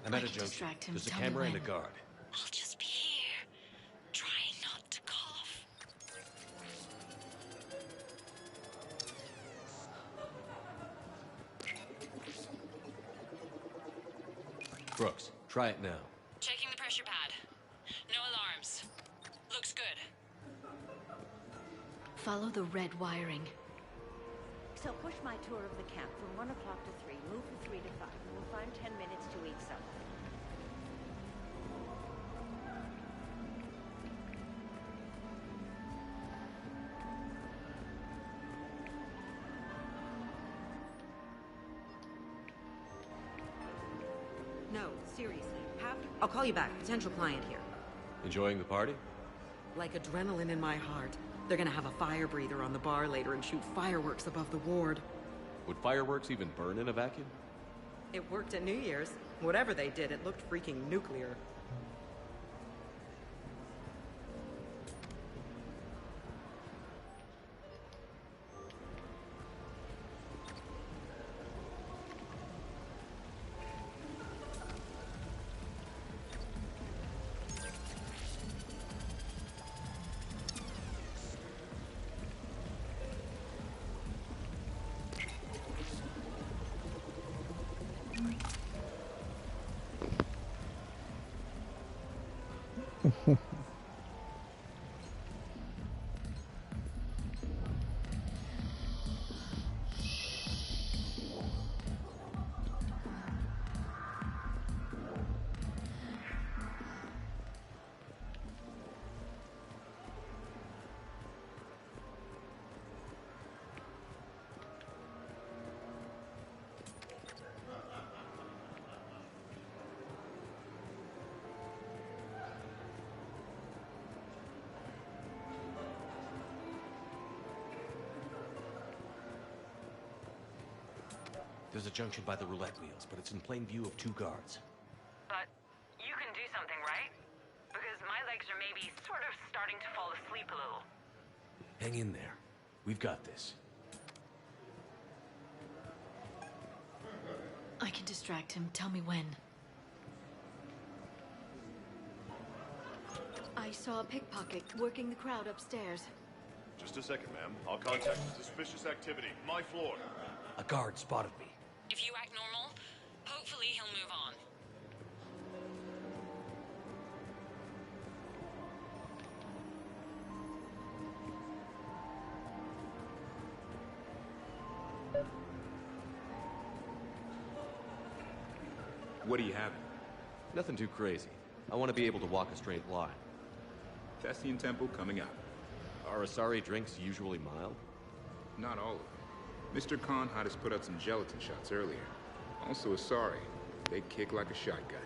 I'm at a can junction. distract him. There's a Tell me camera and a when. guard. I'll just be here, trying not to cough. Brooks, try it now. Checking the pressure pad. No alarms. Looks good. Follow the red wiring. So push my tour of the camp from 1 o'clock to 3. Move from 3 to 5. We'll find 10 minutes to eat something. No, seriously. I'll call you back. Potential client here. Enjoying the party? Like adrenaline in my heart. They're gonna have a fire breather on the bar later and shoot fireworks above the ward. Would fireworks even burn in a vacuum? It worked at New Year's. Whatever they did, it looked freaking nuclear. There's a junction by the roulette wheels, but it's in plain view of 2 guards. But you can do something, right? Because my legs are maybe sort of starting to fall asleep a little. Hang in there. We've got this. I can distract him. Tell me when. I saw a pickpocket working the crowd upstairs. Just a second, ma'am. I'll contact suspicious activity. My floor. A guard spotted me. If you act normal, hopefully he'll move on. What do you have? Nothing too crazy. I want to be able to walk a straight line. Cassian Temple coming up. Are Asari drinks usually mild? Not all of them. Mr. Khan had us put out some gelatin shots earlier. Also Asari. They kick like a shotgun.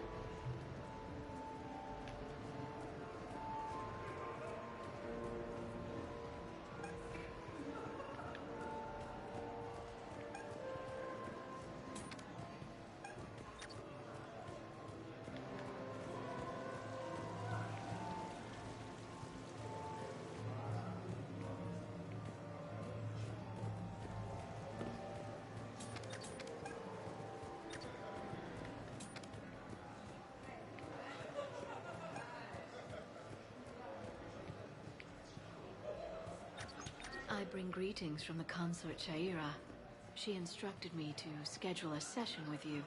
I bring greetings from the consort Shaira. She instructed me to schedule a session with you,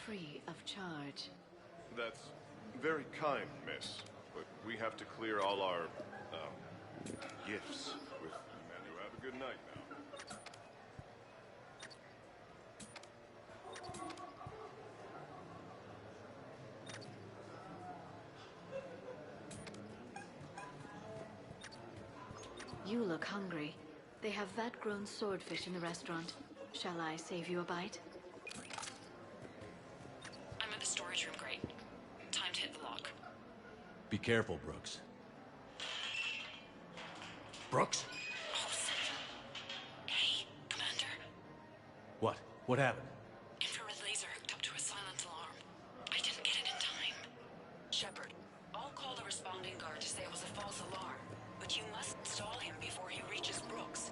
free of charge. That's very kind, miss. But we have to clear all our, gifts with Commander. Have a good night now. You look hungry. They have vat-grown swordfish in the restaurant. Shall I save you a bite? I'm at the storage room, Great. Time to hit the lock. Be careful, Brooks. Brooks? Hey, Commander. What? What happened? Infrared laser hooked up to a silent alarm. I didn't get it in time. Shepard, I'll call the responding guard to say it was a false alarm. But you must stall him before he reaches Brooks.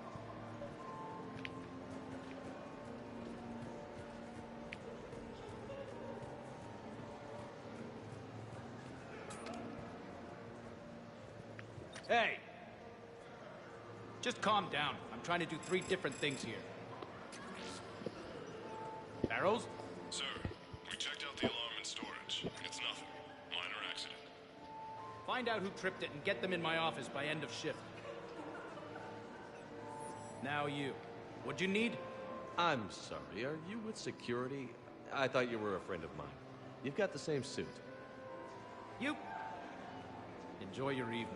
Hey! Just calm down. I'm trying to do 3 different things here. Barrows? Sir, we checked out the alarm in storage. It's nothing. Minor accident. Find out who tripped it and get them in my office by end of shift. Now you. What'd you need? I'm sorry, are you with security? I thought you were a friend of mine. You've got the same suit. You. Enjoy your evening.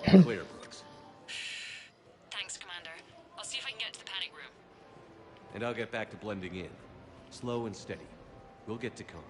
Clear, Brooks. Thanks, Commander. I'll see if I can get to the panic room. And I'll get back to blending in. Slow and steady. We'll get to Khan.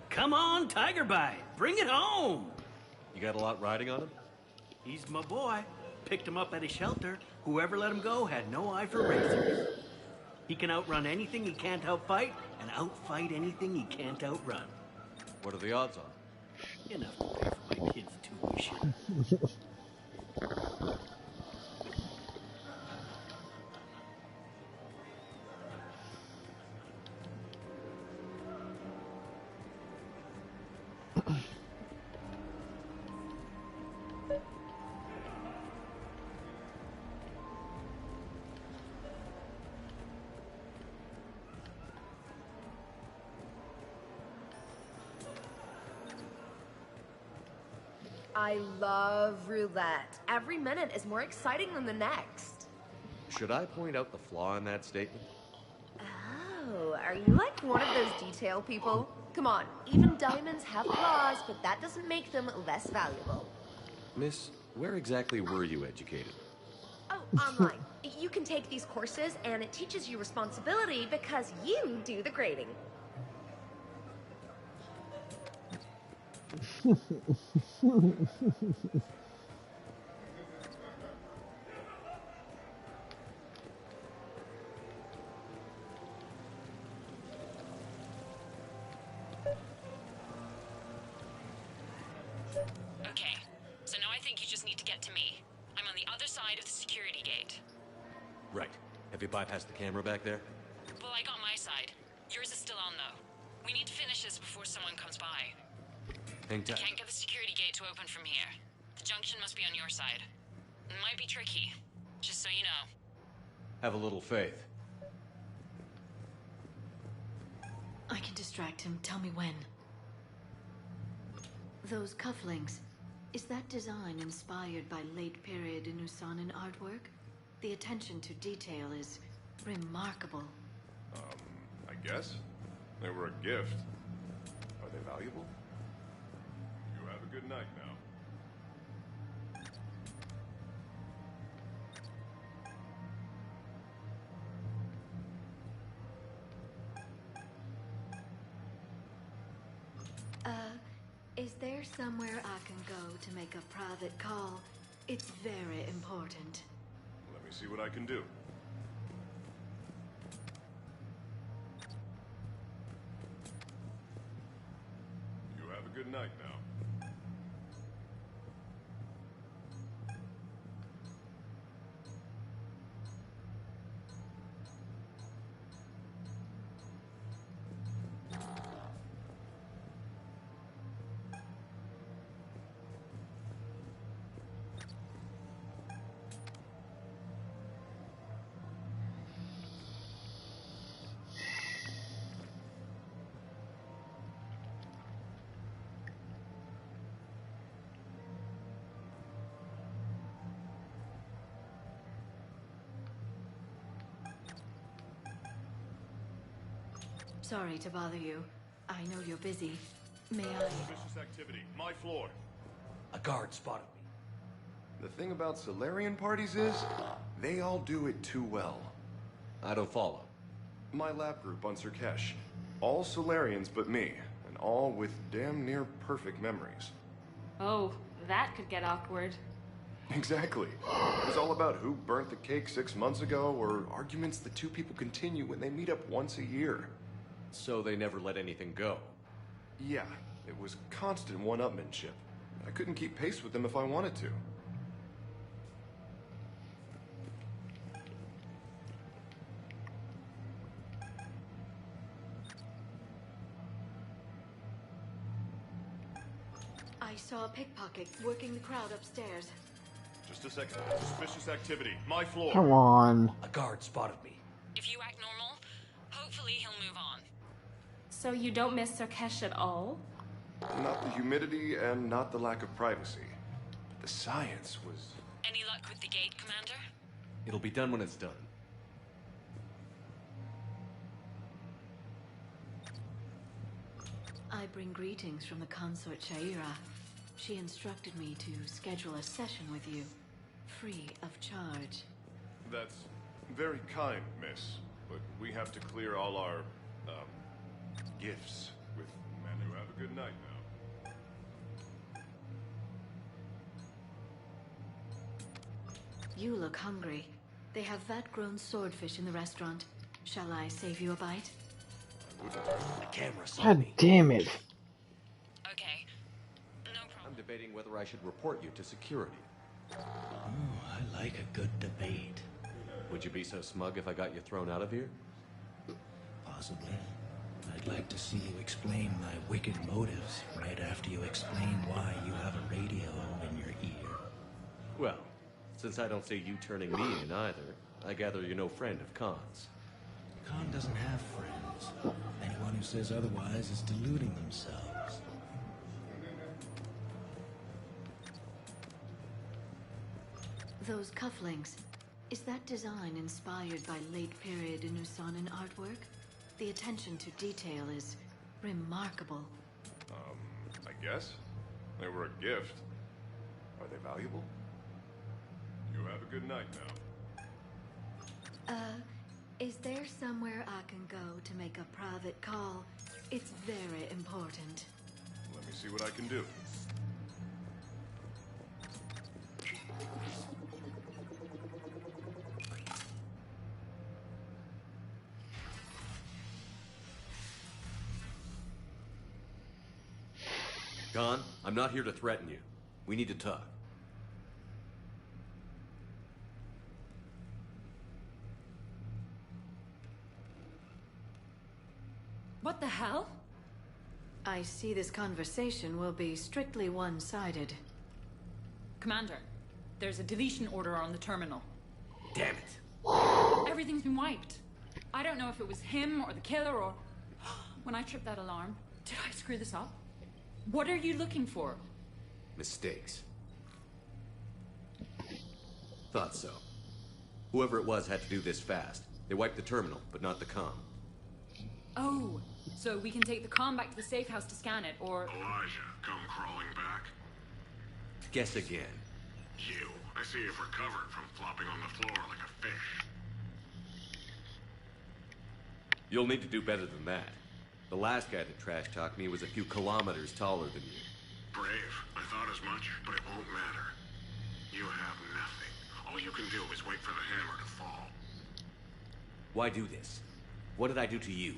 Come on, Tiger Bite. Bring it home. You got a lot riding on him? He's my boy. Picked him up at his shelter. Whoever let him go had no eye for racers. He can outrun anything he can't outfight, and outfight anything he can't outrun. What are the odds on? Enough to pay for my kids' tuition. I love roulette. Every minute is more exciting than the next. Should I point out the flaw in that statement? Oh, are you like one of those detail people? Come on, even diamonds have flaws, but that doesn't make them less valuable. Miss, where exactly were you educated? Oh, online. You can take these courses, and it teaches you responsibility because you do the grading. Okay, so now I think you just need to get to me. I'm on the other side of the security gate. Right. Have you bypassed the camera back there? Well, I got my side. Yours is still on, though. We need to finish nearby. Hang tight. Can't get the security gate to open from here. The junction must be on your side. It might be tricky, just so you know. Have a little faith. I can distract him. Tell me when. Those cufflinks. Is that design inspired by late period Inusanan artwork? The attention to detail is remarkable. I guess. They were a gift. Are they valuable? You have a good night now. Is there somewhere I can go to make a private call? It's very important. Let me see what I can do. You have a good night now. Sorry to bother you. I know you're busy. May I? Suspicious activity. My floor. A guard spotted me. The thing about Solarian parties is, they all do it too well. I don't follow. My lab group on Sirkesh. All Solarians but me, and all with damn near perfect memories. Oh, that could get awkward. Exactly. It was all about who burnt the cake 6 months ago, or arguments the two people continue when they meet up once a year. So they never let anything go. Yeah, it was constant one-upmanship. I couldn't keep pace with them if I wanted to. I saw a pickpocket working the crowd upstairs. Just a second. Suspicious activity. My floor. Come on. A guard spotted me. If you act normal, hopefully he'll move on. So you don't miss Sirkesh at all? Not the humidity and not the lack of privacy. But the science was... Any luck with the gate, Commander? It'll be done when it's done. I bring greetings from the consort Shaira. She instructed me to schedule a session with you, free of charge. That's very kind, miss. But we have to clear all our, gifts with men who have a good night now. You look hungry. They have vat-grown swordfish in the restaurant. Shall I save you a bite? The camera saw God me. damn it. Okay. No problem. I'm debating whether I should report you to security. Oh, I like a good debate. Would you be so smug if I got you thrown out of here? Possibly. I'd like to see you explain my wicked motives right after you explain why you have a radio in your ear. Well, since I don't see you turning me in either, I gather you're no friend of Khan's. Khan doesn't have friends. Anyone who says otherwise is deluding themselves. Those cufflinks. Is that design inspired by late period Inusanan artwork? The attention to detail is remarkable. I guess. They were a gift. Are they valuable? You have a good night now. Is there somewhere I can go to make a private call? It's very important. Let me see what I can do. Khan, I'm not here to threaten you. We need to talk. What the hell? I see this conversation will be strictly one-sided. Commander, there's a deletion order on the terminal. Damn it. Everything's been wiped. I don't know if it was him or the killer or... When I tripped that alarm, did I screw this up? What are you looking for? Mistakes. Thought so. Whoever it was had to do this fast. They wiped the terminal, but not the comm. Oh, so we can take the comm back to the safe house to scan it, or... Elijah, come crawling back. Guess again. You. I see you've recovered from flopping on the floor like a fish. You'll need to do better than that. The last guy to trash talk me was a few kilometers taller than you. Brave. I thought as much, but it won't matter. You have nothing. All you can do is wait for the hammer to fall. Why do this? What did I do to you?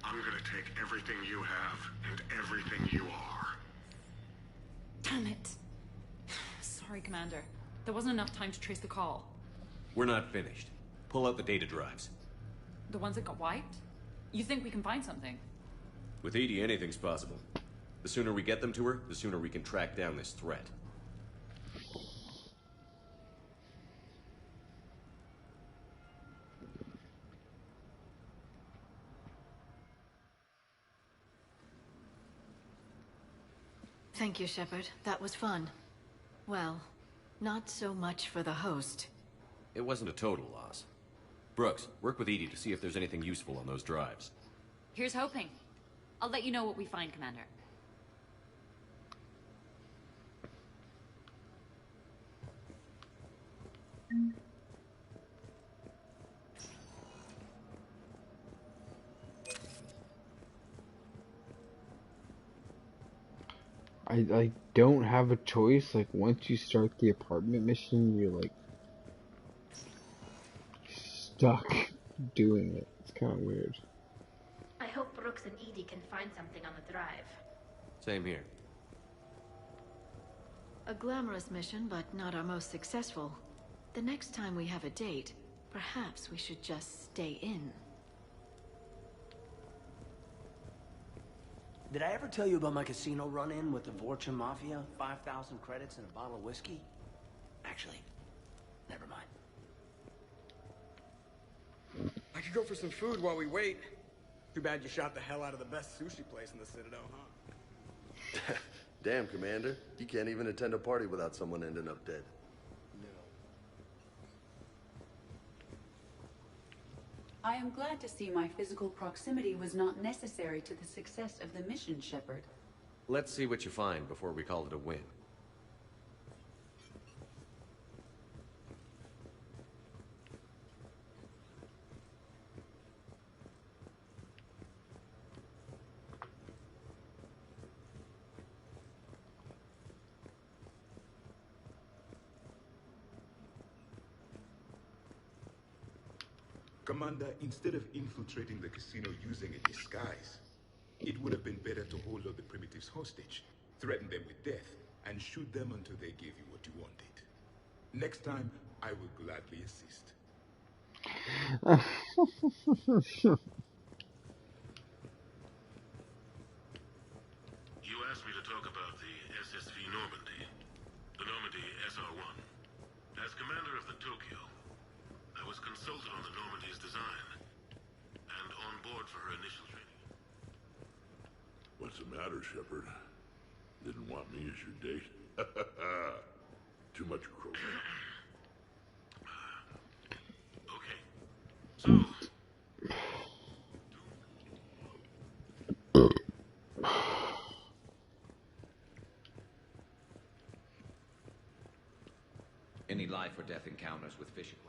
I'm gonna take everything you have and everything you are. Damn it. Sorry, Commander. There wasn't enough time to trace the call. We're not finished. Pull out the data drives. The ones that got wiped? You think we can find something? With Edie, anything's possible. The sooner we get them to her, the sooner we can track down this threat. Thank you, Shepard. That was fun. Well, not so much for the host. It wasn't a total loss. Brooks, work with Edie to see if there's anything useful on those drives. Here's hoping. I'll let you know what we find, Commander. I don't have a choice. Like, once you start the apartment mission, you're like stuck doing it. It's kind of weird. I hope Brooks and Edie can find something on the drive. Same here. A glamorous mission, but not our most successful. The next time we have a date, perhaps we should just stay in. Did I ever tell you about my casino run-in with the Vorcha Mafia? 5,000 credits and a bottle of whiskey? Actually, never mind. I could go for some food while we wait. Too bad you shot the hell out of the best sushi place in the Citadel, huh? Damn, Commander. You can't even attend a party without someone ending up dead. I am glad to see my physical proximity was not necessary to the success of the mission, Shepard. Let's see what you find before we call it a win. Commander, instead of infiltrating the casino using a disguise, it would have been better to hold all the primitives hostage, threaten them with death, and shoot them until they gave you what you wanted. Next time, I will gladly assist. You asked me to talk about the SSV Normandy, the Normandy SR-1. As commander of the Tokyo, I was consulted on the Normandy's design, and on board for her initial training. What's the matter, Shepard? Didn't want me as your date? Too much crow. Okay, so... Any life or death encounters with fish aquarium?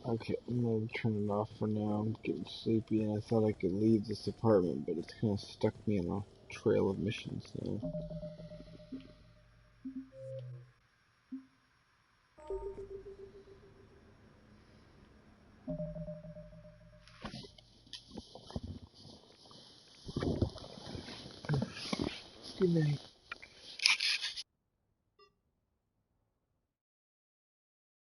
Okay, I'm gonna turn it off for now. I'm getting sleepy and I thought I could leave this apartment, but it's kind of stuck me on a trail of missions now. Good night.